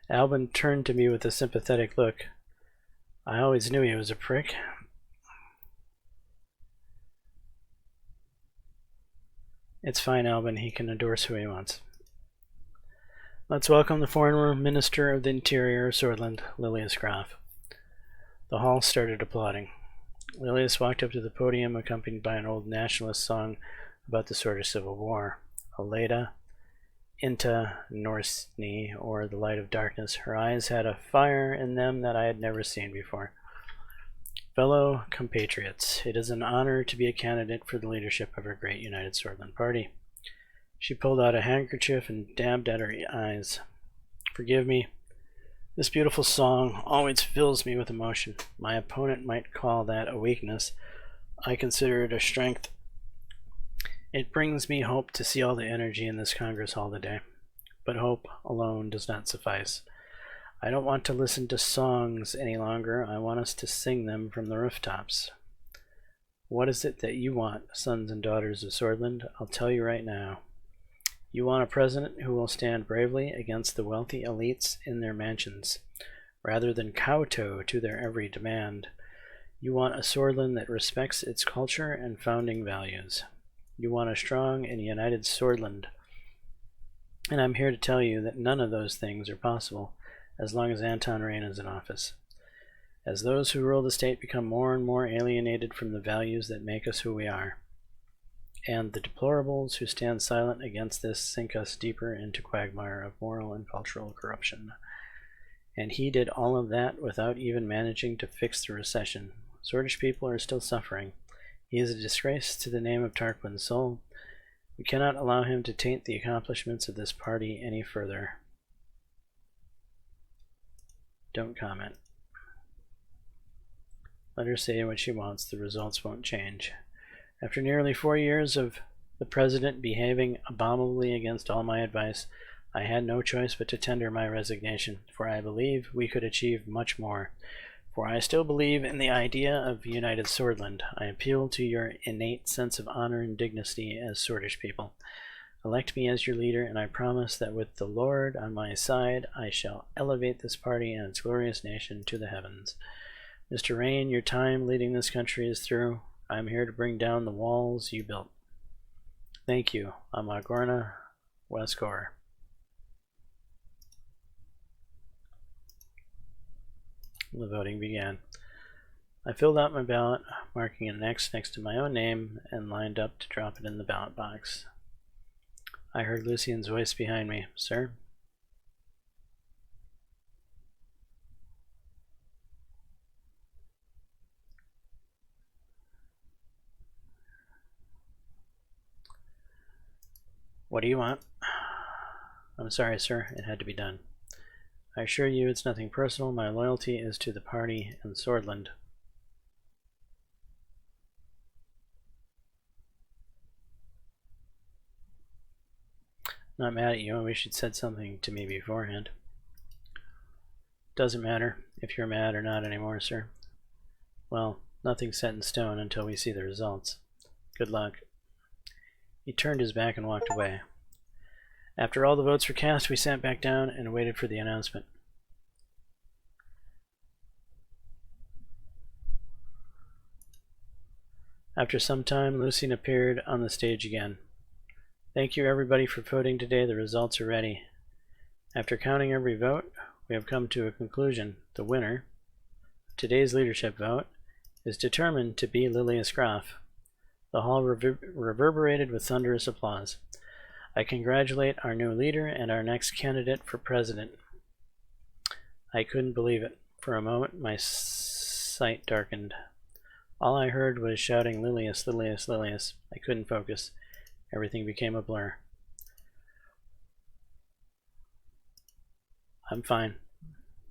Albin turned to me with a sympathetic look. I always knew he was a prick. It's fine, Albin. He can endorse who he wants. Let's welcome the Foreign Minister of the Interior of Swordland, Lilius Graf. The hall started applauding. Lilius walked up to the podium accompanied by an old nationalist song about the Swedish Civil War. Aleda, Inta Norsni, or the Light of Darkness. Her eyes had a fire in them that I had never seen before. Fellow compatriots, it is an honor to be a candidate for the leadership of our great United Swordland Party. She pulled out a handkerchief and dabbed at her eyes. Forgive me. This beautiful song always fills me with emotion. My opponent might call that a weakness. I consider it a strength. It brings me hope to see all the energy in this Congress Hall today. But hope alone does not suffice. I don't want to listen to songs any longer. I want us to sing them from the rooftops. What is it that you want, sons and daughters of Swordland? I'll tell you right now. You want a president who will stand bravely against the wealthy elites in their mansions, rather than kowtow to their every demand. You want a Swordland that respects its culture and founding values. You want a strong and united Swordland. And I'm here to tell you that none of those things are possible as long as Anton Rain is in office. As those who rule the state become more and more alienated from the values that make us who we are, and the deplorables who stand silent against this sink us deeper into quagmire of moral and cultural corruption. And he did all of that without even managing to fix the recession. Swordish people are still suffering. He is a disgrace to the name of Tarquin's soul. We cannot allow him to taint the accomplishments of this party any further. Don't comment. Let her say what she wants. The results won't change. After nearly 4 years of the president behaving abominably against all my advice, I had no choice but to tender my resignation, for I believe we could achieve much more. For I still believe in the idea of united Swordland. I appeal to your innate sense of honor and dignity as Swordish people. Elect me as your leader, and I promise that with the Lord on my side, I shall elevate this party and its glorious nation to the heavens. Mr. Rain, your time leading this country is through. I am here to bring down the walls you built. Thank you. Amagorna Westcor. The voting began. I filled out my ballot, marking an X next to my own name, and lined up to drop it in the ballot box. I heard Lucian's voice behind me. Sir? What do you want? I'm sorry, sir. It had to be done. I assure you it's nothing personal. My loyalty is to the party and Swordland. Not mad at you. I wish you'd said something to me beforehand. Doesn't matter if you're mad or not anymore, sir. Well, nothing's set in stone until we see the results. Good luck. He turned his back and walked away. After all the votes were cast, we sat back down and waited for the announcement. After some time, Lucian appeared on the stage again. Thank you everybody for voting today. The results are ready. After counting every vote, we have come to a conclusion. The winner of today's leadership vote is determined to be Lilius Graf. The hall reverberated with thunderous applause. I congratulate our new leader and our next candidate for president. I couldn't believe it. For a moment, my sight darkened. All I heard was shouting, "Lilius, Lilius, Lilius." I couldn't focus. Everything became a blur. I'm fine.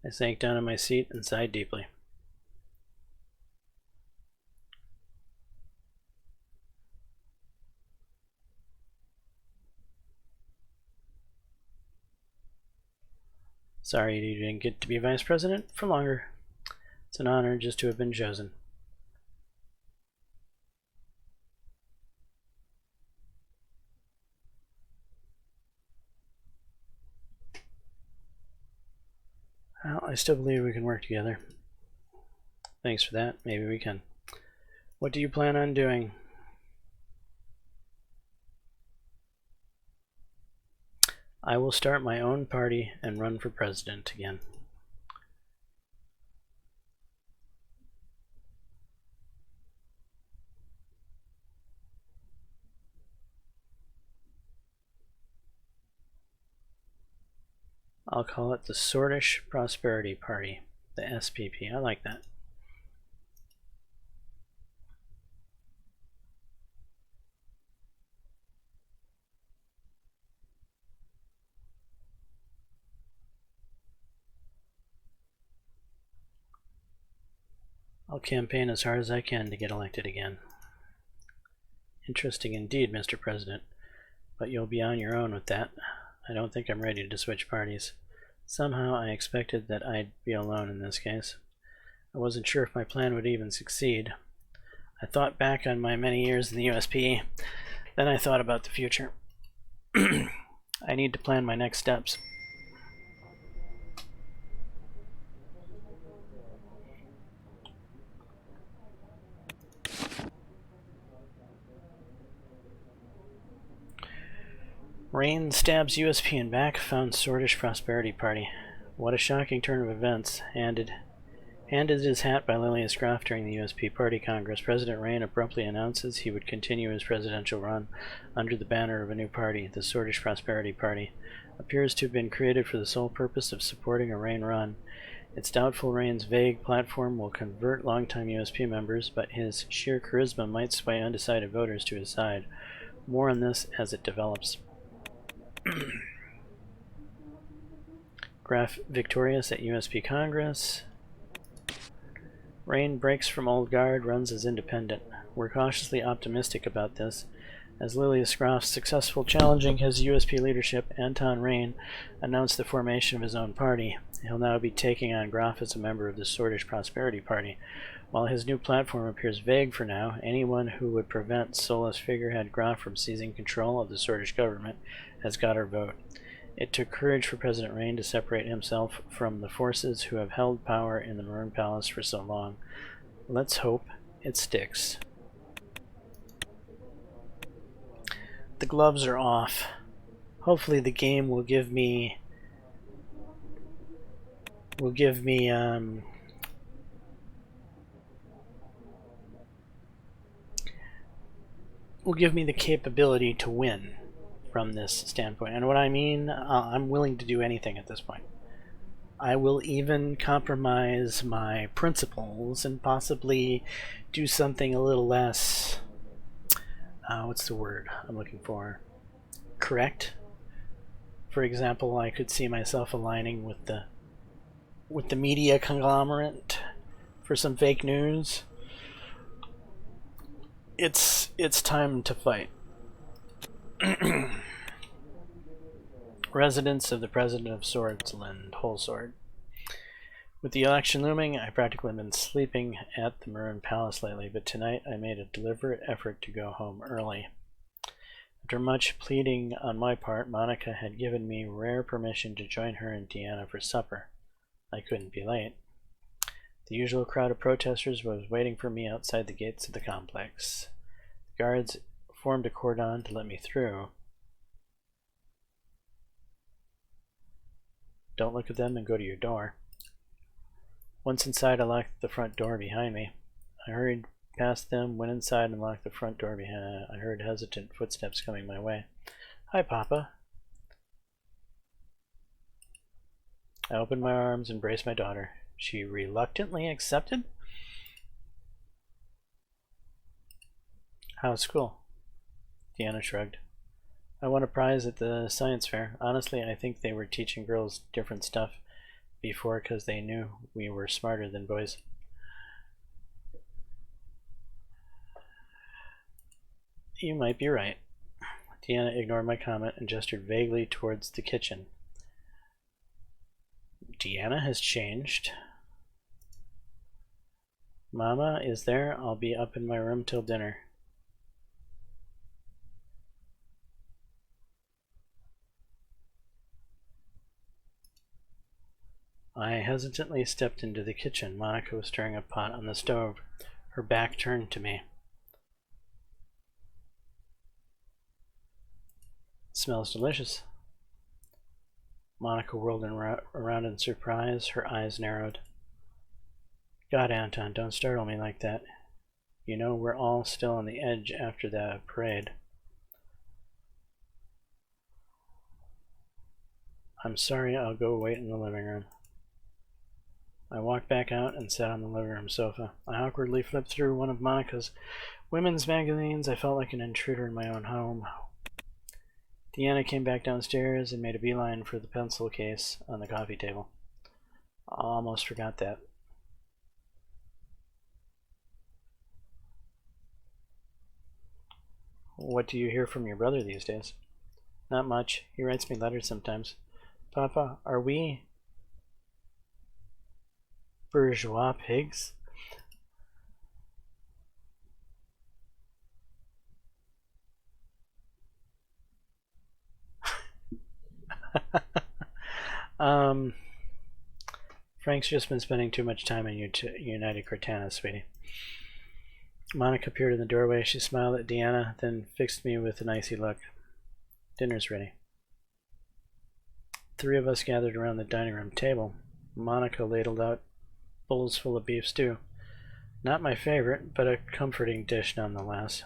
I sank down in my seat and sighed deeply. Sorry you didn't get to be vice president for longer. It's an honor just to have been chosen. Well, I still believe we can work together. Thanks for that. Maybe we can. What do you plan on doing? I will start my own party and run for president again. I'll call it the Swordish Prosperity Party, the SPP. I like that. I'll campaign as hard as I can to get elected again. Interesting indeed, Mr. President, but you'll be on your own with that. I don't think I'm ready to switch parties. Somehow I expected that I'd be alone in this case. I wasn't sure if my plan would even succeed. I thought back on my many years in the USP, then I thought about the future. I need to plan my next steps. Rain stabs USP in back, found Swordish Prosperity Party. What a shocking turn of events. Handed his hat by Lilius Groff during the USP Party Congress, President Rain abruptly announces he would continue his presidential run under the banner of a new party. The Swordish Prosperity Party appears to have been created for the sole purpose of supporting a Rain run. It's doubtful Rain's vague platform will convert longtime USP members, but his sheer charisma might sway undecided voters to his side. More on this as it develops. Graf victorious at USP Congress. Rain breaks from old guard, runs as independent. We're cautiously optimistic about this, as Lilius Groff's successful challenging his USP leadership, Anton Rain, announced the formation of his own party. He'll now be taking on Groff as a member of the Swordish Prosperity Party. While his new platform appears vague for now, anyone who would prevent Solus figurehead Groff from seizing control of the Swordish government has got our vote. It took courage for President Rain to separate himself from the forces who have held power in the Maroon Palace for so long. Let's hope it sticks. The gloves are off. Hopefully the game will give me the capability to win from this standpoint. And what I mean, I'm willing to do anything at this point. I will even compromise my principles and possibly do something a little less, what's the word I'm looking for? Correct? For example, I could see myself aligning with the media conglomerate for some fake news. It's time to fight. Residence of the President of Swordsland, Whole Sword. With the election looming, I've practically been sleeping at the Maroon Palace lately, but tonight I made a deliberate effort to go home early. After much pleading on my part, Monica had given me rare permission to join her and Deanna for supper. I couldn't be late. The usual crowd of protesters was waiting for me outside the gates of the complex. The guards formed a cordon to let me through. Don't look at them and go to your door. Once inside, I locked the front door behind me. I hurried past them, went inside, and locked the front door behind. I heard hesitant footsteps coming my way. Hi, Papa. I opened my arms, embraced my daughter. She reluctantly accepted. How's school? Deanna shrugged. I won a prize at the science fair. Honestly, I think they were teaching girls different stuff before because they knew we were smarter than boys. You might be right. Deanna ignored my comment and gestured vaguely towards the kitchen. Deanna has changed. Mama is there. I'll be up in my room till dinner. I hesitantly stepped into the kitchen. Monica was stirring a pot on the stove, her back turned to me. It smells delicious. Monica whirled around in surprise, her eyes narrowed. God, Anton, don't startle me like that. You know we're all still on the edge after the parade. I'm sorry, I'll go wait in the living room. I walked back out and sat on the living room sofa. I awkwardly flipped through one of Monica's women's magazines. I felt like an intruder in my own home. Deanna came back downstairs and made a beeline for the pencil case on the coffee table. I almost forgot that. What do you hear from your brother these days? Not much. He writes me letters sometimes. Papa, are we bourgeois pigs? Frank's just been spending too much time in United Cortana, sweetie. Monica appeared in the doorway. She smiled at Deanna, then fixed me with an icy look. Dinner's ready. 3 of us gathered around the dining room table. Monica ladled out bowls full of beef stew. Not my favorite, but a comforting dish nonetheless.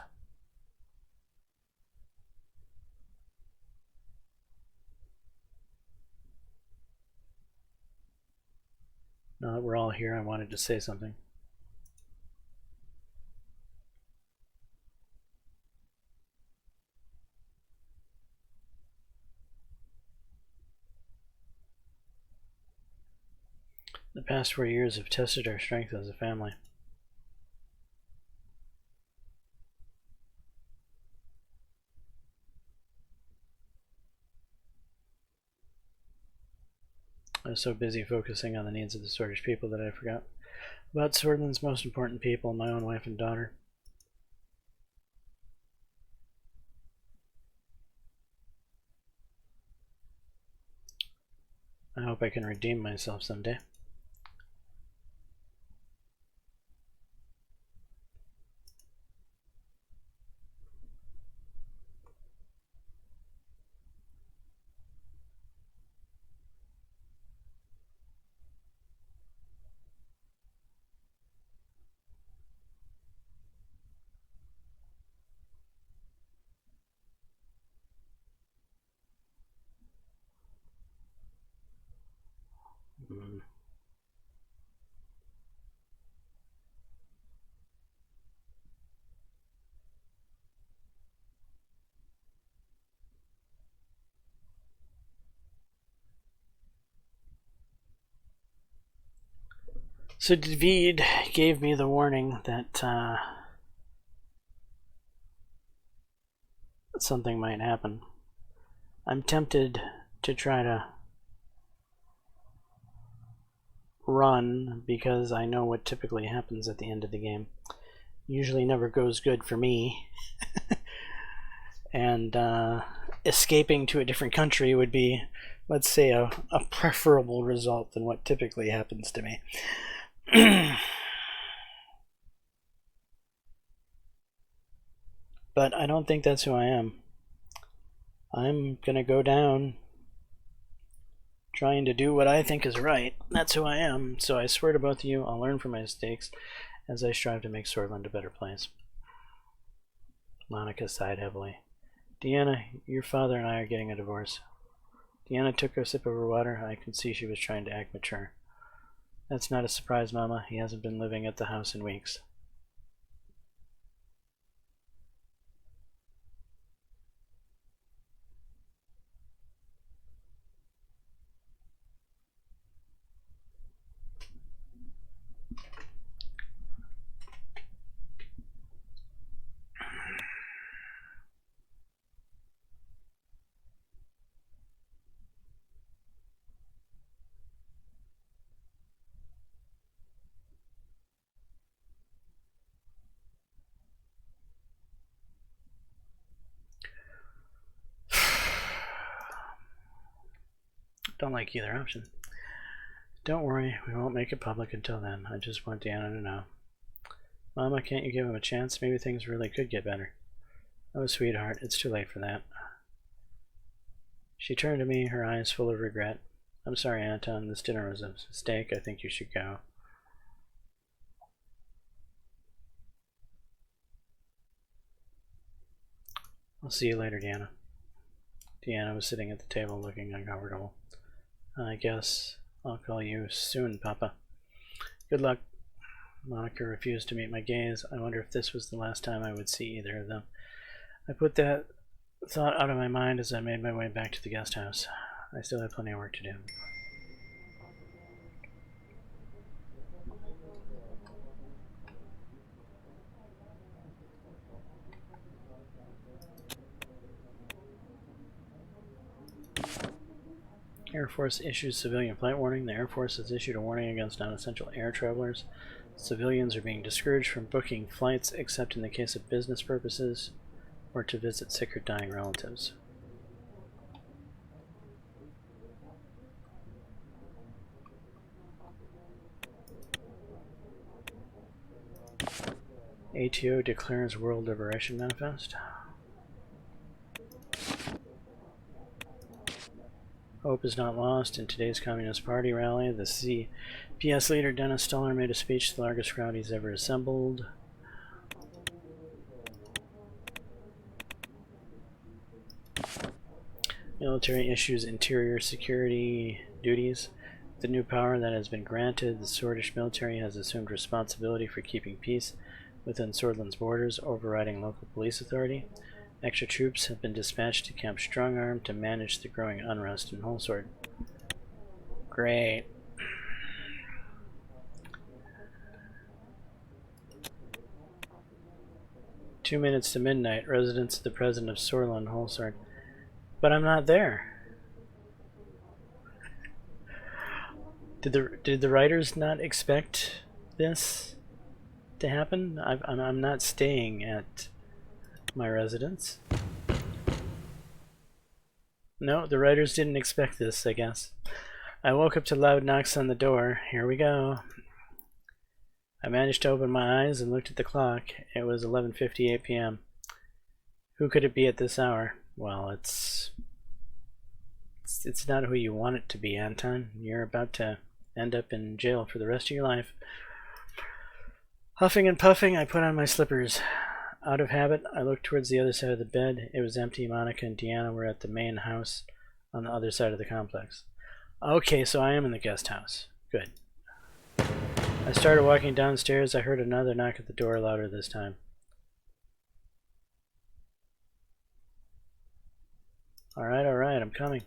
Now that we're all here, I wanted to say something. The past 4 years have tested our strength as a family. I was so busy focusing on the needs of the Swordfish people that I forgot about Swordland's most important people, my own wife and daughter. I hope I can redeem myself someday. So David gave me the warning that something might happen. I'm tempted to try to run because I know what typically happens at the end of the game. Usually never goes good for me. And escaping to a different country would be, let's say, a preferable result than what typically happens to me. But I don't think that's who I am. I'm gonna go down trying to do what I think is right. That's who I am. So I swear to both of you, I'll learn from my mistakes as I strive to make Swordland a better place. Monica sighed heavily. Deanna, your father and I are getting a divorce. Deanna took a sip of her water. I could see she was trying to act mature. That's not a surprise, Mama. He hasn't been living at the house in weeks. Don't like either option. Don't worry, we won't make it public until then. I just want Deanna to know. Mama, can't you give him a chance? Maybe things really could get better. Oh, sweetheart, it's too late for that. She turned to me, her eyes full of regret. I'm sorry, Anton. This dinner was a mistake. I think you should go. I'll see you later, Deanna. Deanna was sitting at the table looking uncomfortable. I guess I'll call you soon, Papa. Good luck. Monica refused to meet my gaze. I wonder if this was the last time I would see either of them. I put that thought out of my mind as I made my way back to the guest house. I still have plenty of work to do. Air Force issues civilian flight warning. The Air Force has issued a warning against non-essential air travelers. Civilians are being discouraged from booking flights except in the case of business purposes or to visit sick or dying relatives. ATO declares World Liberation Manifest. Hope is not lost. In today's Communist Party rally, the CPS leader Dennis Stoller made a speech to the largest crowd he's ever assembled. Military issues interior security duties. The new power that has been granted, the Swordish military has assumed responsibility for keeping peace within Swordland's borders, overriding local police authority. Extra troops have been dispatched to Camp Strongarm to manage the growing unrest in Holsword. Great. "2 minutes to midnight, residence of the President of Sorland, Holsword." But I'm not there. Did the writers not expect this to happen? I'm not staying at my residence. No, the writers didn't expect this, I guess. I woke up to loud knocks on the door. Here we go. I managed to open my eyes and looked at the clock. It was 11:58 p.m. Who could it be at this hour? Well, it's not who you want it to be, Anton. You're about to end up in jail for the rest of your life. Huffing and puffing, I put on my slippers. Out of habit, I looked towards the other side of the bed. It was empty. Monica and Deanna were at the main house on the other side of the complex. Okay, so I am in the guest house. Good. I started walking downstairs. I heard another knock at the door, louder this time. Alright, I'm coming.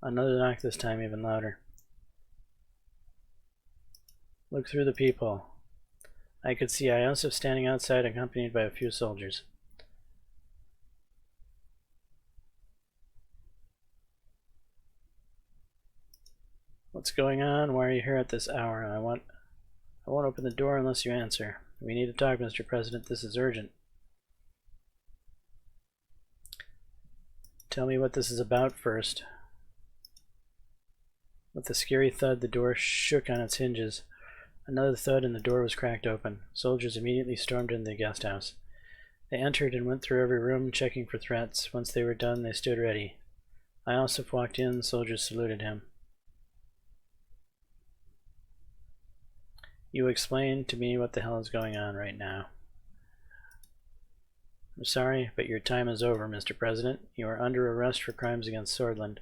Another knock this time, even louder. Look through the peephole. I could see Iosif standing outside, accompanied by a few soldiers. What's going on? Why are you here at this hour? I won't open the door unless you answer. We need to talk, Mr. President. This is urgent. Tell me what this is about first. With a scary thud, the door shook on its hinges. Another thud and the door was cracked open. Soldiers immediately stormed into the guest house. They entered and went through every room, checking for threats. Once they were done, they stood ready. Iosif walked in. The soldiers saluted him. You explain to me what the hell is going on right now. I'm sorry, but your time is over, Mr. President. You are under arrest for crimes against Swordland.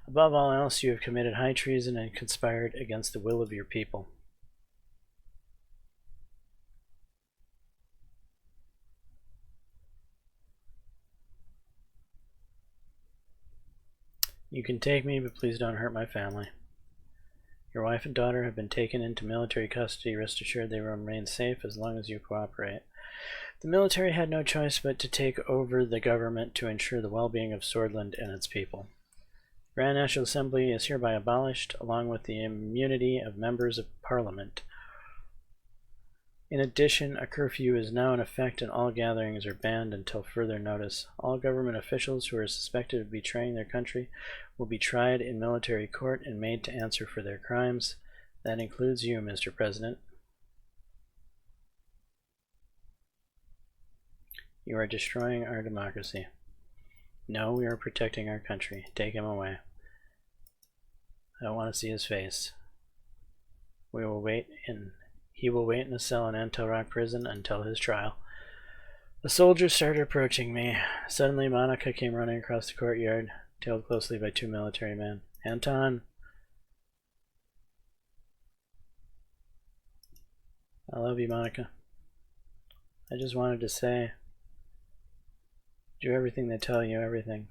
Above all else, you have committed high treason and conspired against the will of your people. You can take me, but please don't hurt my family. Your wife and daughter have been taken into military custody. Rest assured they will remain safe as long as you cooperate. The military had no choice but to take over the government to ensure the well-being of Swordland and its people. The Grand National Assembly is hereby abolished, along with the immunity of members of Parliament. In addition, a curfew is now in effect and all gatherings are banned until further notice. All government officials who are suspected of betraying their country will be tried in military court and made to answer for their crimes. That includes you, Mr. President. You are destroying our democracy. No, we are protecting our country. Take him away. I don't want to see his face. He will wait in a cell in Antel Rock prison until his trial. The soldiers started approaching me. Suddenly, Monica came running across the courtyard, tailed closely by 2 military men. Anton! I love you, Monica. I just wanted to say, do everything they tell you, everything.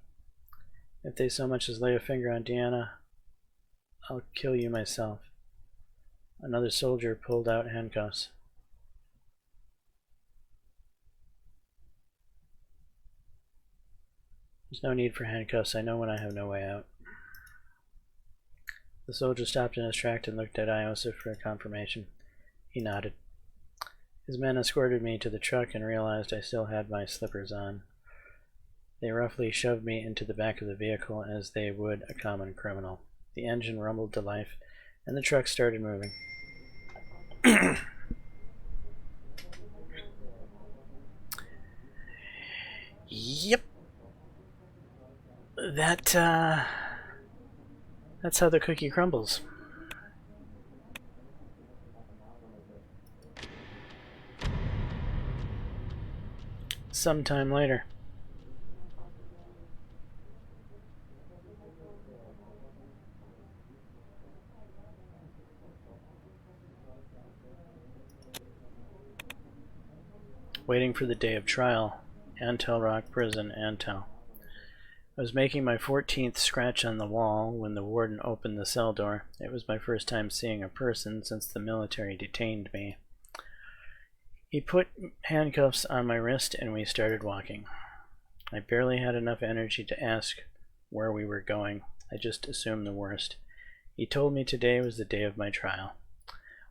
If they so much as lay a finger on Deanna, I'll kill you myself. Another soldier pulled out handcuffs. There's no need for handcuffs. I know when I have no way out. The soldier stopped in his tracks and looked at Iosif for confirmation. He nodded. His men escorted me to the truck and realized I still had my slippers on. They roughly shoved me into the back of the vehicle as they would a common criminal. The engine rumbled to life, and the truck started moving. Yep. That's how the cookie crumbles. Sometime later. Waiting for the day of trial. Antel Rock Prison, Antel. I was making my 14th scratch on the wall when the warden opened the cell door. It was my first time seeing a person since the military detained me. He put handcuffs on my wrist and we started walking. I barely had enough energy to ask where we were going. I just assumed the worst. He told me today was the day of my trial.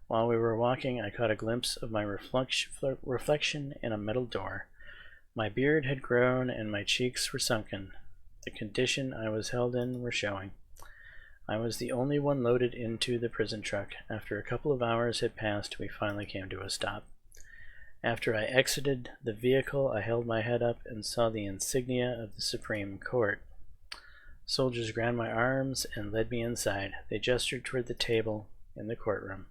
While we were walking, I caught a glimpse of my reflection in a metal door. My beard had grown and my cheeks were sunken. The condition I was held in were showing. I was the only one loaded into the prison truck. After a couple of hours had passed, we finally came to a stop. After I exited the vehicle, I held my head up and saw the insignia of the Supreme Court. Soldiers grabbed my arms and led me inside. They gestured toward the table in the courtroom.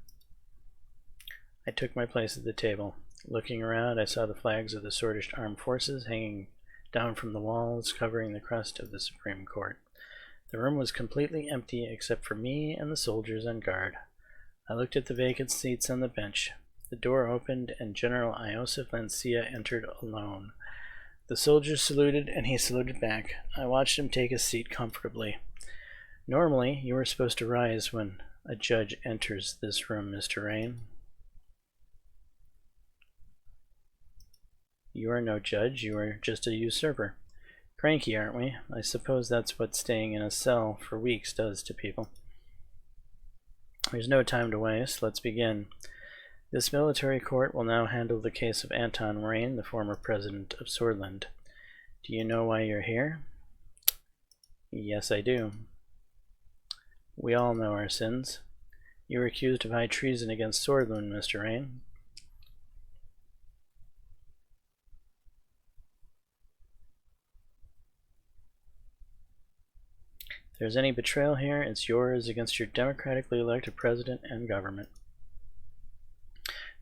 I took my place at the table. Looking around, I saw the flags of the Swedish Armed Forces hanging down from the walls, covering the crest of the Supreme Court. The room was completely empty except for me and the soldiers on guard. I looked at the vacant seats on the bench. The door opened and General Iosif Lancia entered alone. The soldiers saluted and he saluted back. I watched him take his seat comfortably. Normally, you are supposed to rise when a judge enters this room, Mr. Rain. You are no judge, you are just a usurper. Cranky, aren't we? I suppose that's what staying in a cell for weeks does to people. There's no time to waste. Let's begin. This military court will now handle the case of Anton Rain, the former president of Swordland. Do you know why you're here? Yes, I do. We all know our sins. You were accused of high treason against Swordland, Mr. Rain. If there's any betrayal here, it's yours against your democratically elected president and government.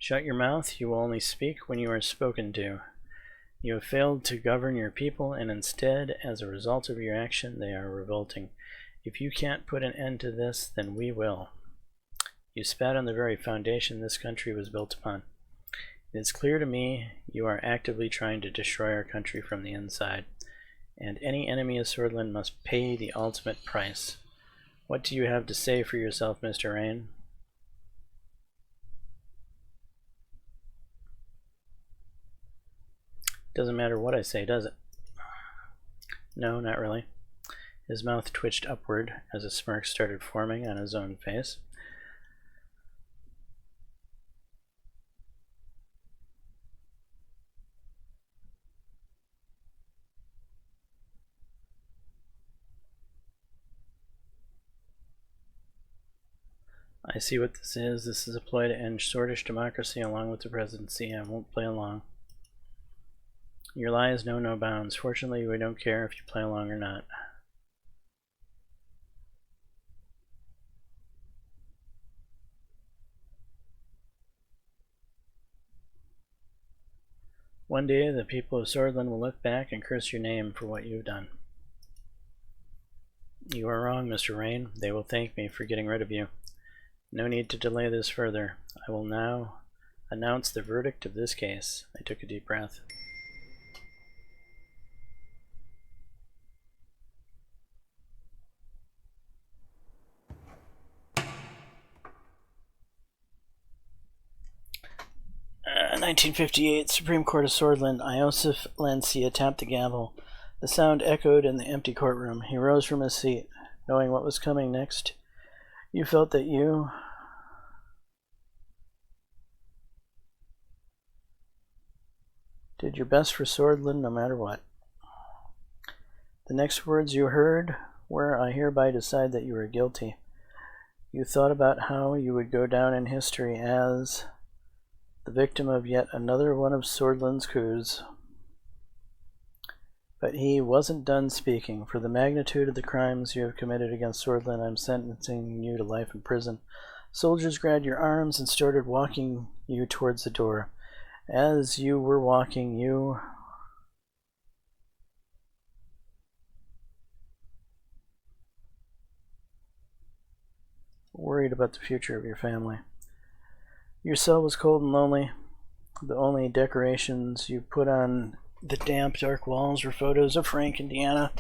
Shut your mouth, you will only speak when you are spoken to. You have failed to govern your people, and instead, as a result of your action, they are revolting. If you can't put an end to this, then we will. You spat on the very foundation this country was built upon. It is clear to me you are actively trying to destroy our country from the inside, and any enemy of Swordland must pay the ultimate price. What do you have to say for yourself, Mr. Rain? Doesn't matter what I say, does it? No, not really. His mouth twitched upward as a smirk started forming on his own face. I see what this is. This is a ploy to end Swordfish democracy along with the presidency. I won't play along. Your lies know no bounds. Fortunately, we don't care if you play along or not. One day, the people of Swordland will look back and curse your name for what you've done. You are wrong, Mr. Rain. They will thank me for getting rid of you. No need to delay this further. I will now announce the verdict of this case. I took a deep breath. Uh, 1958, Supreme Court of Swordland. Iosif Lancia tapped the gavel. The sound echoed in the empty courtroom. He rose from his seat, knowing what was coming next. You felt that you did your best for Swordland no matter what. The next words you heard were, I hereby decide that you are guilty. You thought about how you would go down in history as the victim of yet another one of Swordland's coups. But he wasn't done speaking. For the magnitude of the crimes you have committed against Swordland, I'm sentencing you to life in prison. Soldiers grabbed your arms and started walking you towards the door. As you were walking, you worried about the future of your family. Your cell was cold and lonely. The only decorations you put on the damp, dark walls were photos of Frank and Deanna.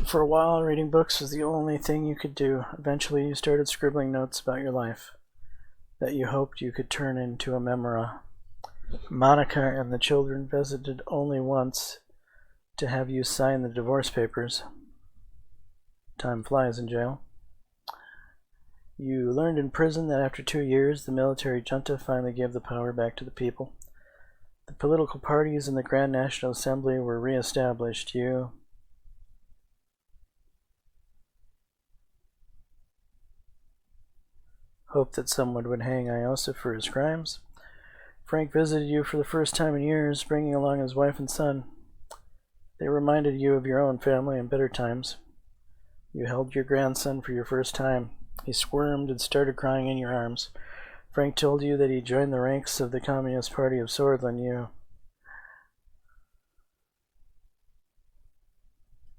For a while, reading books was the only thing you could do. Eventually, you started scribbling notes about your life that you hoped you could turn into a memoir. Monica and the children visited only once to have you sign the divorce papers. Time flies in jail. You learned in prison that after 2 years, the military junta finally gave the power back to the people. The political parties in the Grand National Assembly were re-established. You hoped that someone would hang Iosif for his crimes. Frank visited you for the first time in years, bringing along his wife and son. They reminded you of your own family and better times. You held your grandson for your first time. He squirmed and started crying in your arms. Frank told you that he joined the ranks of the Communist Party of Swordland. You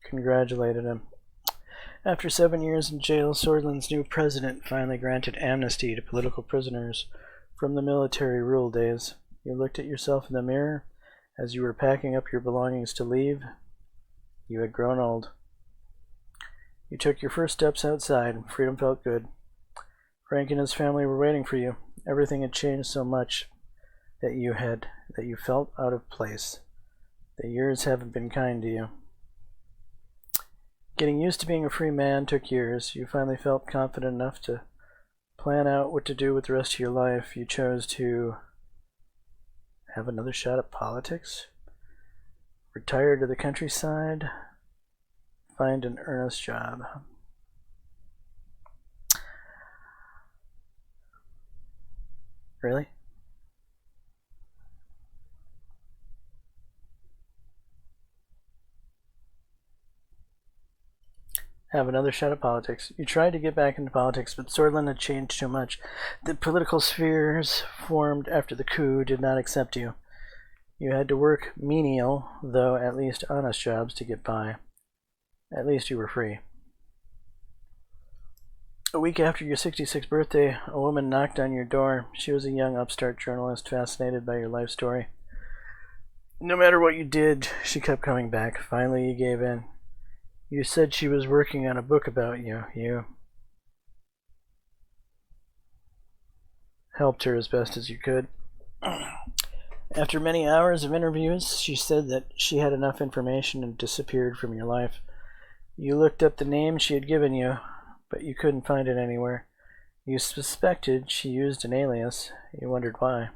congratulated him. After 7 years in jail, Swordland's new president finally granted amnesty to political prisoners from the military rule days. You looked at yourself in the mirror as you were packing up your belongings to leave. You had grown old. You took your first steps outside. Freedom felt good. Frank and his family were waiting for you. Everything had changed so much that you felt out of place. The years haven't been kind to you. Getting used to being a free man took years. You finally felt confident enough to plan out what to do with the rest of your life. You chose to have another shot at politics, retire to the countryside, find an earnest job. Really? Have another shot at politics. You tried to get back into politics, but Swordland had changed too much. The political spheres formed after the coup did not accept you. You had to work menial, though at least honest jobs to get by. At least you were free. A week after your 66th birthday, a woman knocked on your door. She was a young upstart journalist fascinated by your life story. No matter what you did, she kept coming back. Finally, you gave in. You said she was working on a book about you. You helped her as best as you could. After many hours of interviews, she said that she had enough information and disappeared from your life. You looked up the name she had given you, but you couldn't find it anywhere. You suspected she used an alias. You wondered why.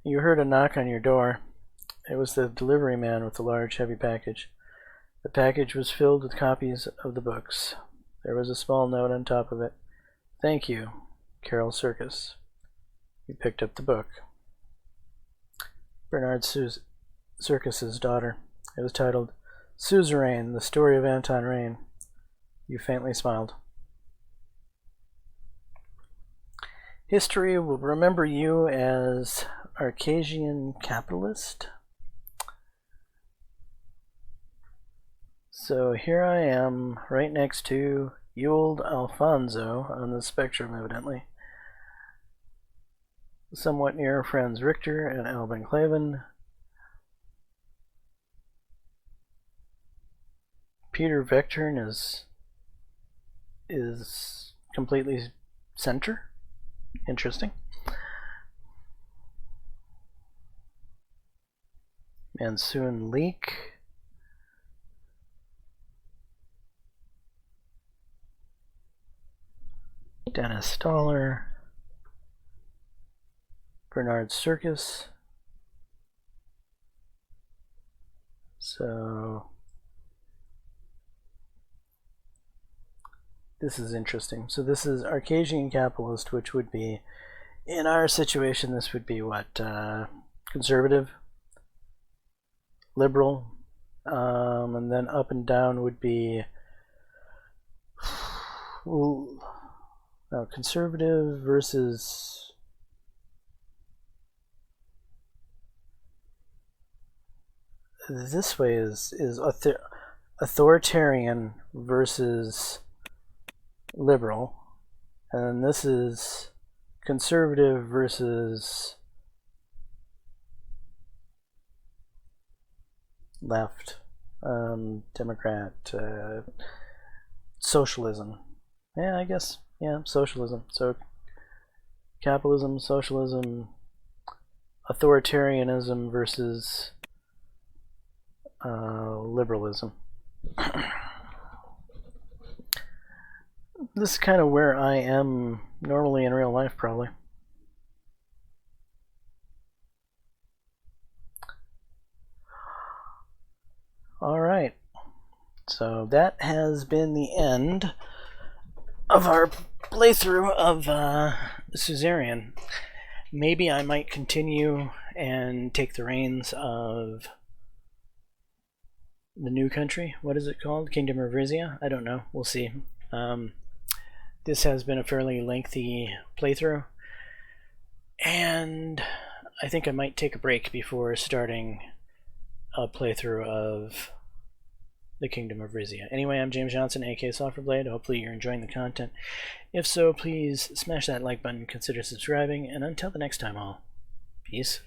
You heard a knock on your door. It was the delivery man with the large, heavy package. The package was filled with copies of the books. There was a small note on top of it. Thank you, Carol Circus. You picked up the book. Bernard Circus's daughter. It was titled Suzerain, The Story of Anton Rain. You faintly smiled. History will remember you as Arcasian capitalist. So here I am, right next to Ewald Alfonso on the spectrum, evidently. Somewhat near friends Richter and Albin Clavin. Peter Vectern is completely center. Interesting. Mansoon Leak. Dennis Stoller. Bernard Circus. So this is interesting. So this is Arcasian capitalist, which would be, in our situation, this would be what? Conservative, liberal, and then up and down would be conservative versus this way is authoritarian versus liberal, and this is conservative versus left, Democrat, socialism. Yeah, I guess, yeah, socialism. So capitalism, socialism, authoritarianism versus liberalism. This is kind of where I am normally in real life, probably. Alright, so that has been the end of our playthrough of Suzerain. Maybe I might continue and take the reins of the new country. What is it called? Kingdom of Rizia? I don't know. We'll see. This has been a fairly lengthy playthrough, and I think I might take a break before starting a playthrough of the Kingdom of Rizia. Anyway, I'm James Johnson, aka Softwareblade. Hopefully you're enjoying the content. If so, please smash that like button, consider subscribing, and until the next time, all, peace.